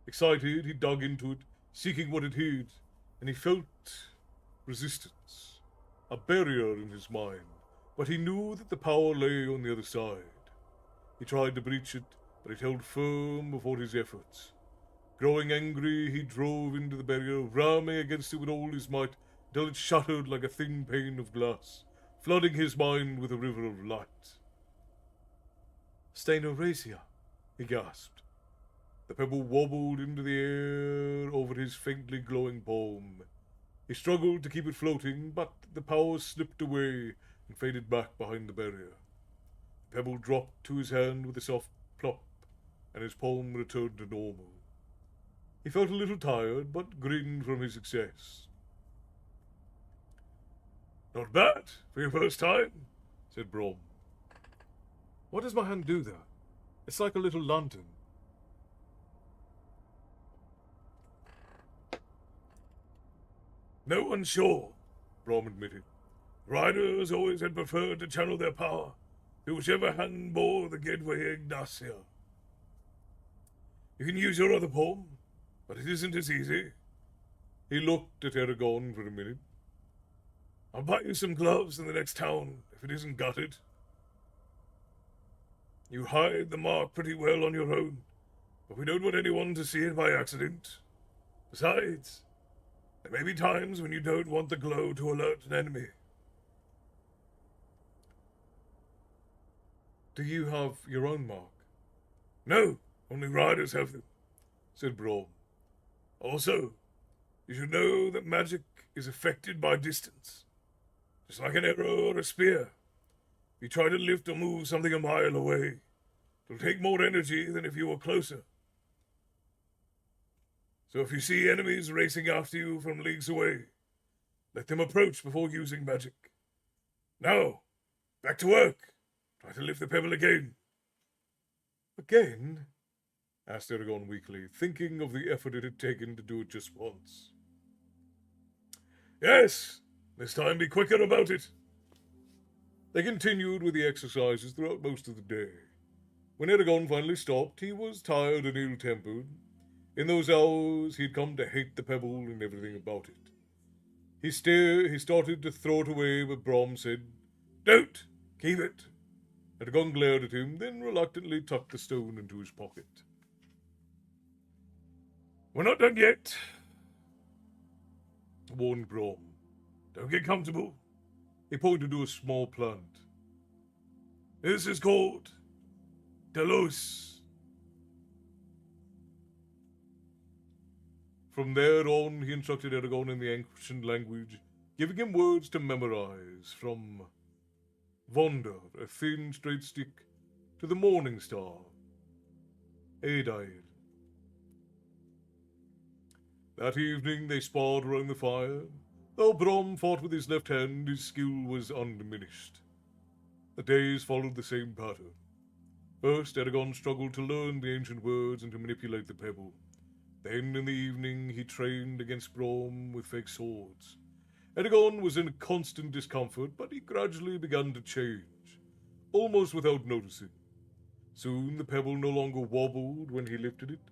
Excited, he dug into it, seeking what it hid, and he felt resistance. A barrier in his mind, but he knew that the power lay on the other side. He tried to breach it, but it held firm before his efforts. Growing angry, he drove into the barrier, ramming against it with all his might, until it shattered like a thin pane of glass, flooding his mind with a river of light. Steinorasia, He gasped. The pebble wobbled into the air over his faintly glowing palm. He struggled to keep it floating, but the power slipped away and faded back behind the barrier. The pebble dropped to his hand with a soft plop, and his palm returned to normal. He felt a little tired, but grinned from his success. "Not bad for your first time," said Brom. what does my hand do there? It's like a little lantern. "No one's sure," Brom admitted. "Riders always had preferred to channel their power through whichever hand bore the gateway Ignacia. You can use your other palm, but it isn't as easy." He looked at Eragon for a minute. "I'll buy you some gloves in the next town if it isn't gutted. You hide the mark pretty well on your own, but we don't want anyone to see it by accident. Besides, there may be times when you don't want the glow to alert an enemy." Do you have your own mark? "No, only riders have them," said Brom. "Also, you should know that magic is affected by distance. Just like an arrow or a spear. If you try to lift or move something a mile away, it'll take more energy than if you were closer. So if you see enemies racing after you from leagues away, let them approach before using magic. Now, back to work. Try to lift the pebble again." Again? asked Eragon weakly, thinking of the effort it had taken to do it just once. "Yes, this time be quicker about it." They continued with the exercises throughout most of the day. When Eragon finally stopped, he was tired and ill-tempered. In those hours, he'd come to hate the pebble and everything about it. He started to throw it away, but Brom said, "Don't! Keep it!" Eragon glared at him, then reluctantly tucked the stone into his pocket. "We're not done yet," warned Brom. "Don't get comfortable." He pointed to a small plant. "This is called Delos." From there on, he instructed Eragon in the ancient language, giving him words to memorize, from Vonder, a thin, straight stick, to the morning star, Adair. That evening they sparred around the fire. Though Brom fought with his left hand, his skill was undiminished. The days followed the same pattern. First, Eragon struggled to learn the ancient words and to manipulate the pebble. Then, in the evening, he trained against Brom with fake swords. Eragon was in constant discomfort, but he gradually began to change, almost without noticing. Soon the pebble no longer wobbled when he lifted it.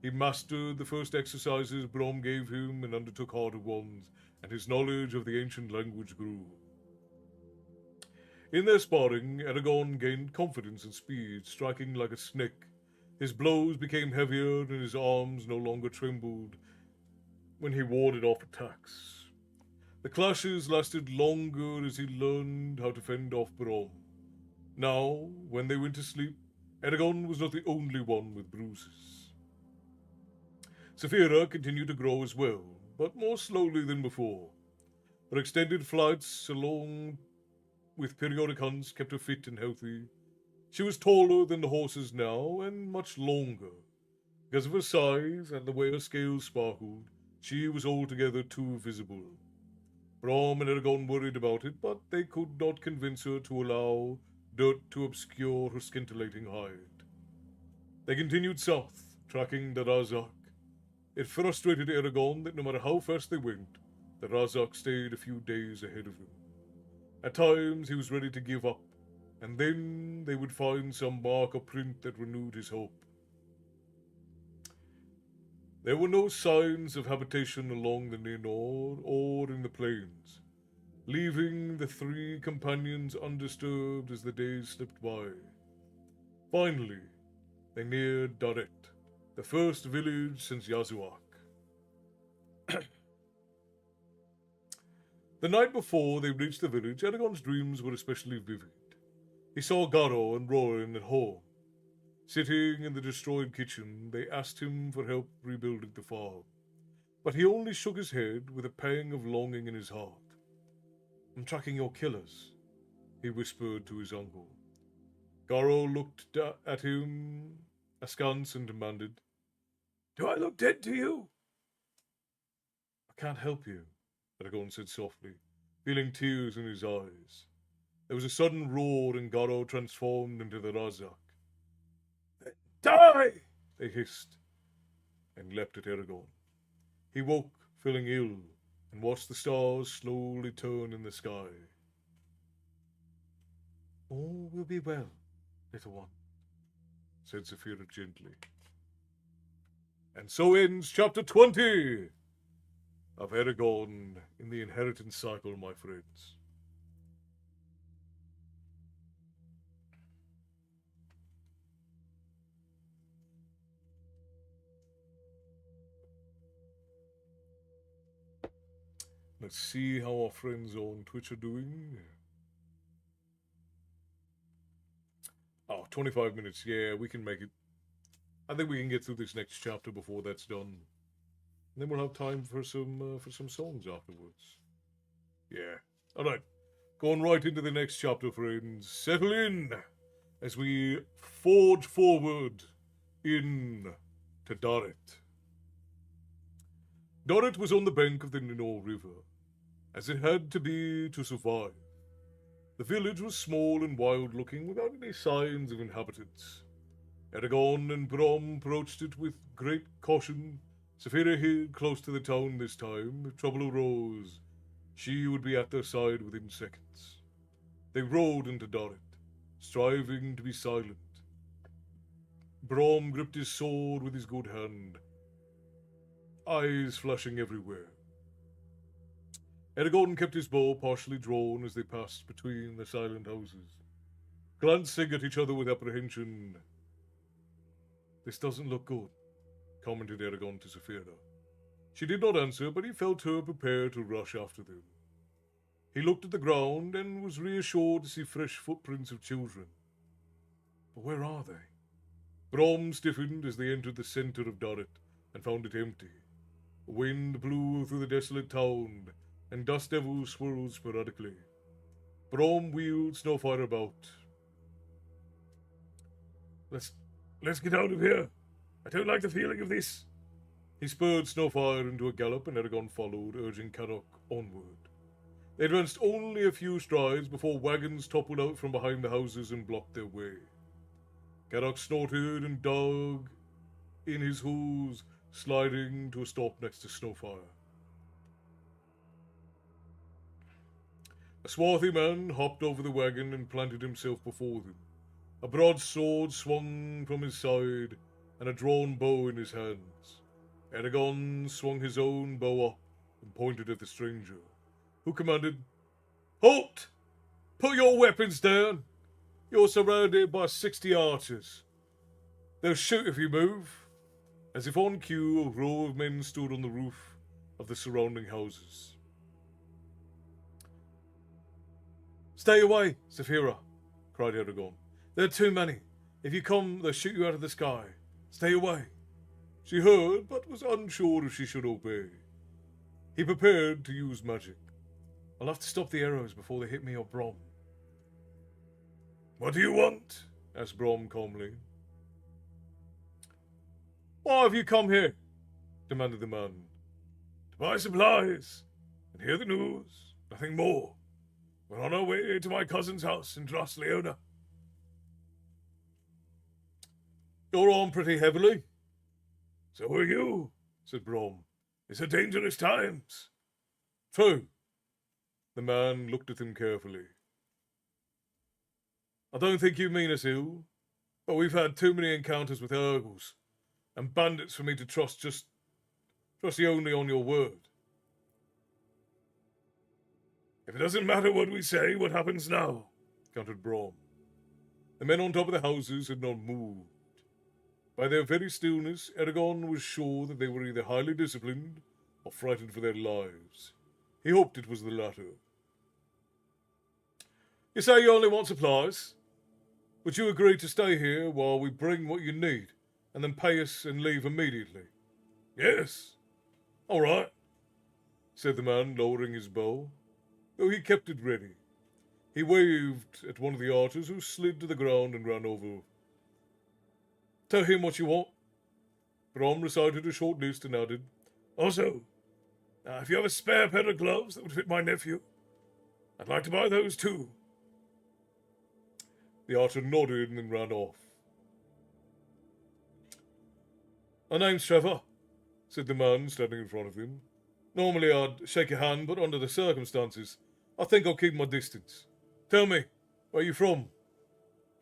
He mastered the first exercises Brom gave him and undertook harder ones, and his knowledge of the ancient language grew. In their sparring, Eragon gained confidence and speed, striking like a snake. His blows became heavier, and his arms no longer trembled when he warded off attacks. The clashes lasted longer as he learned how to fend off Brom. Now, when they went to sleep, Eragon was not the only one with bruises. Saphira continued to grow as well, but more slowly than before. Her extended flights, along with periodic hunts, kept her fit and healthy. She was taller than the horses now, and much longer. Because of her size and the way her scales sparkled, she was altogether too visible. Brom and Eragon worried about it, but they could not convince her to allow dirt to obscure her scintillating hide. They continued south, tracking the Razak. It frustrated Eragon that no matter how fast they went, the Razak stayed a few days ahead of them. At times he was ready to give up, and then they would find some mark or print that renewed his hope. There were no signs of habitation along the Ninor or in the plains, leaving the three companions undisturbed as the days slipped by. Finally, They neared Dorit, the first village since Yazuak. The night before they reached the village, Eragon's dreams were especially vivid. He saw Garo and Rorin at home. Sitting in the destroyed kitchen, they asked him for help rebuilding the farm. But he only shook his head with a pang of longing in his heart. "I'm tracking your killers," he whispered to his uncle. Garo looked at him askance and demanded, "Do I look dead to you?" "I can't help you," Eragon said softly, feeling tears in his eyes. There was a sudden roar and Garo transformed into the Razak. "Die!" they hissed, and leapt at Eragon. He woke, feeling ill, and watched the stars slowly turn in the sky. "All will be well, little one," said Zafira gently. And so ends chapter 20 of Eragon in the Inheritance Cycle, my friends. Let's see how our friends on Twitch are doing. Oh, 25 minutes. Yeah, we can make it. I think we can get through this next chapter before that's done. And then we'll have time for some songs afterwards. Yeah. All right. Going right into the next chapter, friends. Settle in as we forge forward in to Dorit. Dorit was on the bank of the Ninor River, as it had to be to survive. The village was small and wild-looking, without any signs of inhabitants. Eragon and Brom approached it with great caution. Zafira hid close to the town this time. If trouble arose, she would be at their side within seconds. They rode into Dorit, striving to be silent. Brom gripped his sword with his good hand, eyes flashing everywhere. Eragon kept his bow partially drawn as they passed between the silent houses, glancing at each other with apprehension. "This doesn't look good," commented Eragon to Zafira. She did not answer, but he felt her prepare to rush after them. He looked at the ground and was reassured to see fresh footprints of children. But where are they? Brom stiffened as they entered the center of Dorit and found it empty. The wind blew through the desolate town, and dust devils swirled sporadically. Brom wheeled Snowfire about. Let's get out of here. I don't like the feeling of this." He spurred Snowfire into a gallop, and Eragon followed, urging Karok onward. They advanced only a few strides before wagons toppled out from behind the houses and blocked their way. Karok snorted and dug in his hooves, sliding to a stop next to Snowfire. A swarthy man hopped over the wagon and planted himself before them. A broadsword swung from his side, and a drawn bow in his hands. Eragon swung his own bow up and pointed at the stranger, who commanded, "Halt! Put your weapons down. You're surrounded by 60 archers. They'll shoot if you move." As if on cue, a row of men stood on the roof of the surrounding houses. "Stay away, Zafira," cried Eragon. "There are too many. If you come, they'll shoot you out of the sky. Stay away." She heard, but was unsure if she should obey. He prepared to use magic. "I'll have to stop the arrows before they hit me or Brom." "What do you want?" asked Brom calmly. "Why have you come here?" demanded the man. "To buy supplies and hear the news. Nothing more. We're on our way to my cousin's house in Dras Leona." "You're on pretty heavily." "So are you," said Brom. "It's a dangerous times." "True." The man looked at them carefully. "I don't think you mean us ill, but we've had too many encounters with Urgles and bandits for me to trust you only on your word." "If it doesn't matter what we say, what happens now?" countered Brom. The men on top of the houses had not moved. By their very stillness, Eragon was sure that they were either highly disciplined or frightened for their lives. He hoped it was the latter. You say you only want supplies? Would you agree to stay here while we bring what you need, and then pay us and leave immediately? Yes. All right, said the man, lowering his bow, though he kept it ready. He waved at one of the archers, who slid to the ground and ran over. Tell him what you want. Brom recited a short list and added, Also, if you have a spare pair of gloves that would fit my nephew, I'd like to buy those too. The archer nodded and then ran off. My name's Trevor, said the man standing in front of him. Normally I'd shake your hand, but under the circumstances, I think I'll keep my distance. Tell me, where are you from?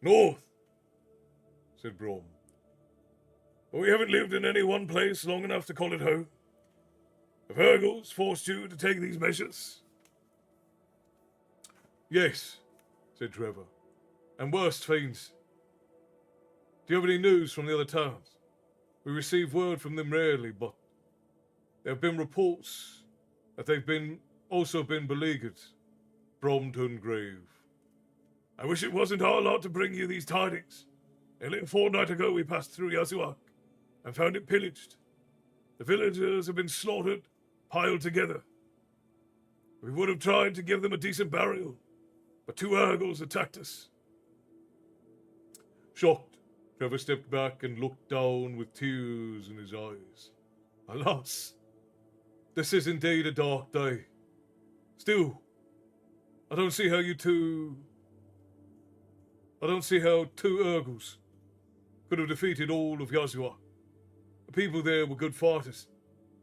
North, said Brom. But we haven't lived in any one place long enough to call it home. Have Urgles forced you to take these measures? Yes, said Trevor. And worse fiends. Do you have any news from the other towns? We receive word from them rarely, but there have been reports that they've also been beleaguered. Brom turned grave. I wish it wasn't our lot to bring you these tidings. Nearly a fortnight ago we passed through Yazuak and found it pillaged. The villagers have been slaughtered, piled together. We would have tried to give them a decent burial, but 2 Urgles attacked us. Shocked, Trevor stepped back and looked down with tears in his eyes. Alas, this is indeed a dark day. Still, I don't see how 2 Urgles could have defeated all of Yazuak. The people there were good fighters.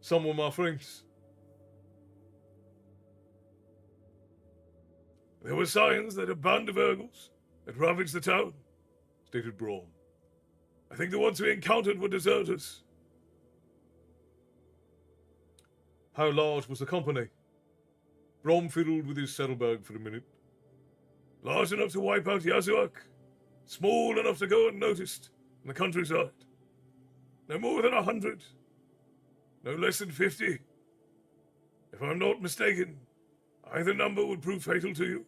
Some were my friends. There were signs that a band of Urgles had ravaged the town, stated Brom. I think the ones we encountered were deserters. How large was the company? Brom fiddled with his saddlebag for a minute. Large enough to wipe out Yazuak. Small enough to go unnoticed in the countryside. No more than 100. No less than 50. If I'm not mistaken, either number would prove fatal to you.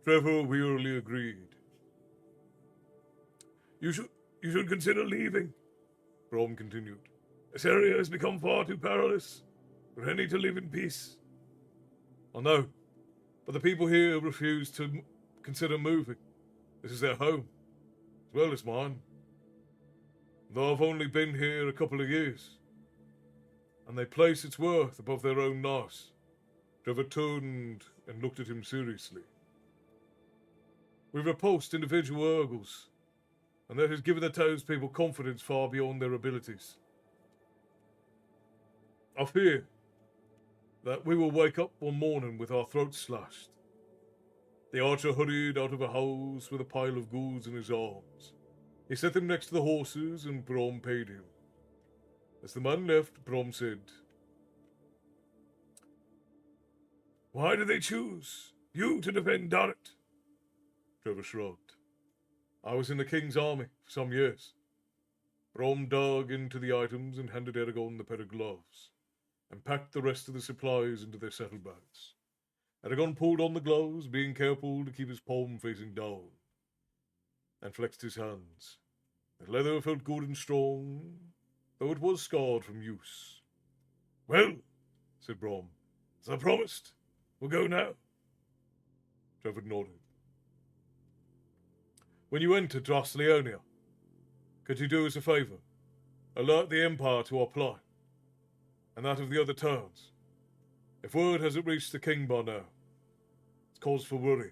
Trevor wearily agreed. You should consider leaving, Brom continued. This area has become far too perilous for any to live in peace. I know, but the people here refuse to consider moving. This is their home, as well as mine. Though I've only been here a couple of years, and they place its worth above their own nose. Trevor turned and looked at him seriously. We've repulsed individual Urgles, and that has given the townspeople confidence far beyond their abilities. I fear that we will wake up one morning with our throats slashed. The archer hurried out of a house with a pile of goods in his arms. He set them next to the horses, and Brom paid him. As the man left, Brom said, Why did they choose you to defend Darret? Trevor shrugged. I was in the king's army for some years. Brom dug into the items and handed Eragon the pair of gloves, and packed the rest of the supplies into their saddlebags. Eragon pulled on the gloves, being careful to keep his palm facing down, and flexed his hands. The leather felt good and strong, though it was scarred from use. Well, said Brom, as I promised, we'll go now. Trevor nodded. When you enter Dras Leonia, could you do us a favour? Alert the Empire to our plight, and that of the other towns. If word hasn't reached the king by now, it's cause for worry.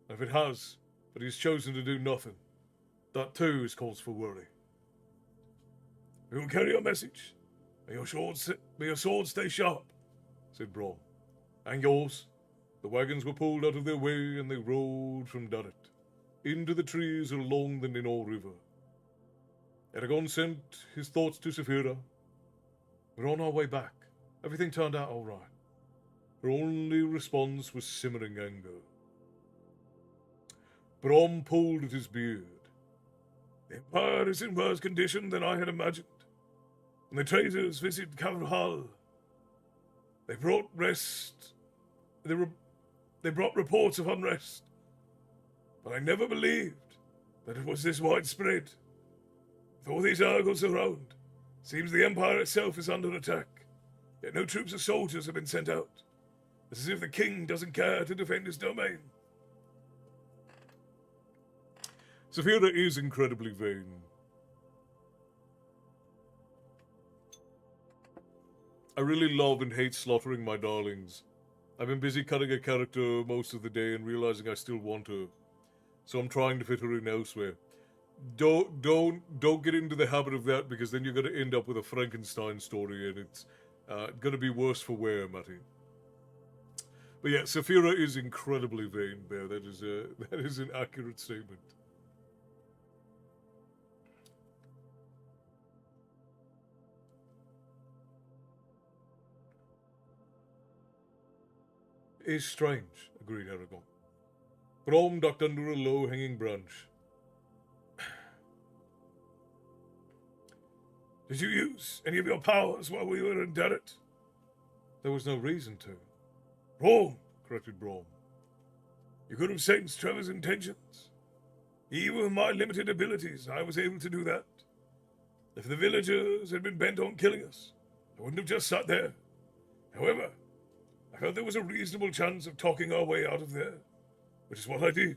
And if it has, but he's chosen to do nothing, that too is cause for worry. We will carry your message. May your sword stay sharp, said Brom. And yours. The wagons were pulled out of their way, and they rolled from Darret into the trees along the Ninor River. Eragon sent his thoughts to Saphira. We're on our way back. Everything turned out all right. Her only response was simmering anger. Brom pulled at his beard. The Empire is in worse condition than I had imagined. When the traitors visited Cavalhall, they brought rest. They brought reports of unrest, but I never believed that it was this widespread. With all these Argos around, it seems the Empire itself is under attack, yet no troops or soldiers have been sent out. It's as if the king doesn't care to defend his domain. Saphira is incredibly vain. I really love and hate slaughtering my darlings. I've been busy cutting a character most of the day and realizing I still want her, so I'm trying to fit her in elsewhere. Don't get into the habit of that, because then you're going to end up with a Frankenstein story, and it's going to be worse for wear, Matty. But yeah, Saphira is incredibly vain, Bear. That is an accurate statement. Is strange, agreed Eragon. Grom ducked under a low-hanging branch. Did you use any of your powers while we were in Derrit? There was no reason to. Wrong, corrected Brom. You could have sensed Trevor's intentions. Even with my limited abilities, I was able to do that. If the villagers had been bent on killing us, I wouldn't have just sat there. However, I felt there was a reasonable chance of talking our way out of there, which is what I did.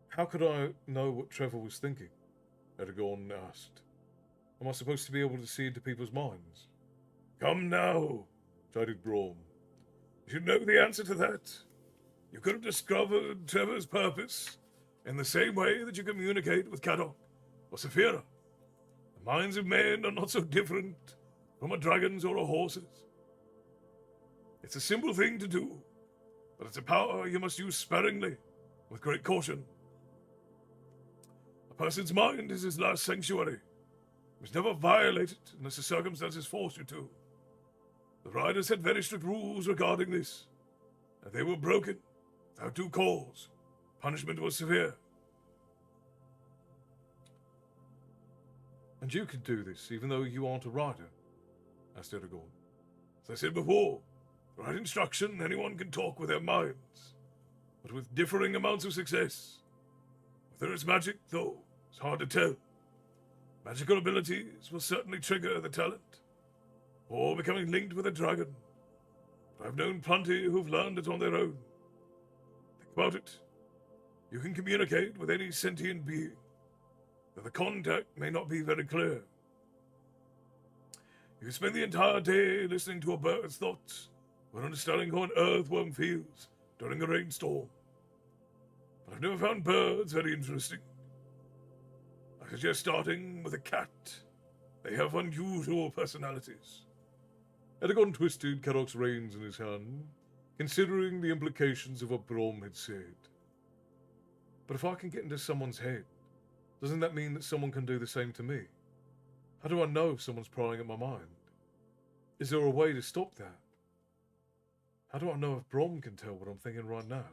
How could I know what Trevor was thinking? Eragon asked. Am I supposed to be able to see into people's minds? Come now, chided Brom. You should know the answer to that. You could have discovered Trevor's purpose in the same way that you communicate with Kadok or Saphira. The minds of men are not so different from a dragon's or a horse's. It's a simple thing to do, but it's a power you must use sparingly, with great caution. A person's mind is his last sanctuary. It must never violate it unless the circumstances force you to. The riders had very strict rules regarding this, and they were broken without due cause. Punishment was severe. And you could do this, even though you aren't a rider? Asked Eragon. As I said before, with right instruction, anyone can talk with their minds, but with differing amounts of success. Whether it's magic, though, it's hard to tell. Magical abilities will certainly trigger the talent, or becoming linked with a dragon. But I've known plenty who've learned it on their own. Think about it. You can communicate with any sentient being, though the contact may not be very clear. You can spend the entire day listening to a bird's thoughts, or understanding how an earthworm feels during a rainstorm. But I've never found birds very interesting. I suggest starting with a cat. They have unusual personalities. Eragon twisted Kadok's reins in his hand, considering the implications of what Brom had said. But if I can get into someone's head, doesn't that mean that someone can do the same to me? How do I know if someone's prying at my mind? Is there a way to stop that? How do I know if Brom can tell what I'm thinking right now?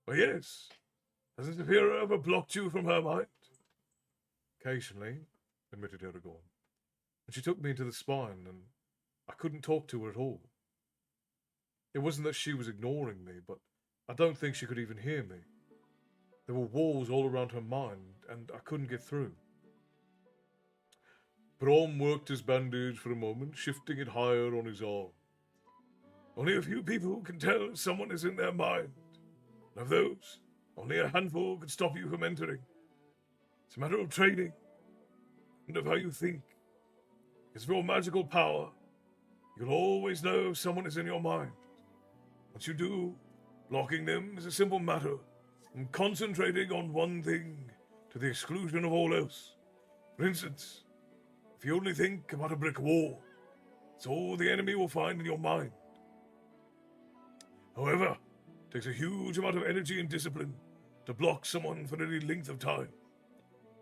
Well, yes. Hasn't Saphira ever blocked you from her mind? Occasionally, admitted Eragon. And she took me into the spine, and I couldn't talk to her at all. It wasn't that she was ignoring me, but I don't think she could even hear me. There were walls all around her mind, and I couldn't get through. Brom worked his bandage for a moment, shifting it higher on his arm. Only a few people can tell if someone is in their mind. And of those, only a handful could stop you from entering. It's a matter of training, and of how you think. Because of your magical power, you'll always know if someone is in your mind. Once you do, blocking them is a simple matter, and concentrating on one thing to the exclusion of all else. For instance, if you only think about a brick wall, it's all the enemy will find in your mind. However, it takes a huge amount of energy and discipline to block someone for any length of time.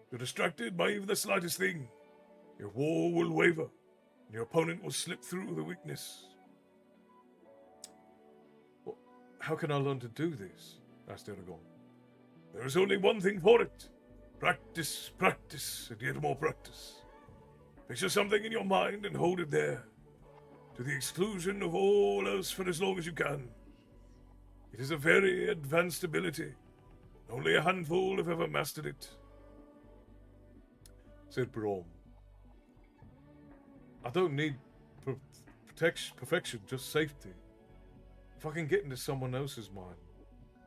If you're distracted by even the slightest thing, your wall will waver, and your opponent will slip through the weakness. Well, how can I learn to do this? asked Eragon. There is only one thing for it. Practice, practice, and yet more practice. Picture something in your mind and hold it there, to the exclusion of all else for as long as you can. It is a very advanced ability. Only a handful have ever mastered it, said Brom. I don't need perfection, just safety. If I can get into someone else's mind,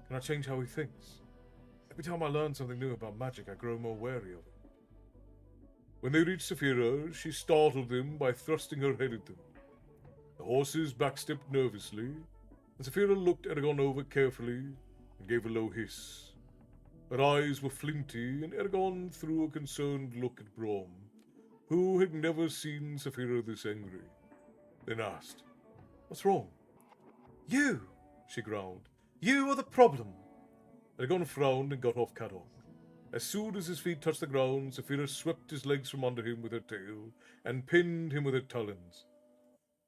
can I change how he thinks? Every time I learn something new about magic, I grow more wary of it. When they reached Saphira, she startled them by thrusting her head at them. The horses backstepped nervously, and Saphira looked Eragon over carefully and gave a low hiss. Her eyes were flinty, and Eragon threw a concerned look at Brom, who had never seen Saphira this angry. Then asked, "What's wrong?" You, she growled. You are the problem. Eragon frowned and got off Caddock. As soon as his feet touched the ground, Saphira swept his legs from under him with her tail and pinned him with her talons.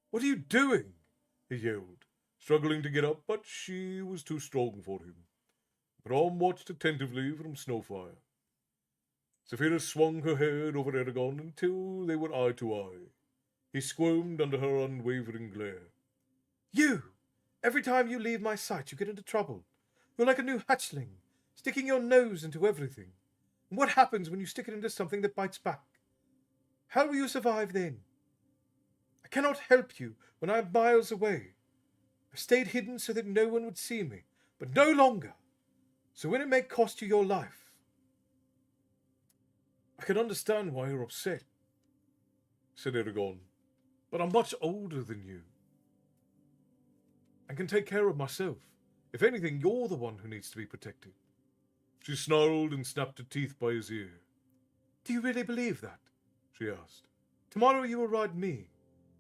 "What are you doing?" he yelled, struggling to get up, but she was too strong for him. Brom watched attentively from Snowfire. Saphira swung her head over Eragon until they were eye to eye. He squirmed under her unwavering glare. You! Every time you leave my sight, you get into trouble. You're like a new hatchling, sticking your nose into everything. And what happens when you stick it into something that bites back? How will you survive then? I cannot help you when I am miles away. I stayed hidden so that no one would see me, but no longer. So when it may cost you your life. I can understand why you're upset, said Eragon, but I'm much older than you and can take care of myself. If anything, you're the one who needs to be protected. She snarled and snapped her teeth by his ear. Do you really believe that? She asked. Tomorrow you will ride me,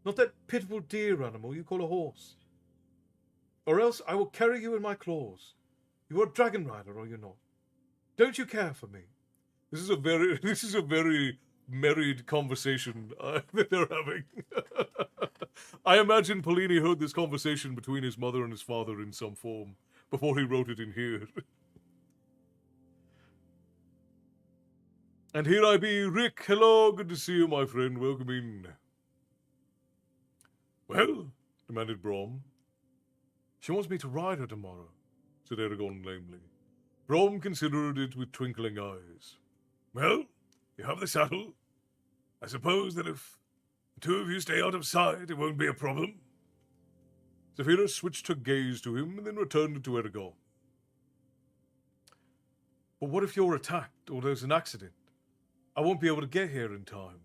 not that pitiful deer animal you call a horse. Or else I will carry you in my claws. You are a dragon rider, are you not? Don't you care for me? This is a very married conversation that they're having. I imagine Polini heard this conversation between his mother and his father in some form before he wrote it in here. And here I be, Rick. Hello, good to see you, my friend. Welcome in. Well, demanded Brom. She wants me to ride her tomorrow, said Eragon lamely. Brom considered it with twinkling eyes. Well, you have the saddle. I suppose that if the two of you stay out of sight, it won't be a problem. Saphira switched her gaze to him and then returned it to Eragon. But what if you're attacked or there's an accident? I won't be able to get here in time.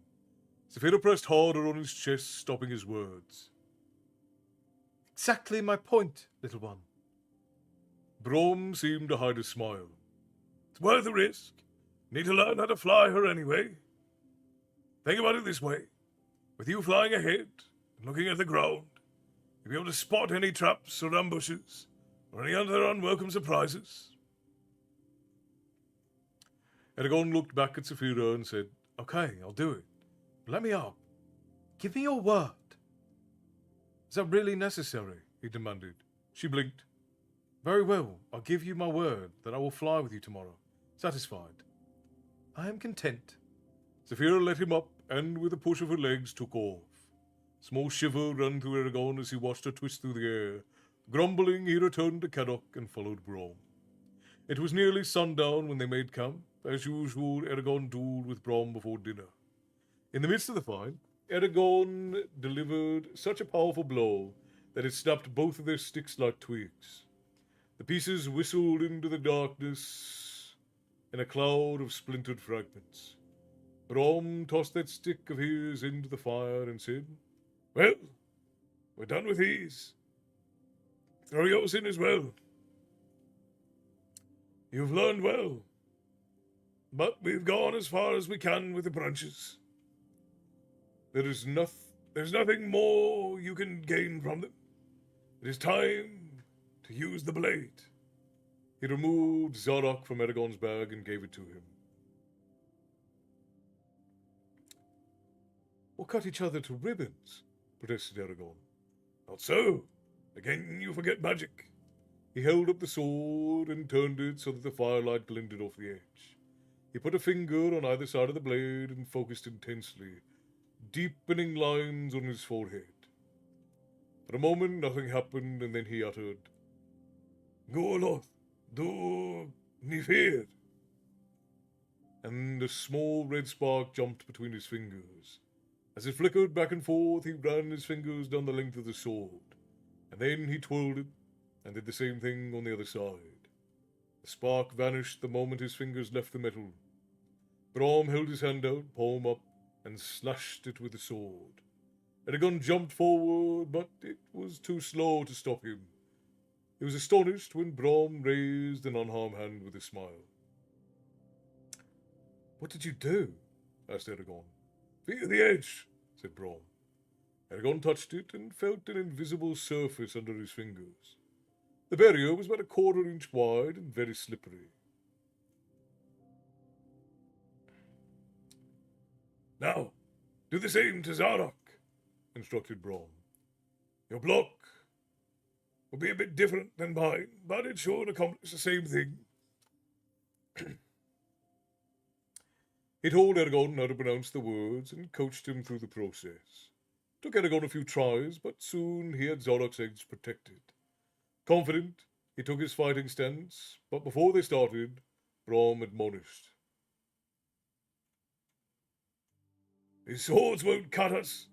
Saphira pressed harder on his chest, stopping his words. Exactly my point, little one. Brom seemed to hide a smile. It's worth the risk. Need to learn how to fly her anyway. Think about it this way. With you flying ahead and looking at the ground, you'll be able to spot any traps or ambushes or any other unwelcome surprises. Eragon looked back at Saphira and said, Okay, I'll do it. But let me up. Give me your word. Is that really necessary? He demanded. She blinked. Very well, I'll give you my word that I will fly with you tomorrow. Satisfied? I am content. Saphira let him up and, with a push of her legs, took off. A small shiver ran through Eragon as he watched her twist through the air. Grumbling, he returned to Caddock and followed Brom. It was nearly sundown when they made camp. As usual, Eragon dueled with Brom before dinner. In the midst of the fight, Eragon delivered such a powerful blow that it snapped both of their sticks like twigs. The pieces whistled into the darkness in a cloud of splintered fragments. Brom tossed that stick of his into the fire and said, Well, we're done with these. Throw yours in as well. You've learned well, but we've gone as far as we can with the branches. There's nothing more you can gain from them. It is time to use the blade. He removed Zarok from Eragon's bag and gave it to him. We'll cut each other to ribbons, protested Eragon. Not so. Again, you forget magic. He held up the sword and turned it so that the firelight glinted off the edge. He put a finger on either side of the blade and focused intensely, deepening lines on his forehead. For a moment, nothing happened, and then he uttered, Goloth, do ni fear. And a small red spark jumped between his fingers. As it flickered back and forth, he ran his fingers down the length of the sword, and then he twirled it and did the same thing on the other side. The spark vanished the moment his fingers left the metal. Braum held his hand out, palm up, and slashed it with the sword. Eragon jumped forward, but it was too slow to stop him. He was astonished when Braum raised an unharmed hand with a smile. "What did you do?" asked Eragon. "Feel the edge," said Braum. Eragon touched it and felt an invisible surface under his fingers. The barrier was about a quarter-inch wide and very slippery. "Now, do the same to Zarok," instructed Braum. "Your block will be a bit different than mine, but it should accomplish the same thing." He told Eragon how to pronounce the words and coached him through the process. It took Eragon a few tries, but soon he had Zarok's edge protected. Confident, he took his fighting stance, but before they started, Braum admonished. "These swords won't cut us.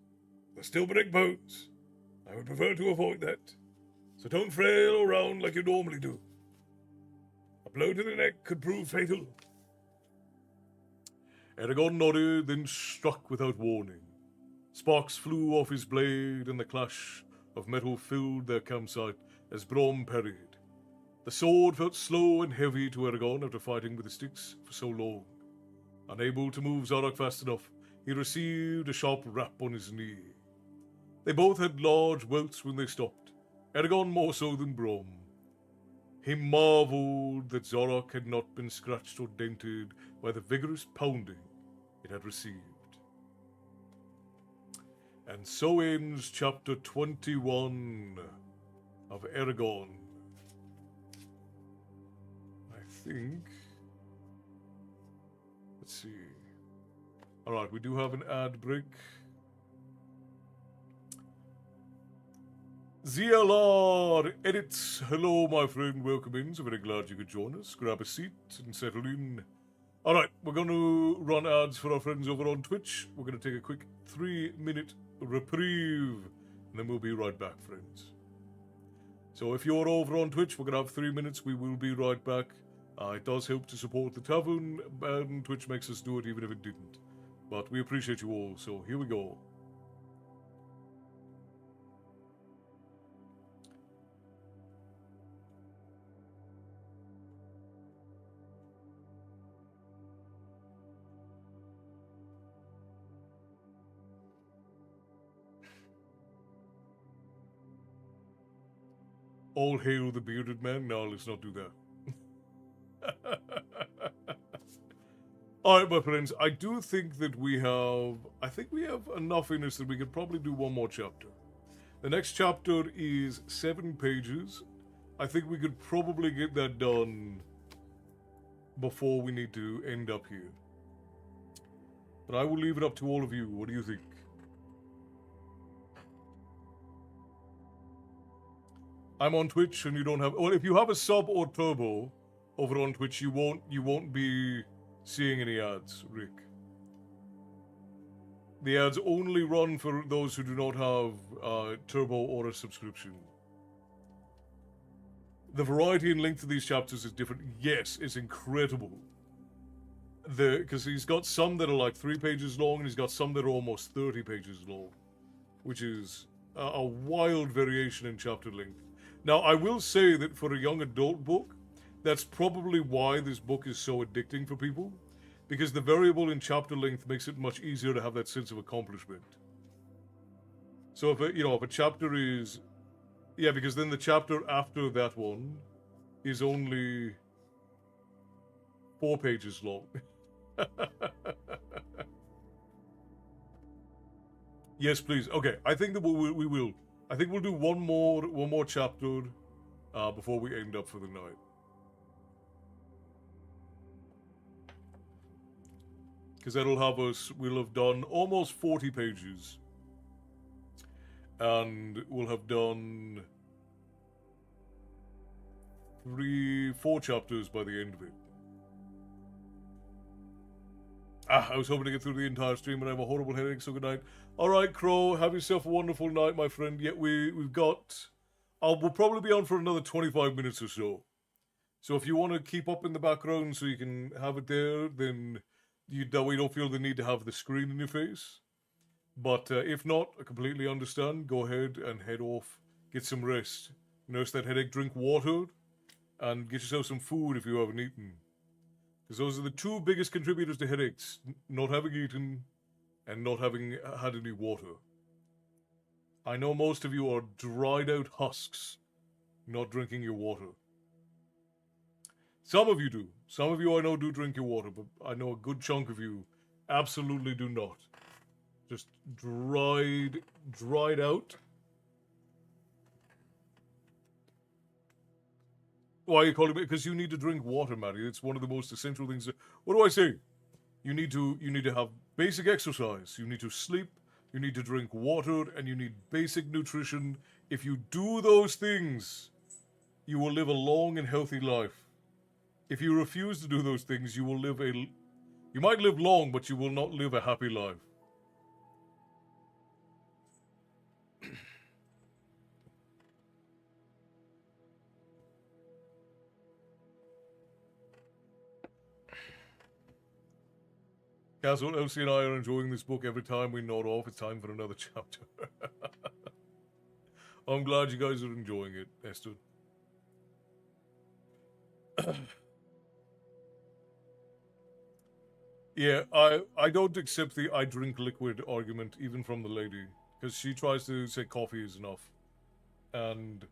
They'll still break bones. I would prefer to avoid that. So don't flail around like you normally do. A blow to the neck could prove fatal." Eragon nodded, then struck without warning. Sparks flew off his blade, and the clash of metal filled their campsite as Braum parried. The sword felt slow and heavy to Eragon after fighting with the sticks for so long. Unable to move Zarok fast enough, he received a sharp rap on his knee. They both had large welts when they stopped, Eragon more so than Braum. He marveled that Zarok had not been scratched or dented by the vigorous pounding it had received. And so ends chapter 21 of Eragon. I think... Let's see. Alright, we do have an ad break. ZLR edits. Hello, my friend. Welcome in. So very glad you could join us. Grab a seat and settle in. Alright, we're going to run ads for our friends over on Twitch. We're going to take a quick 3-minute reprieve, and then we'll be right back, friends. So if you're over on Twitch, we're going to have 3 minutes. We will be right back. It does help to support the tavern, and Twitch makes us do it even if it didn't. But we appreciate you all, so here we go. All hail the bearded man? No, let's not do that. Alright, my friends, I do think that we have... I think we have enough in us that we could probably do one more chapter. The next chapter is 7 pages. I think we could probably get that done before we need to end up here. But I will leave it up to all of you. What do you think? I'm on Twitch and you don't have... Well, if you have a sub or turbo over on Twitch, you won't be seeing any ads, Rick. The ads only run for those who do not have turbo or a subscription. The variety and length of these chapters is different. Yes, it's incredible. Because he's got some that are like 3 pages long, and he's got some that are almost 30 pages long, which is a wild variation in chapter length. Now, I will say that for a young adult book, that's probably why this book is so addicting for people, because the variable in chapter length makes it much easier to have that sense of accomplishment. So if a chapter is... Yeah, because then the chapter after that one is only 4 pages long. Yes, please. Okay, I think that we will. I think we'll do one more chapter, before we end up for the night. Because that'll have us, we'll have done almost 40 pages. And we'll have done 4 chapters by the end of it. I was hoping to get through the entire stream, and I have a horrible headache, so good night. Alright, Crow, have yourself a wonderful night, my friend. Yet we've got... we'll probably be on for another 25 minutes or so. So if you want to keep up in the background so you can have it there, then that way you don't feel the need to have the screen in your face. But if not, I completely understand. Go ahead and head off. Get some rest. Nurse that headache, drink water, and get yourself some food if you haven't eaten. Because those are the 2 biggest contributors to headaches. Not having eaten and not having had any water. I know most of you are dried out husks not drinking your water. Some of you do. Some of you I know do drink your water, but I know a good chunk of you absolutely do not. Just dried out. Why are you calling me? Because you need to drink water, Maddie. It's one of the most essential things. What do I say? You need to have basic exercise. You need to sleep. You need to drink water, and you need basic nutrition. If you do those things, you will live a long and healthy life. If you refuse to do those things, you will live you might live long, but you will not live a happy life. Castle, Elsie and I are enjoying this book. Every time we nod off, it's time for another chapter. I'm glad you guys are enjoying it, Esther. Yeah, I don't accept the I drink liquid argument, even from the lady. Because she tries to say coffee is enough. And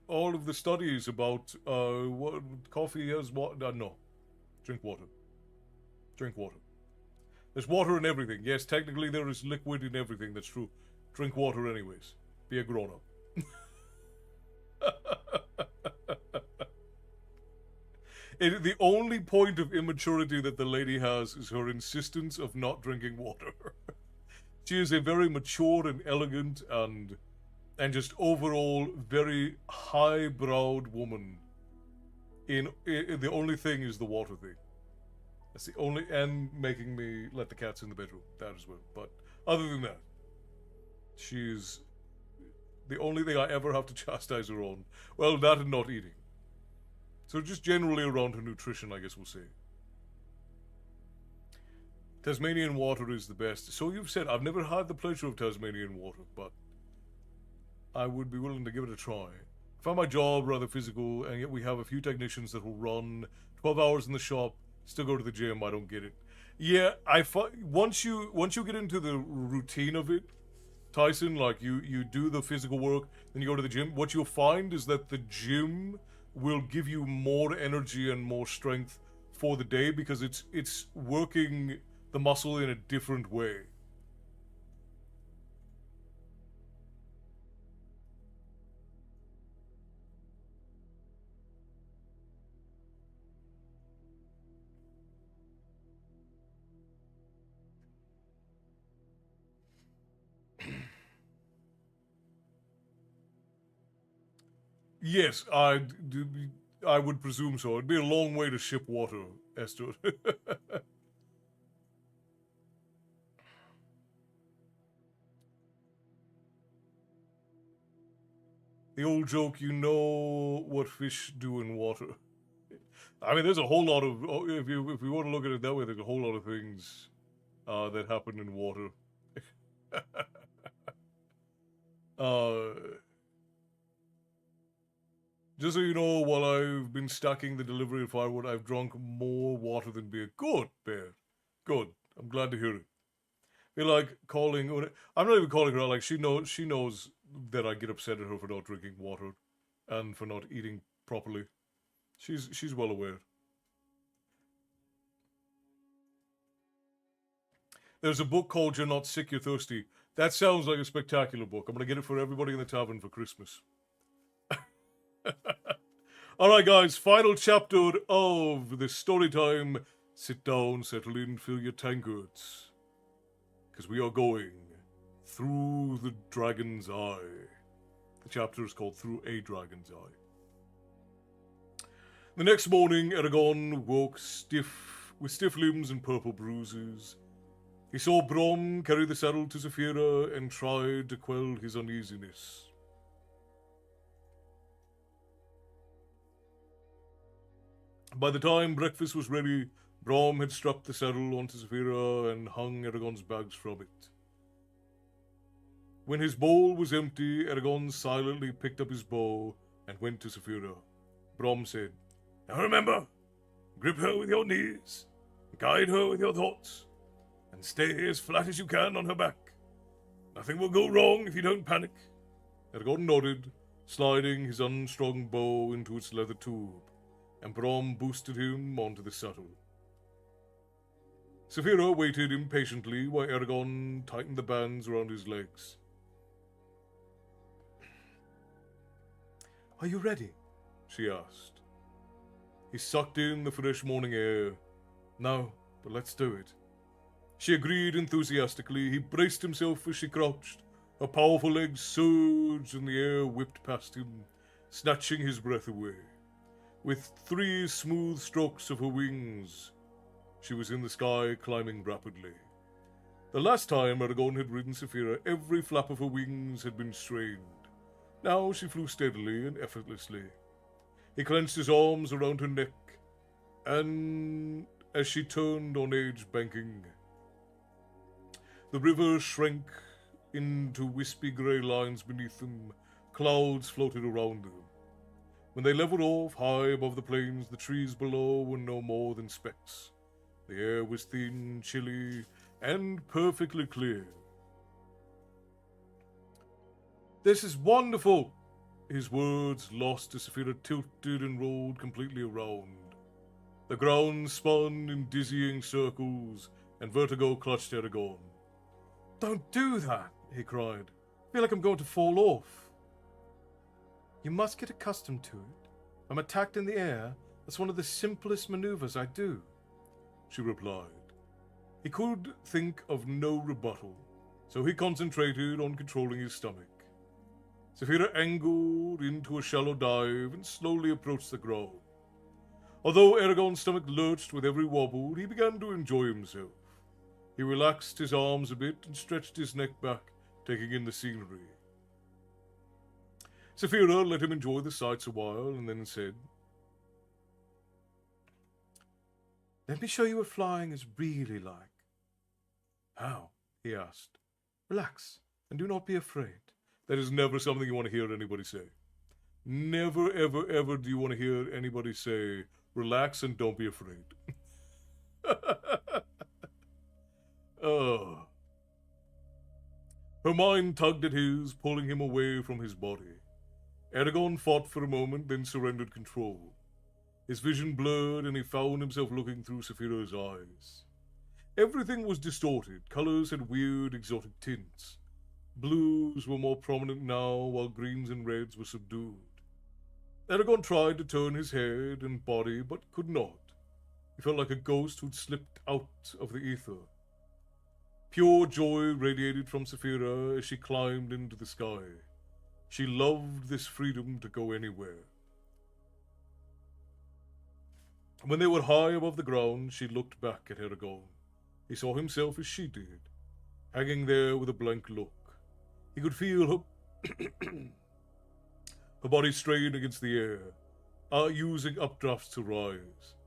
all of the studies about what coffee is, what... no. Drink water. Drink water. There's water in everything. Yes, technically there is liquid in everything. That's true. Drink water anyways. Be a grown-up. The only point of immaturity that the lady has is her insistence of not drinking water. She is a very mature and elegant and just overall very high-browed woman. The only thing is the water thing. That's the only, and making me let the cats in the bedroom, that as well. But other than that, she's the only thing I ever have to chastise her on. Well, that and not eating. So just generally around her nutrition, I guess we'll say. Tasmanian water is the best. So you've said, I've never had the pleasure of Tasmanian water, but I would be willing to give it a try. I find my job rather physical, and yet we have a few technicians that will run 12 hours in the shop, still go to the gym. I don't get it. Yeah, once you get into the routine of it, Tyson, like you do the physical work, then you go to the gym. What you'll find is that the gym will give you more energy and more strength for the day because it's working the muscle in a different way. Yes, I would presume so. It'd be a long way to ship water, Esther. The old joke, you know what fish do in water. I mean, there's a whole lot of, if you want to look at it that way, there's a whole lot of things that happen in water. Just so you know, while I've been stacking the delivery of firewood, I've drunk more water than beer. Good, Bear. Good. I'm glad to hear it. I feel like calling... I'm not even calling her out. Like, she knows that I get upset at her for not drinking water and for not eating properly. She's well aware. There's a book called You're Not Sick, You're Thirsty. That sounds like a spectacular book. I'm going to get it for everybody in the tavern for Christmas. Alright, guys, final chapter of the story time. Sit down, settle in, fill your tankards. Because we are going through the dragon's eye. The chapter is called Through a Dragon's Eye. The next morning, Eragon woke with stiff limbs and purple bruises. He saw Brom carry the saddle to Zafira and tried to quell his uneasiness. By the time breakfast was ready, Brom had strapped the saddle onto Zafira and hung Eragon's bags from it. When his bowl was empty, Eragon silently picked up his bow and went to Zafira. Brom said, "Now remember, grip her with your knees, guide her with your thoughts, and stay as flat as you can on her back. Nothing will go wrong if you don't panic." Eragon nodded, sliding his unstrung bow into its leather tube, and Brom boosted him onto the saddle. Zafira waited impatiently while Eragon tightened the bands around his legs. "Are you ready?" she asked. He sucked in the fresh morning air. "No, but let's do it." She agreed enthusiastically. He braced himself as she crouched. Her powerful legs surged and the air whipped past him, snatching his breath away. With 3 smooth strokes of her wings, she was in the sky, climbing rapidly. The last time Eragon had ridden Zafira, every flap of her wings had been strained. Now she flew steadily and effortlessly. He clenched his arms around her neck, and as she turned on edge, banking, the river shrank into wispy grey lines beneath them. Clouds floated around them. When they leveled off high above the plains, the trees below were no more than specks. The air was thin, chilly, and perfectly clear. "This is wonderful!" His words lost as Zafira tilted and rolled completely around. The ground spun in dizzying circles, and vertigo clutched Eragon. "Don't do that!" he cried. "I feel like I'm going to fall off." "You must get accustomed to it. I'm attacked in the air. That's one of the simplest maneuvers I do," she replied. He could think of no rebuttal, so he concentrated on controlling his stomach. Zafira angled into a shallow dive and slowly approached the ground. Although Eragon's stomach lurched with every wobble, he began to enjoy himself. He relaxed his arms a bit and stretched his neck back, taking in the scenery. Zafira let him enjoy the sights a while and then said, "Let me show you what flying is really like." "How?" he asked. "Relax, and do not be afraid." That is never something you want to hear anybody say. Never, ever, ever do you want to hear anybody say, "Relax and don't be afraid." Oh. Her mind tugged at his, pulling him away from his body. Eragon fought for a moment, then surrendered control. His vision blurred, and he found himself looking through Zafira's eyes. Everything was distorted. Colors had weird, exotic tints. Blues were more prominent now, while greens and reds were subdued. Eragon tried to turn his head and body, but could not. He felt like a ghost who'd slipped out of the ether. Pure joy radiated from Zafira as she climbed into the sky. She loved this freedom to go anywhere. When they were high above the ground, she looked back at Eragon. He saw himself as she did, hanging there with a blank look. He could feel her body strain against the air, using updrafts to rise.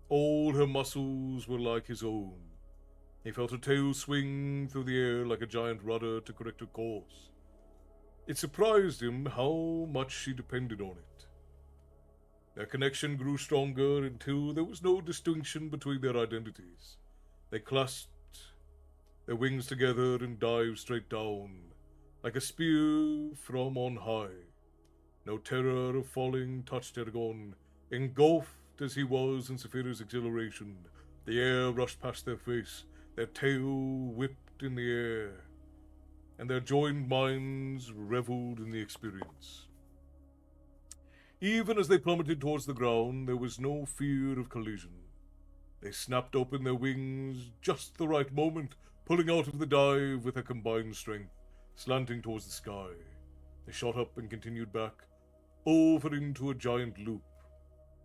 All her muscles were like his own. He felt her tail swing through the air like a giant rudder to correct her course. It surprised him how much she depended on it. Their connection grew stronger until there was no distinction between their identities. They clasped their wings together and dived straight down, like a spear from on high. No terror of falling touched Eragon. Engulfed as he was in Zafira's exhilaration, the air rushed past their face, their tail whipped in the air, and their joined minds reveled in the experience. Even as they plummeted towards the ground, there was no fear of collision. They snapped open their wings just the right moment, pulling out of the dive with their combined strength, slanting towards the sky. They shot up and continued back, over into a giant loop.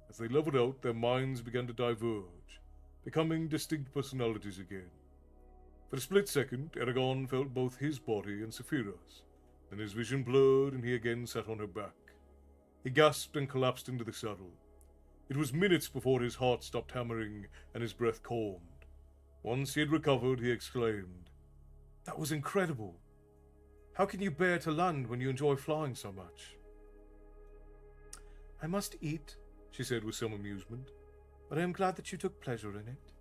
As they leveled out, their minds began to diverge, becoming distinct personalities again. For a split second, Eragon felt both his body and Saphira's. Then his vision blurred and he again sat on her back. He gasped and collapsed into the saddle. It was minutes before his heart stopped hammering and his breath calmed. Once he had recovered, he exclaimed, That was incredible. How can you bear to land when you enjoy flying so much? I must eat, she said with some amusement, but I am glad that you took pleasure in it.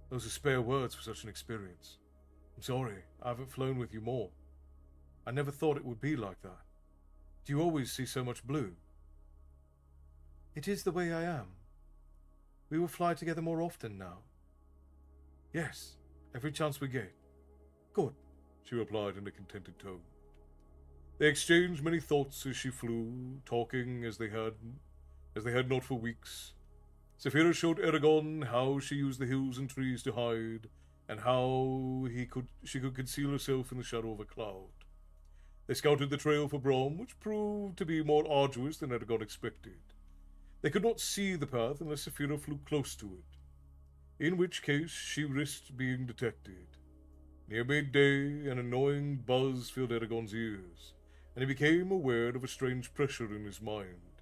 Those are spare words for such an experience. I'm sorry, I haven't flown with you more. I never thought it would be like that. Do you always see so much blue? It is the way I am. We will fly together more often now. Yes, every chance we get. Good, she replied in a contented tone. They exchanged many thoughts as she flew, talking as they had not for weeks. Saphira showed Eragon how she used the hills and trees to hide, and how she could conceal herself in the shadow of a cloud. They scouted the trail for Brom, which proved to be more arduous than Eragon expected. They could not see the path unless Saphira flew close to it, in which case she risked being detected. Near midday, an annoying buzz filled Eragon's ears, and he became aware of a strange pressure in his mind.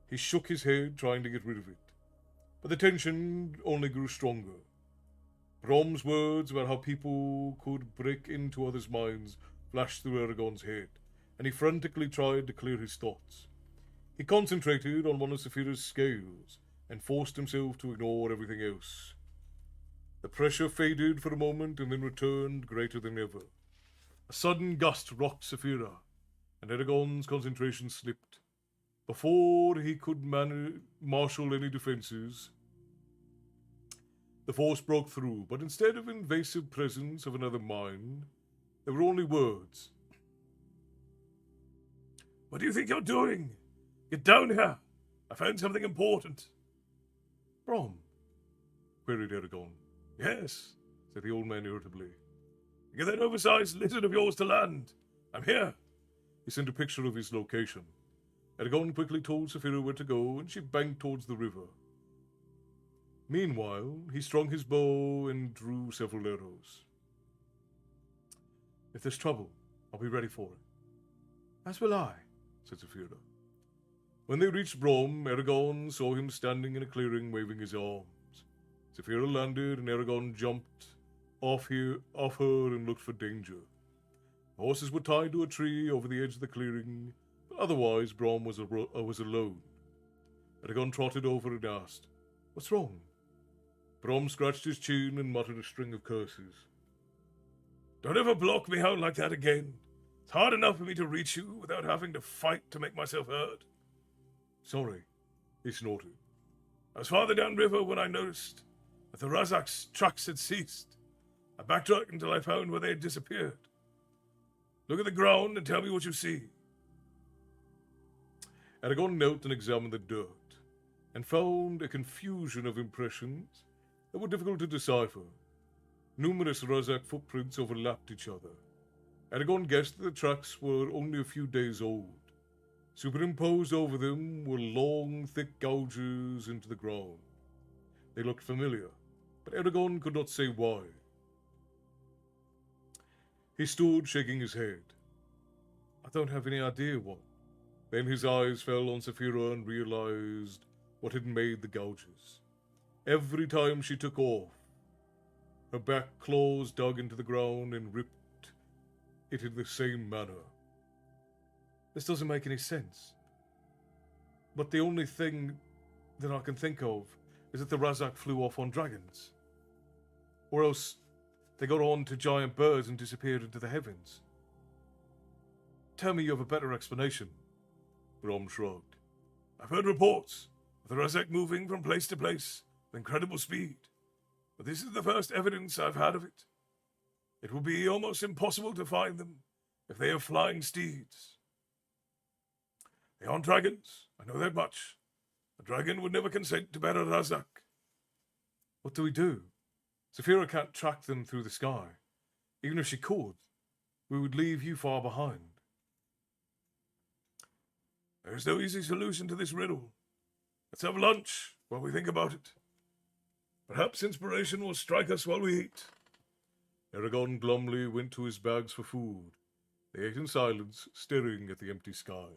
He shook his head, trying to get rid of it, but the tension only grew stronger. Brom's words about how people could break into others' minds flashed through Eragon's head, and he frantically tried to clear his thoughts. He concentrated on one of Saphira's scales, and forced himself to ignore everything else. The pressure faded for a moment, and then returned greater than ever. A sudden gust rocked Saphira, and Eragon's concentration slipped. Before he could marshal any defenses, the force broke through, but instead of invasive presence of another mind, there were only words. What do you think you're doing? Get down here! I found something important. Brom? Queried Eragon. Yes, said the old man irritably. Get that oversized lizard of yours to land. I'm here. He sent a picture of his location. Eragon quickly told Saphira where to go, and she banked towards the river. Meanwhile, he strung his bow and drew several arrows. If there's trouble, I'll be ready for it. As will I, said Saphira. When they reached Brom, Eragon saw him standing in a clearing waving his arms. Saphira landed, and Eragon jumped off her and looked for danger. The horses were tied to a tree over the edge of the clearing, but otherwise Brom was alone. Eragon trotted over and asked, What's wrong? Brom scratched his chin and muttered a string of curses. Don't ever block me out like that again. It's hard enough for me to reach you without having to fight to make myself heard. Sorry, he snorted. I was farther downriver when I noticed that the Razak's tracks had ceased. I backtracked until I found where they had disappeared. Look at the ground and tell me what you see. Eragon knelt and examined the dirt, and found a confusion of impressions that were difficult to decipher. Numerous Razak footprints overlapped each other. Eragon guessed that the tracks were only a few days old. Superimposed over them were long, thick gouges into the ground. They looked familiar, but Eragon could not say why. He stood shaking his head. I don't have any idea what. Then his eyes fell on Saphira and realized what had made the gouges. Every time she took off, her back claws dug into the ground and ripped it in the same manner. This doesn't make any sense. But the only thing that I can think of is that the Razak flew off on dragons. Or else they got on to giant birds and disappeared into the heavens. Tell me you have a better explanation. Brom shrugged. I've heard reports of the Razak moving from place to place with incredible speed, but this is the first evidence I've had of it. It will be almost impossible to find them, if they have flying steeds. They aren't dragons, I know that much. A dragon would never consent to bear a Razak. What do we do? Saphira can't track them through the sky. Even if she could, we would leave you far behind. There is no easy solution to this riddle. Let's have lunch while we think about it. Perhaps inspiration will strike us while we eat. Eragon glumly went to his bags for food. They ate in silence, staring at the empty sky.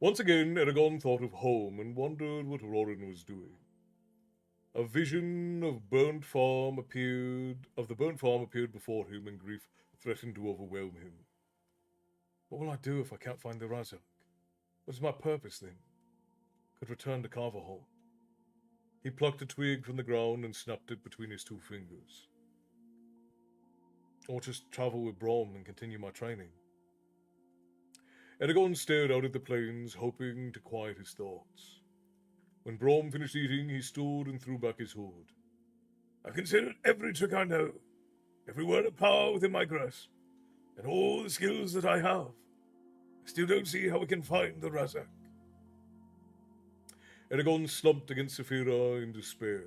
Once again, Eragon thought of home and wondered what Rorin was doing. A vision of the burnt farm appeared before him, and grief threatened to overwhelm him. What will I do if I can't find the Razak? What is my purpose then? Could return to Carverhall. He plucked a twig from the ground and snapped it between his two fingers. Or just travel with Brom and continue my training. Eragon stared out at the plains, hoping to quiet his thoughts. When Brom finished eating, he stood and threw back his hood. I've considered every trick I know, every word of power within my grasp, and all the skills that I have. I still don't see how we can find the Razak. Eragon slumped against Saphira in despair.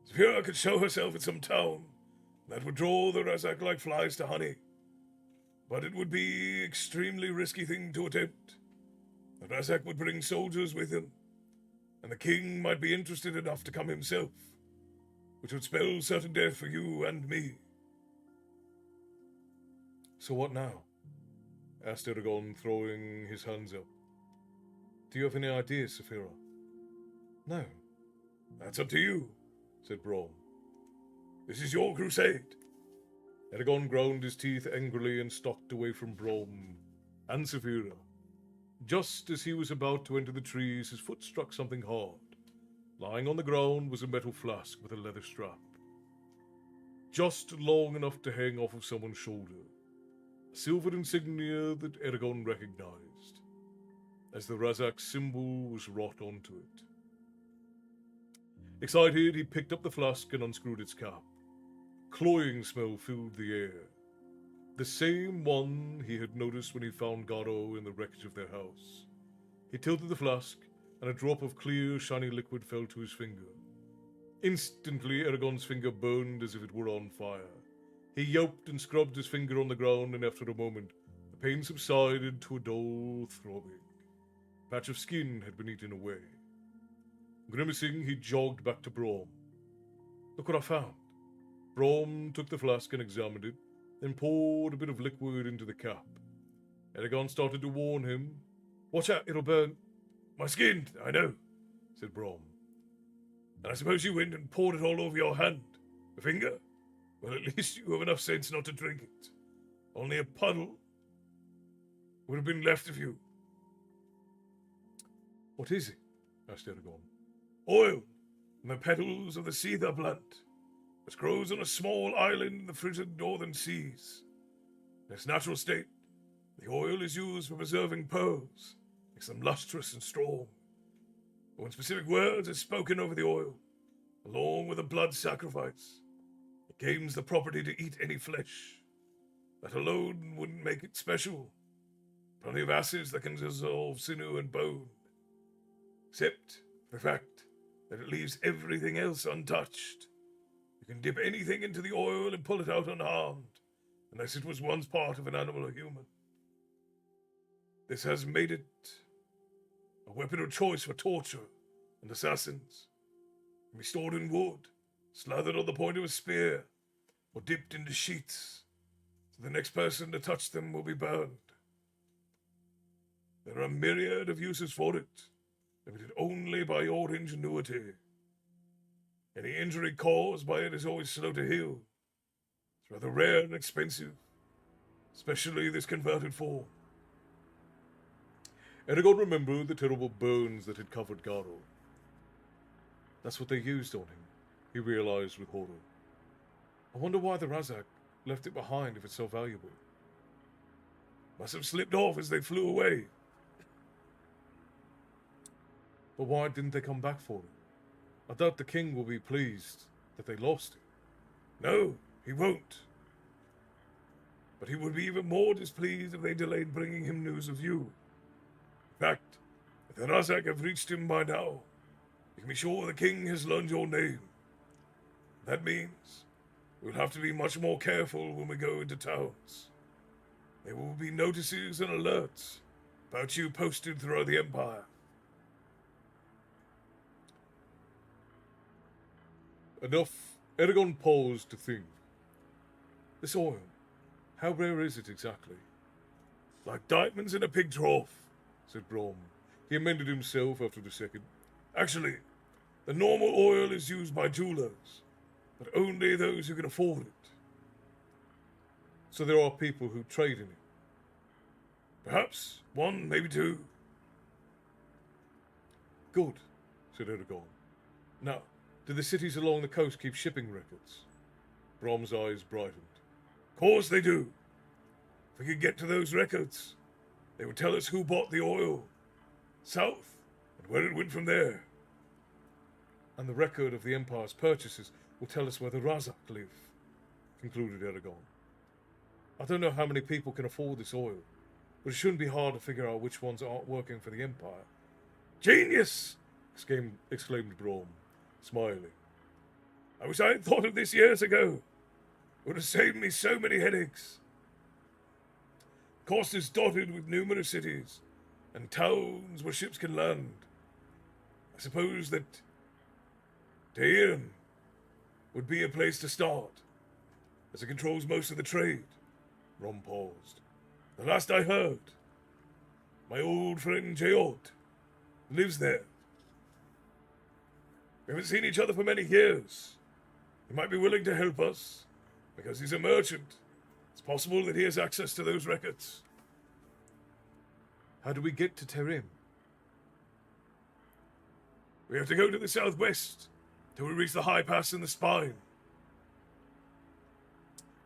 Saphira could show herself in some town that would draw the Razak like flies to honey. But it would be an extremely risky thing to attempt. The Razak would bring soldiers with him, and the king might be interested enough to come himself, which would spell certain death for you and me. So what now? Asked Eragon, throwing his hands up. Do you have any ideas, Saphira? No. That's up to you, said Brom. This is your crusade. Eragon ground his teeth angrily and stalked away from Brom and Saphira. Just as he was about to enter the trees, his foot struck something hard. Lying on the ground was a metal flask with a leather strap. Just long enough to hang off of someone's shoulder. A silvered insignia that Eragon recognized, as the Razak symbol was wrought onto it. Excited, he picked up the flask and unscrewed its cap. Cloying smell filled the air. The same one he had noticed when he found Garo in the wreckage of their house. He tilted the flask, and a drop of clear, shiny liquid fell to his finger. Instantly, Eragon's finger burned as if it were on fire. He yelped and scrubbed his finger on the ground, and after a moment, the pain subsided to a dull throbbing. A patch of skin had been eaten away. Grimacing, he jogged back to Brom. Look what I found. Brom took the flask and examined it, then poured a bit of liquid into the cap. Eragon started to warn him. Watch out, it'll burn. My skin, I know, said Brom. And I suppose you went and poured it all over your hand. A finger? Well, at least you have enough sense not to drink it. Only a puddle would have been left of you. What is it? Asked Eragon. Oil, from the petals of the cedar plant, which grows on a small island in the frigid northern seas. In its natural state, the oil is used for preserving pearls, makes them lustrous and strong. But when specific words are spoken over the oil, along with a blood sacrifice, it gains the property to eat any flesh. That alone wouldn't make it special. Plenty of acids that can dissolve sinew and bone. Except for the fact that it leaves everything else untouched. You can dip anything into the oil and pull it out unharmed, unless it was once part of an animal or human. This has made it a weapon of choice for torture and assassins. It can be stored in wood, slathered on the point of a spear, or dipped into sheets, so the next person to touch them will be burned. There are a myriad of uses for it, limited only by your ingenuity. Any injury caused by it is always slow to heal. It's rather rare and expensive. especially this converted form. Eragon remembered the terrible burns that had covered Garo. That's what they used on him, he realized with horror. I wonder why the Razak left it behind if it's so valuable. Must have slipped off as they flew away. But why didn't they come back for it? I doubt the king will be pleased that they lost it. No, he won't. But he would be even more displeased if they delayed bringing him news of you. In fact, if the Razak have reached him by now, you can be sure the king has learned your name. That means we'll have to be much more careful when we go into towns. There will be notices and alerts about you posted throughout the Empire. Enough. Eragon paused to think. This oil, how rare is it exactly? Like diamonds in a pig trough, said Brom. He amended himself after the second. Actually, the normal oil is used by jewelers, but only those who can afford it. So there are people who trade in it. Perhaps one, maybe two. Good, said Eragon. Now, do the cities along the coast keep shipping records? Brom's eyes brightened. Of course they do. If we could get to those records, they would tell us who bought the oil, south, and where it went from there. And the record of the Empire's purchases will tell us where the Razak live, concluded Eragon. I don't know how many people can afford this oil, but it shouldn't be hard to figure out which ones aren't working for the Empire. Genius! exclaimed Brom, smiling. I wish I had thought of this years ago. It would have saved me so many headaches. The coast is dotted with numerous cities and towns where ships can land. I suppose that Teheran would be a place to start, as it controls most of the trade. Ron paused. The last I heard, my old friend Jayot lives there. We haven't seen each other for many years. He might be willing to help us, because he's a merchant. It's possible that he has access to those records. How do we get to Terim? We have to go to the southwest, till we reach the high pass in the spine.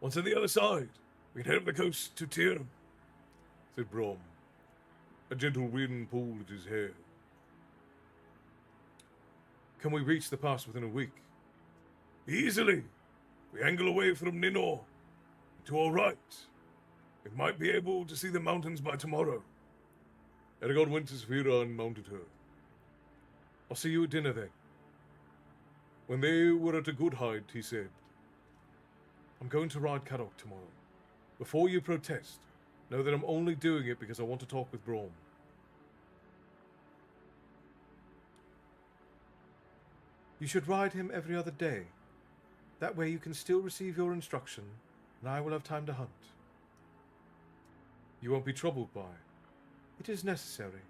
Once on the other side, we can head up the coast to Terim, said Brom. A gentle wind pulled at his hair. Can we reach the pass within a week? Easily. We angle away from Ninor. To our right. We might be able to see the mountains by tomorrow. Eragon went to Saphira and mounted her. I'll see you at dinner then. When they were at a good height, he said, I'm going to ride Kadok tomorrow. Before you protest, know that I'm only doing it because I want to talk with Brom. You should ride him every other day. That way you can still receive your instruction, and I will have time to hunt. You won't be troubled by it. It is necessary.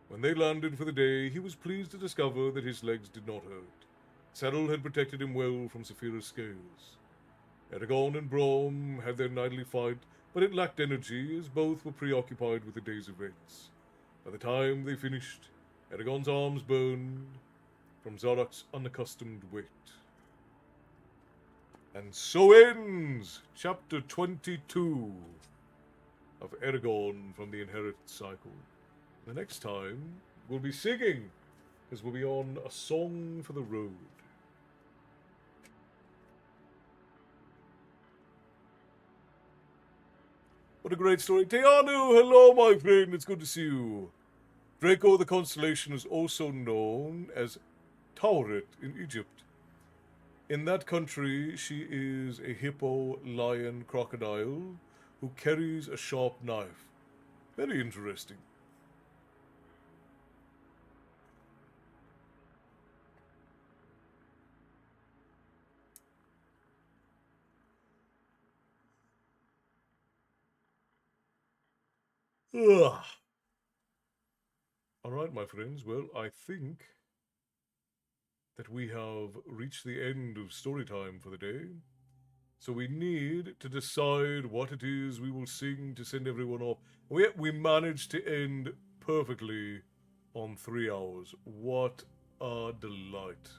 When they landed for the day, he was pleased to discover that his legs did not hurt. Saddle had protected him well from Saphira's scales. Eragon and Brom had their nightly fight, but it lacked energy as both were preoccupied with the day's events. By the time they finished, Eragon's arms burned from Zarak's unaccustomed weight. And so ends chapter 22 of Eragon from the Inherit Cycle. The next time, we'll be singing, because we'll be on A Song for the Road. What a great story. Teanu, hello my friend, it's good to see you. Draco the Constellation is also known as Tauret in Egypt. In that country, she is a hippo, lion, crocodile who carries a sharp knife. Very interesting. Ugh. All right, my friends. Well, I think that we have reached the end of story time for the day. So we need to decide what it is we will sing to send everyone off. We managed to end perfectly on 3 hours. What a delight.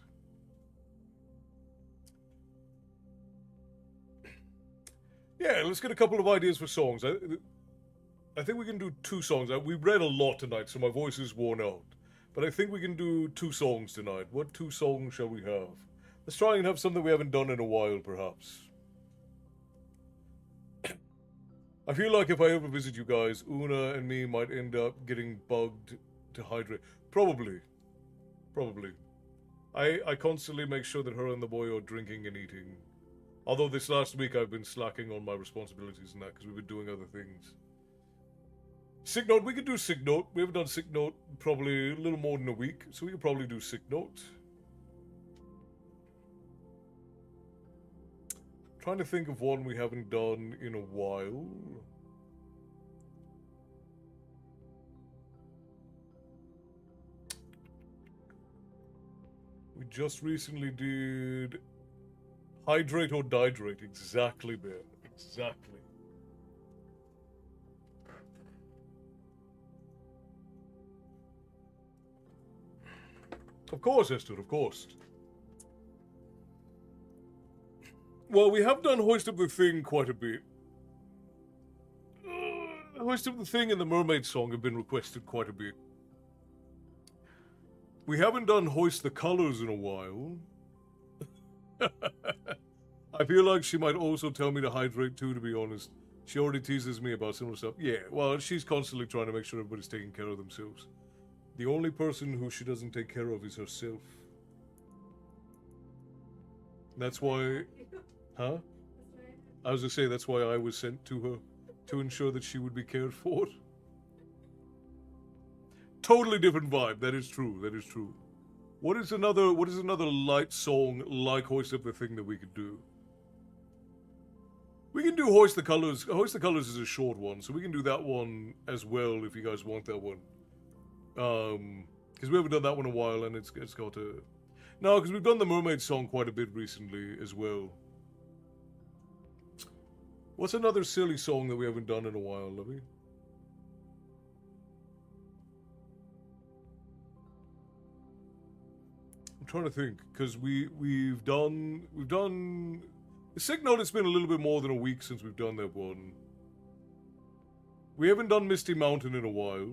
Yeah, let's get a couple of ideas for songs. I think we can do 2 songs. We read a lot tonight, so my voice is worn out. But I think we can do 2 songs tonight. What 2 songs shall we have? Let's try and have something we haven't done in a while, perhaps. I feel like if I ever visit you guys, Una and me might end up getting bugged to hydrate. Probably. Probably. I constantly make sure that her and the boy are drinking and eating. Although this last week I've been slacking on my responsibilities and that because we've been doing other things. Sick Note, we could do Sick Note. We haven't done Sick Note probably a little more than a week, so we could probably do Sick Note. Trying to think of one we haven't done in a while. We just recently did Hydrate or Dihydrate. Exactly, man. Exactly. Of course, Esther, of course. Well, we have done Hoist Up the Thing quite a bit. Hoist Up the Thing and the Mermaid song have been requested quite a bit. We haven't done Hoist the Colors in a while. I feel like she might also tell me to hydrate too, to be honest. She already teases me about similar stuff. Yeah, well, she's constantly trying to make sure everybody's taking care of themselves. The only person who she doesn't take care of is herself. That's why... Huh? I was gonna say, that's why I was sent to her. To ensure that she would be cared for. Totally different vibe. That is true. That is true. What is another light song like Hoist Up the Thing that we could do? We can do Hoist the Colors. Hoist the Colors is a short one, so we can do that one as well if you guys want that one. Because we haven't done that one in a while, and it's got a... No, because we've done the Mermaid song quite a bit recently as well. What's another silly song that we haven't done in a while, Lovey? I'm trying to think, because we've done the Sick Note. It's been a little bit more than a week since we've done that one. We haven't done Misty Mountain in a while.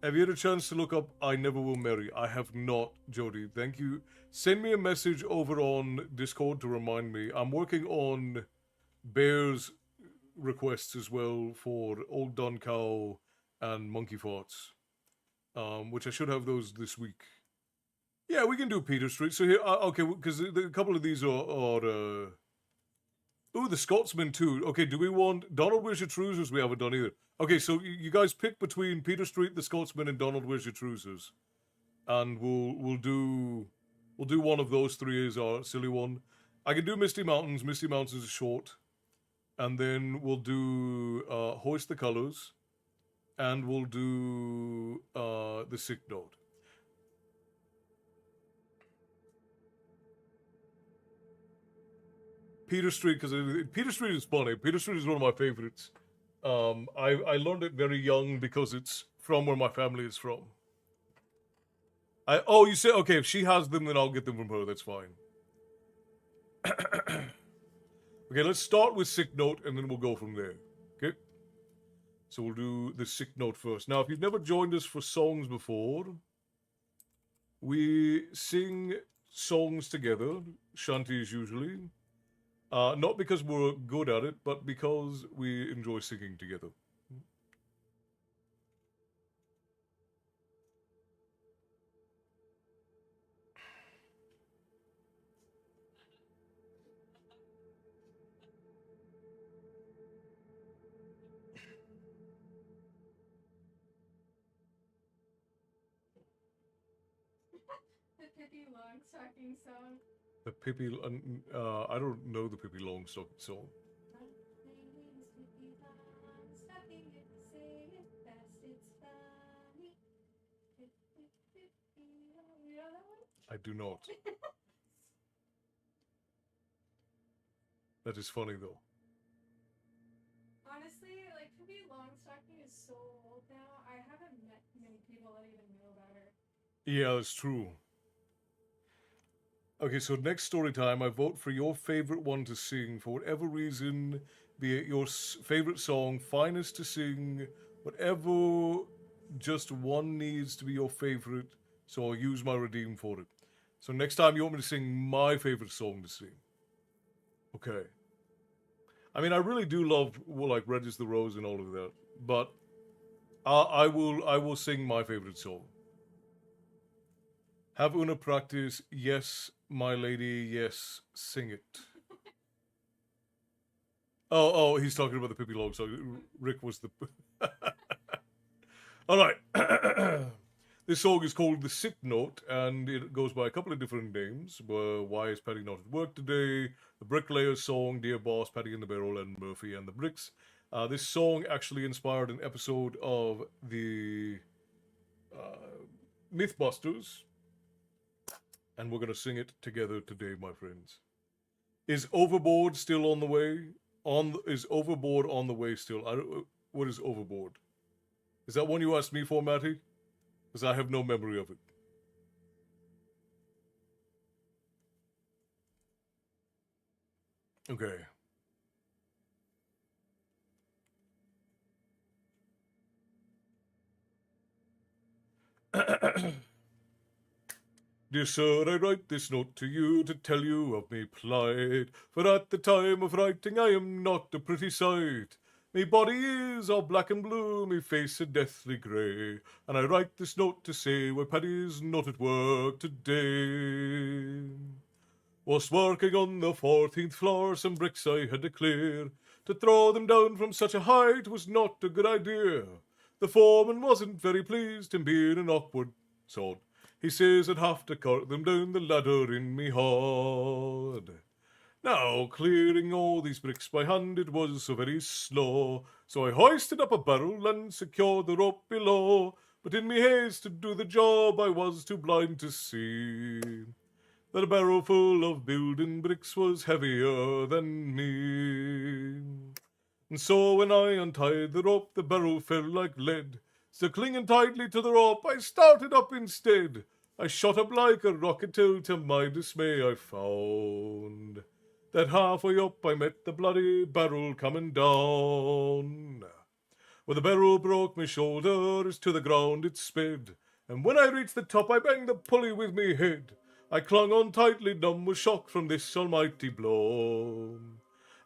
Have you had a chance to look up I Never Will Marry? I have not, Jody. Thank you. Send me a message over on Discord to remind me. I'm working on Bear's requests as well for Old Dun Cow and Monkey Farts. Which I should have those this week. Yeah, we can do Peter Street. So here, okay, because a couple of these are ooh, the Scotsman too. Okay, do we want Donald Where's Your Trousers? We haven't done either. Okay, so you guys pick between Peter Street, the Scotsman, and Donald Where's Your Trousers, and we'll do one of those 3 as our silly one. I can do Misty Mountains. Misty Mountains is short, and then we'll do Hoist the Colors. And we'll do the Sick Note. Peter Street, because Peter Street is funny. Peter Street is one of my favorites. I learned it very young because it's from where my family is from. Oh, you say, okay, if she has them, then I'll get them from her. That's fine. Okay, let's start with Sick Note, and then we'll go from there. Okay? So we'll do the Sick Note first. Now, if you've never joined us for songs before, we sing songs together, shanties usually. Not because we're good at it, but because we enjoy singing together. The Pippi Longstocking song. The Pippi... I don't know the Pippi Longstocking song. I do not. That is funny though. Honestly, like Pippi Longstocking is so old now. I haven't met many people that even know about her. Yeah, that's true. Okay, so next story time, I vote for your favorite one to sing for whatever reason, be it your favorite song, finest to sing, whatever. Just one needs to be your favorite, so I'll use my redeem for it. So next time, you want me to sing my favorite song to sing? Okay. I mean, I really do love well, like "Red Is the Rose" and all of that, but I will sing my favorite song. Have Una practice. Yes, my lady. Yes, sing it. Oh, he's talking about the Pippi Longstocking. Rick was the. All right. This song is called The Sit Note, and it goes by a couple of different names. Why is Patty not at work today? The Bricklayer Song, Dear Boss, Patty in the Barrel, and Murphy and the Bricks. This song actually inspired an episode of the Mythbusters, and we're going to sing it together today, my friends. Is Overboard still on the way? Is Overboard on the way still? What is Overboard? Is that one you asked me for, Matty? Because I have no memory of it. Okay. Dear sir, I write this note to you to tell you of me plight, for at the time of writing I am not a pretty sight. Me body is all black and blue, me face a deathly grey, and I write this note to say why Paddy's not at work today. Was working on the 14th floor, some bricks I had to clear. To throw them down from such a height was not a good idea. The foreman wasn't very pleased, him being an awkward sod. He says I'd have to cart them down the ladder in me hod. Now, clearing all these bricks by hand, it was so very slow. So I hoisted up a barrel and secured the rope below. But in me haste to do the job, I was too blind to see that a barrel full of building bricks was heavier than me. And so when I untied the rope, the barrel fell like lead. So clinging tightly to the rope, I started up instead. I shot up like a rocket till to my dismay I found that halfway up I met the bloody barrel coming down. Well, the barrel broke me shoulders, to the ground it sped, and when I reached the top I banged the pulley with me head. I clung on tightly, numb with shock from this almighty blow,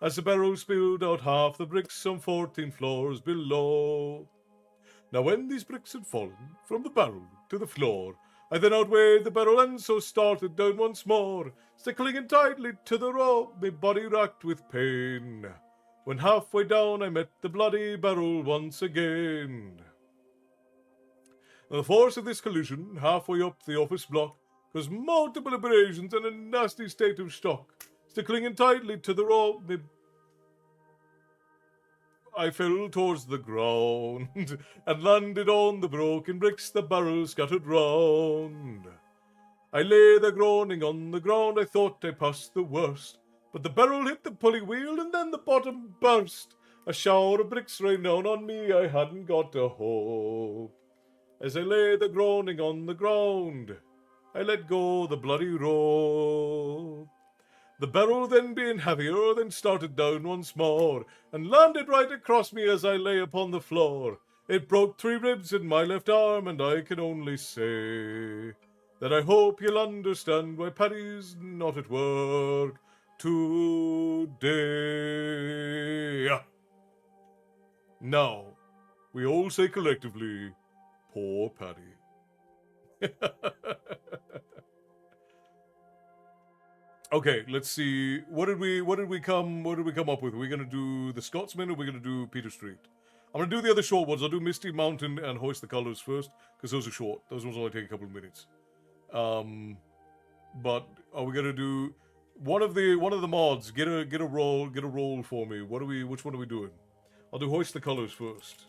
as the barrel spilled out half the bricks some 14 floors below. Now when these bricks had fallen from the barrel to the floor, I then outweighed the barrel and so started down once more, still clinging tightly to the rope, me body racked with pain. When halfway down I met the bloody barrel once again. The force of this collision, halfway up the office block, caused multiple abrasions and a nasty state of shock. Still clinging tightly to the rope, I fell towards the ground and landed on the broken bricks the barrel scattered round. I lay there groaning on the ground, I thought I passed the worst, but the barrel hit the pulley wheel and then the bottom burst. A shower of bricks rained down on me, I hadn't got a hope. As I lay there groaning on the ground, I let go the bloody rope. The barrel then being heavier, then started down once more, and landed right across me as I lay upon the floor. It broke 3 ribs in my left arm, and I can only say that I hope you'll understand why Paddy's not at work today. Now, we all say collectively, poor Paddy. Okay, let's see. What did we come up with? Are we gonna do the Scotsman or are we gonna do Peter Street? I'm gonna do the other short ones. I'll do Misty Mountain and Hoist the Colors first, because those are short. Those ones only take a couple of minutes. But are we gonna do one of the mods? Get a roll for me. Which one are we doing? I'll do Hoist the Colors first.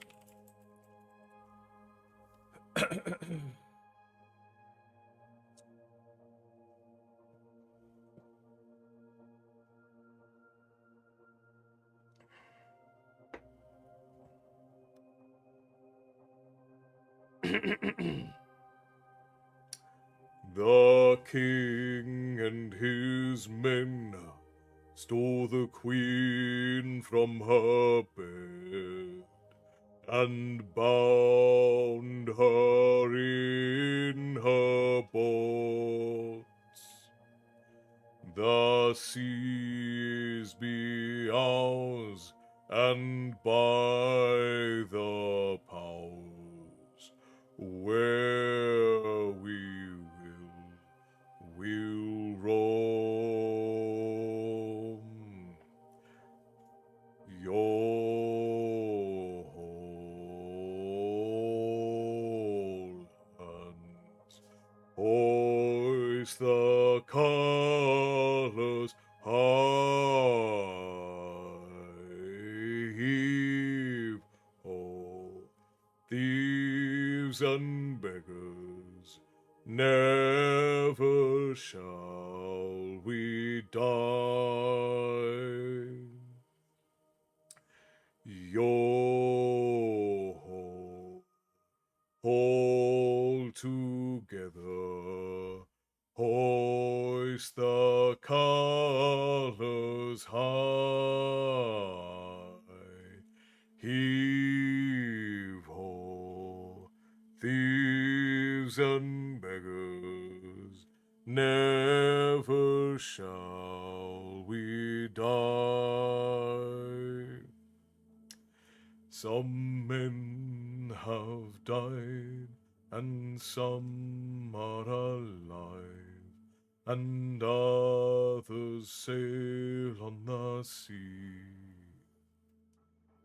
The king and his men stole the queen from her bed and bound her in her boats. The seas be ours, and by the powers where we'll roam. Your whole hands hoist the colors high. Heave ho, thieves and beggars, never shall we die. Yo ho, hold together, hoist the colors high. Heave ho, thieves and beggars, never shall we die. Some men have died, and some are alive, and others sail on the sea.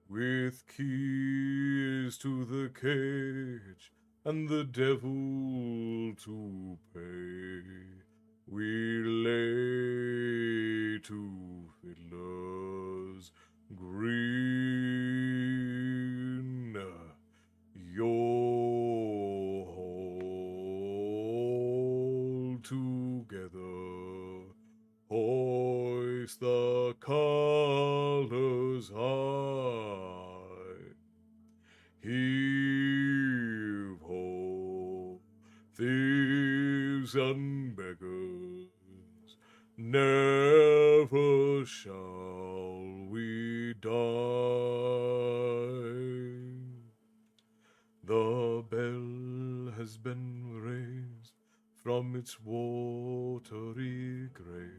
With keys to the cage and the devil to pay, we lay to fiddlers green. You'll hold together, hoist the colors high. Heave ho, thieves and beggars, never shall we die. The bell has been raised from its watery grave.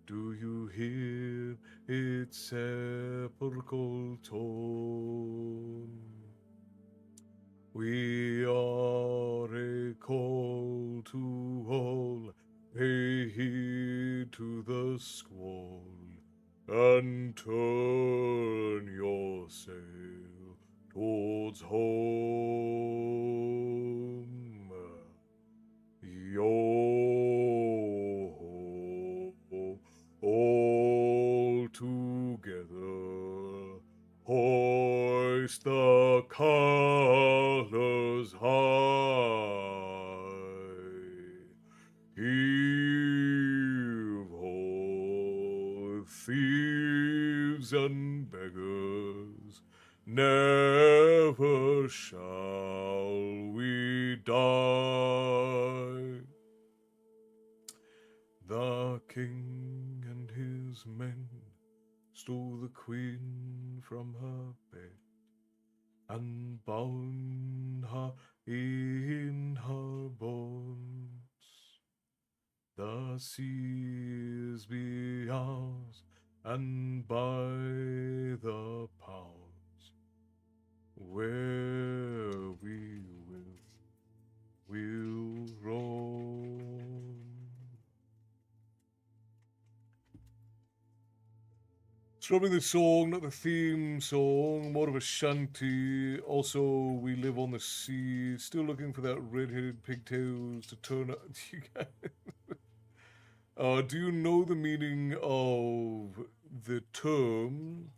Do you hear its sepulchral tone? We are a call to all, pay heed to the squall, and turn your sail towards home. Yo, all together, hoist the colors high. Heave ho, thieves and beggars, never shall we die. The king and his men stole the queen from her bed and bound her in her bonds. The seas be ours, and by the powers where we'll roam. Strumming the song, not the theme song, more of a shanty. Also, we live on the sea. Still looking for that red-headed pigtails to turn up. Do you know the meaning of the term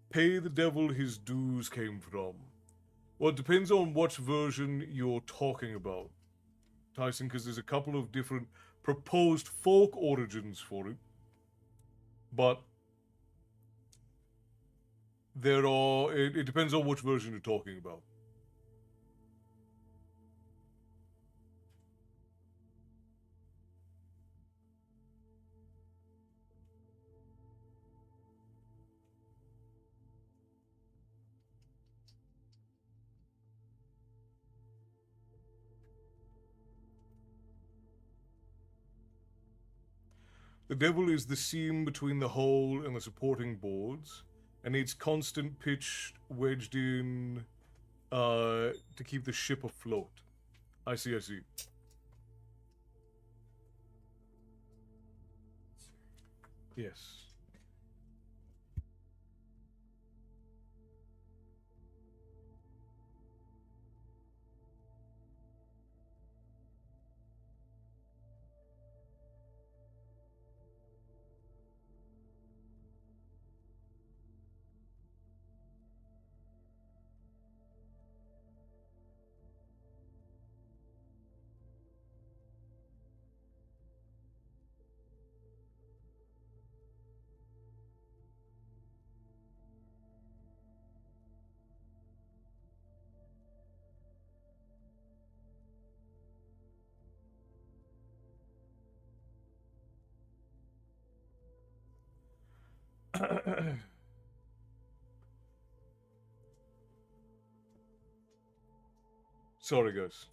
"pay the devil his dues" came from? Well, it depends on which version you're talking about, Tyson, because there's a couple of different proposed folk origins for it. But it depends on which version you're talking about. The devil is the seam between the hole and the supporting boards, and needs constant pitch wedged in to keep the ship afloat. I see, I see. Yes. Sorry, guys.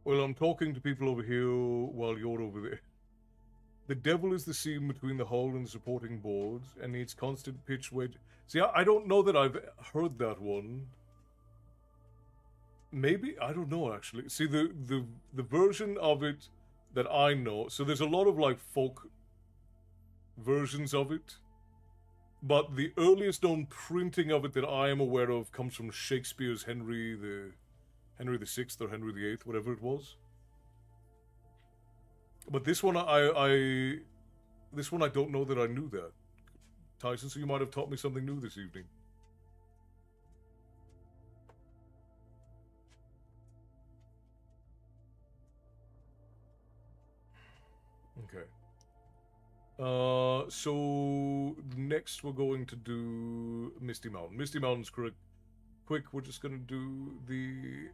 Well, I'm talking to people over here while you're over there. The devil is the seam between the hull and the supporting boards and needs constant pitch wedge. See, I don't know that I've heard that one. Maybe, I don't know actually. See, the version of it that I know, so there's a lot of like folk versions of it, but the earliest known printing of it that I am aware of comes from Shakespeare's Henry the Sixth or Henry the Eighth, whatever it was. But this one, I don't know that I knew that, Tyson. So you might have taught me something new this evening. Okay. So next we're going to do Misty Mountain. Misty Mountain's correct. Quick, we're just gonna do the.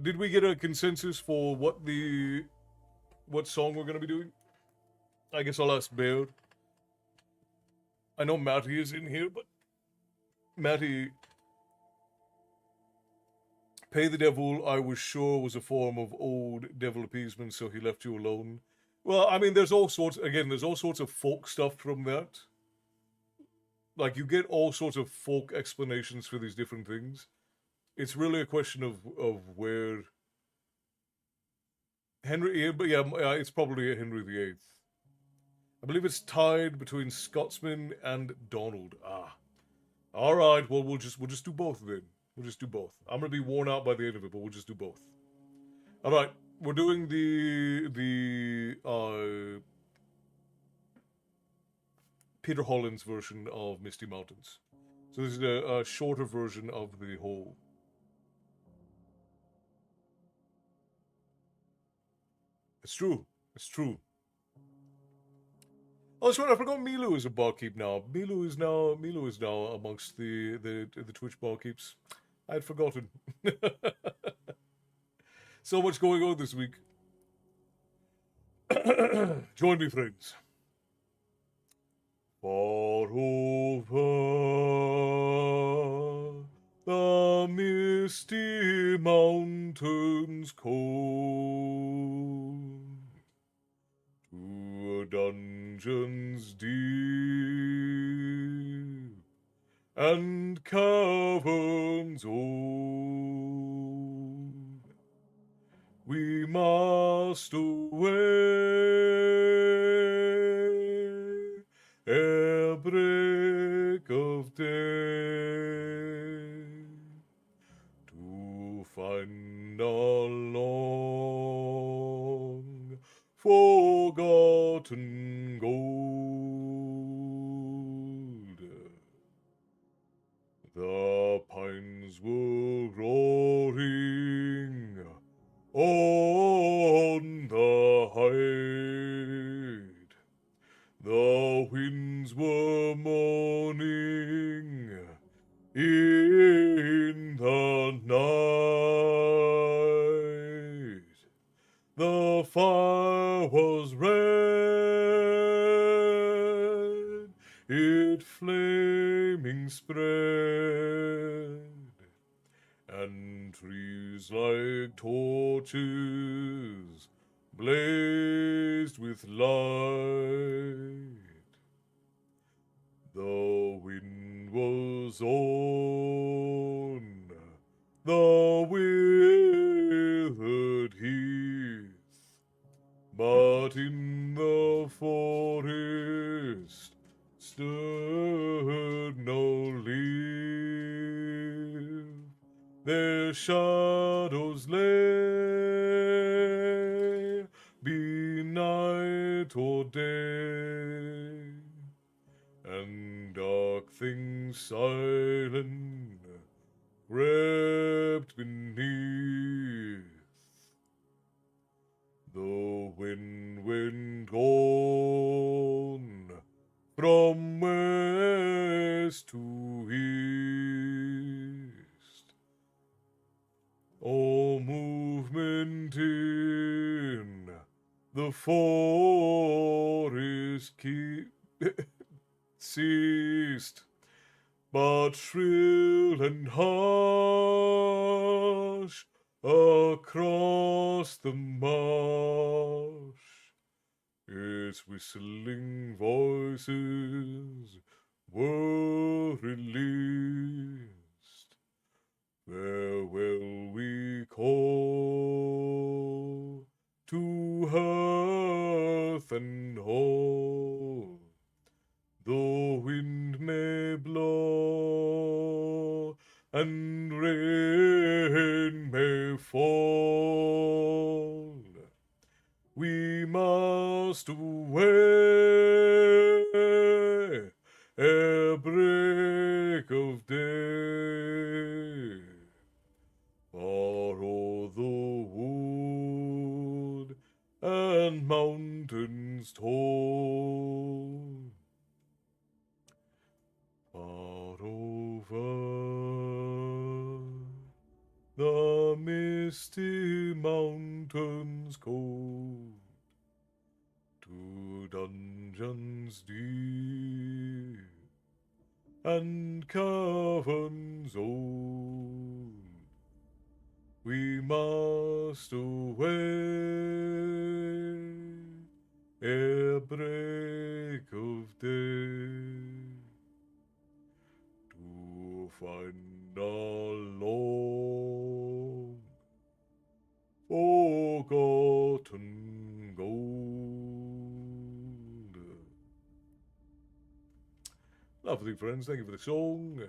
Did we get a consensus for what song we're gonna be doing? I guess I'll ask Baird. I know Matty is in here, but Matty, pay the devil, I was sure was a form of old devil appeasement, so he left you alone. Well, I mean, there's all sorts of folk stuff from that. Like, you get all sorts of folk explanations for these different things. It's really a question of where Henry, but yeah, it's probably Henry VIII. I believe it's tied between Scotsman and Donald. Ah, all right. Well, we'll just do both then. We'll just do both. I'm gonna be worn out by the end of it, but we'll just do both. All right, we're doing the Peter Holland's version of Misty Mountains. So this is a shorter version of the whole. It's true. It's true. Oh, that's right. I forgot Milu is a barkeep now. Milu is now amongst the Twitch barkeeps. I had forgotten. So much going on this week. Join me, friends. Far over the misty mountains cold, to a dungeons deep and caverns old, we must away ere break of day, to find our long forgotten gold. The pines will things spread, and trees like torches blazed with light. The wind was on the withered heath, but in the forest stirred no leaf. Their shadows lay, be night or day, and dark things silent crept beneath. The wind went on from west to east. All movement in the forest ceased, but shrill and harsh across the marsh, its whistling voices were released. Farewell we call to hearth and hall. The wind may blow and rain may fall, we must away ere break of day. Far o'er the wood and mountains tall, far over the misty mountains cold, to dungeons deep and caverns old, we must away ere break of day, to find our long forgotten gold. Lovely, friends. Thank you for the song.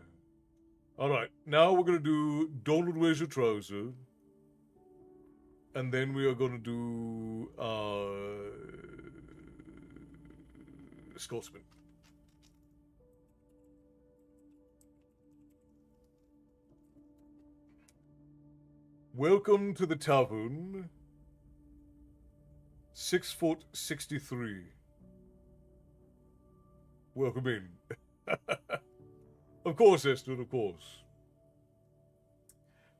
All right, now we're going to do Donald Wears Your Trouser. And then we are going to do Scotsman. Welcome to the tavern. 6'63". Welcome in. Of course, Esther, of course.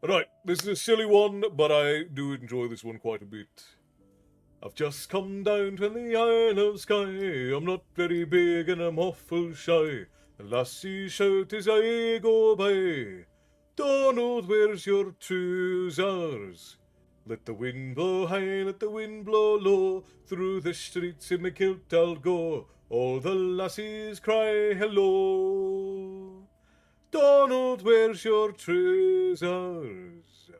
Alright, this is a silly one, but I do enjoy this one quite a bit. I've just come down from the Isle of Skye. I'm not very big and I'm awful shy. The lassie shout as I go by, Donald, where's your trousers? Let the wind blow high, let the wind blow low, through the streets in my kilt I'll go. All the lassies cry hello. Donald, where's your trousers?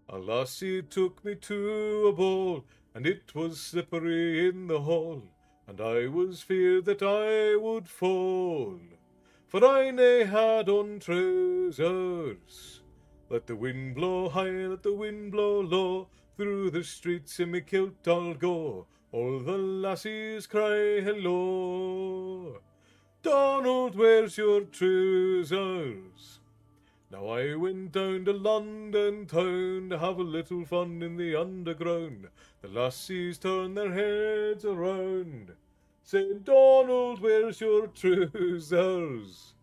A lassie took me to a ball, and it was slippery in the hall, and I was feared that I would fall, for I nae had on trousers. Let the wind blow high, let the wind blow low, through the streets in me kilt I'll go. All the lassies cry hello. Donald, where's your trousers? Now I went down to London town to have a little fun in the underground. The lassies turned their heads around, saying, Donald, where's your trousers?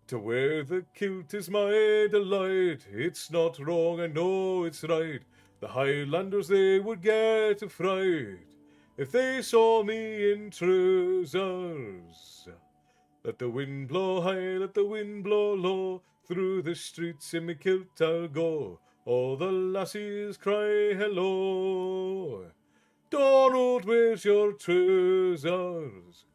To wear the kilt is my delight. It's not wrong, I know it's right. The Highlanders, they would get a fright if they saw me in trousers. Let the wind blow high, let the wind blow low. Through the streets in me kilt I'll go. All the lassies cry hello. Donald, where's your trousers?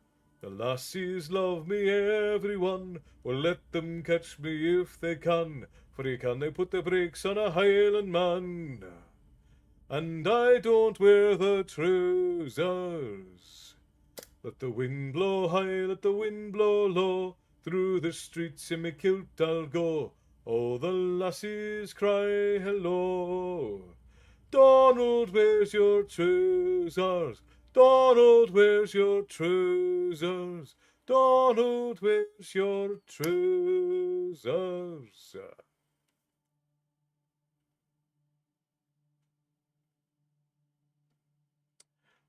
The lassies love me, everyone. Well, let them catch me if they can. For can they put the brakes on a Highland man? And I don't wear the trousers. Let the wind blow high, let the wind blow low. Through the streets in me kilt I'll go. All the lassies cry hello. Donald, where's your trousers? Donald, where's your trousers? Donald, where's your trousers?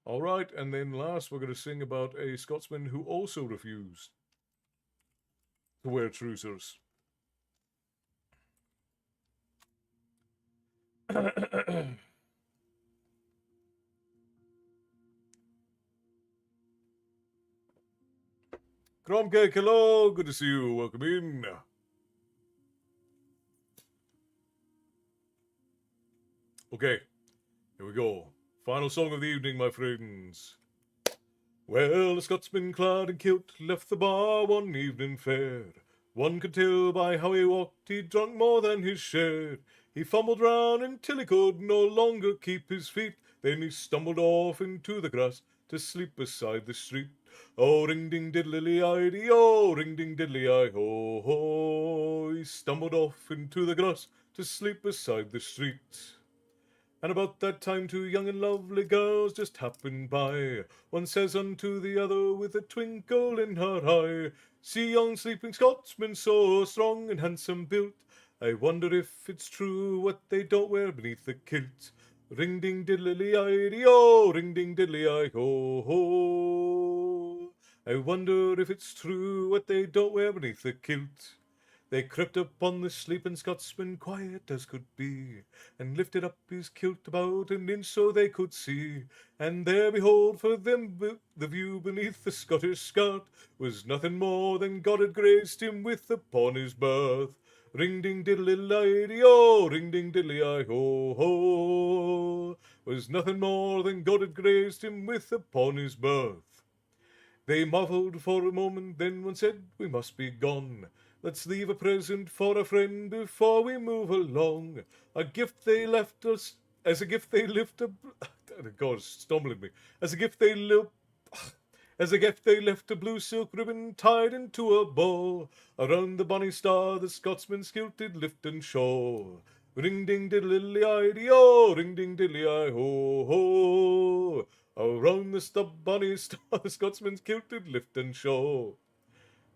All right, and then last we're going to sing about a Scotsman who also refused to wear trousers. Cromcake, hello, good to see you, welcome in. Okay, here we go. Final song of the evening, my friends. Well, a Scotsman clad in kilt left the bar one evening fair. One could tell by how he walked he'd drunk more than his share. He fumbled round until he could no longer keep his feet. Then he stumbled off into the grass to sleep beside the street. Oh, ring ding diddly idey, oh, ring ding diddly I ho ho. He stumbled off into the grass to sleep beside the street. And about that time 2 young and lovely girls just happened by. One says unto the other with a twinkle in her eye, see yon sleeping Scotsman so strong and handsome built, I wonder if it's true what they don't wear beneath the kilt. Ring ding diddly idey, oh, ring ding diddly I ho ho. I wonder if it's true what they don't wear beneath the kilt. They crept upon the sleeping Scotsman, quiet as could be, and lifted up his kilt about an inch so they could see. And there, behold, for them the view beneath the Scottish skirt was nothing more than God had graced him with upon his birth. Ring ding diddly liddy, oh, ring ding diddly I ho ho, was nothing more than God had graced him with upon his birth. They marvelled for a moment, then one said, we must be gone. Let's leave a present for a friend before we move along. A gift they left us, as a gift they left a... God, it's stumbling me. As a gift they left a blue silk ribbon tied into a bow. Around the bonny star the Scotsman's kilt did lift and show. Ring ding diddly idey, oh, ring ding diddly I ho ho. Around the bonny star the Scotsman's kilt did lift and show.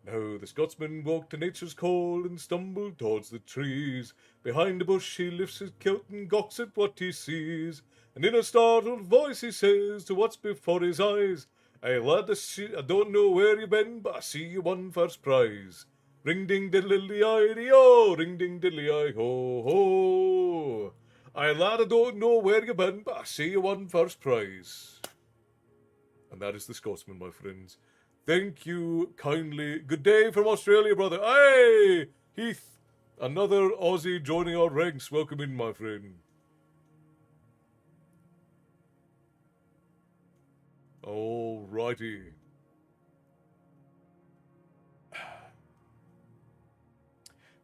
Now the Scotsman walked to nature's call and stumbled towards the trees. Behind a bush he lifts his kilt and gawks at what he sees. And in a startled voice he says to what's before his eyes, "Hey lad, I don't know where you been, but I see you won first prize. Ring ding diddly idey, oh, ring ding diddly I ho ho. Aye lad, I don't know where you been, but I see you won first prize." And that is the Scotsman, my friends. Thank you kindly. Good day from Australia, brother. Hey, Heath, another Aussie joining our ranks. Welcome in, my friend. Alrighty.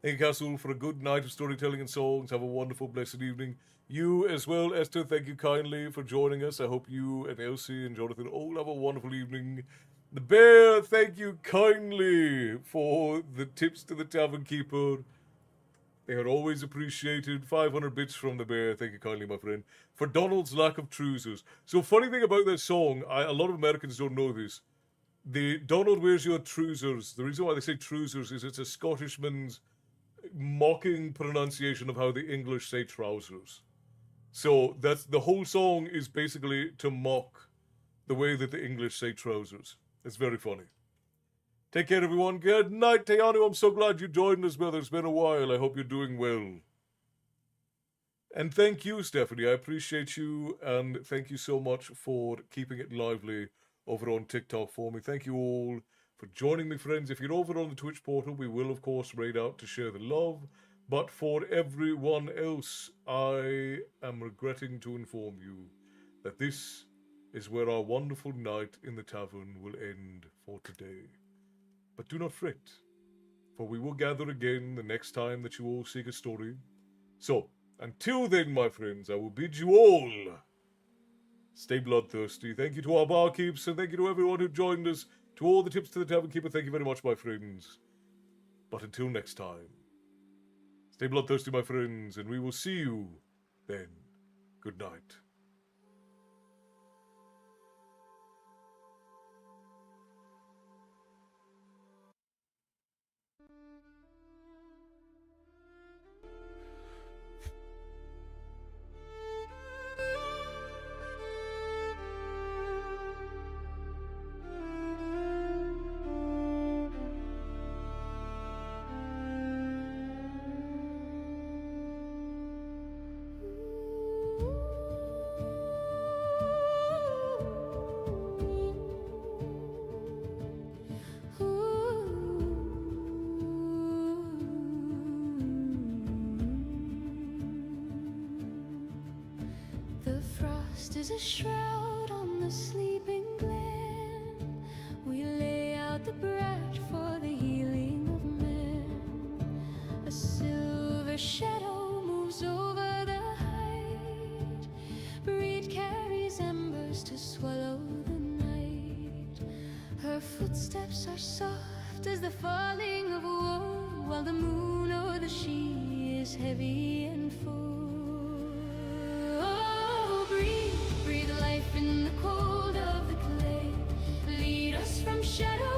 Thank you, Castle, for a good night of storytelling and songs. Have a wonderful, blessed evening. You as well, Esther, thank you kindly for joining us. I hope you and Elsie and Jonathan all have a wonderful evening. The Bear, thank you kindly for the tips to the Tavern Keeper. They are always appreciated. 500 bits from the Bear. Thank you kindly, my friend. For Donald's lack of trousers. So funny thing about this song, a lot of Americans don't know this. The Donald wears your trousers. The reason why they say trousers is it's a Scottishman's mocking pronunciation of how the English say trousers. So that's the whole song is basically to mock the way that the English say trousers. It's very funny. Take care, everyone. Good night, Teanu. I'm so glad you joined us, brother. It's been a while. I hope you're doing well. And thank you, Stephanie. I appreciate you, and thank you so much for keeping it lively over on TikTok for me. Thank you all for joining me, friends. If you're over on the Twitch portal, we will, of course, raid out to share the love. But for everyone else, I am regretting to inform you that this is where our wonderful night in the tavern will end for today. But do not fret, for we will gather again the next time that you all seek a story. So, until then, my friends, I will bid you all stay bloodthirsty. Thank you to our barkeeps, and thank you to everyone who joined us. To all the tips to the tavern keeper, thank you very much, my friends. But until next time, stay bloodthirsty, my friends, and we will see you then. Good night. The frost is a shroud on the sleeping glen. We lay out the brat for the healing of men. A silver shadow moves over the height. Breed carries embers to swallow the night. Her footsteps are soft as the falling of wool, while the moon o'er the she is heavy and full. Breathe life in the cold of the clay. Lead us from shadow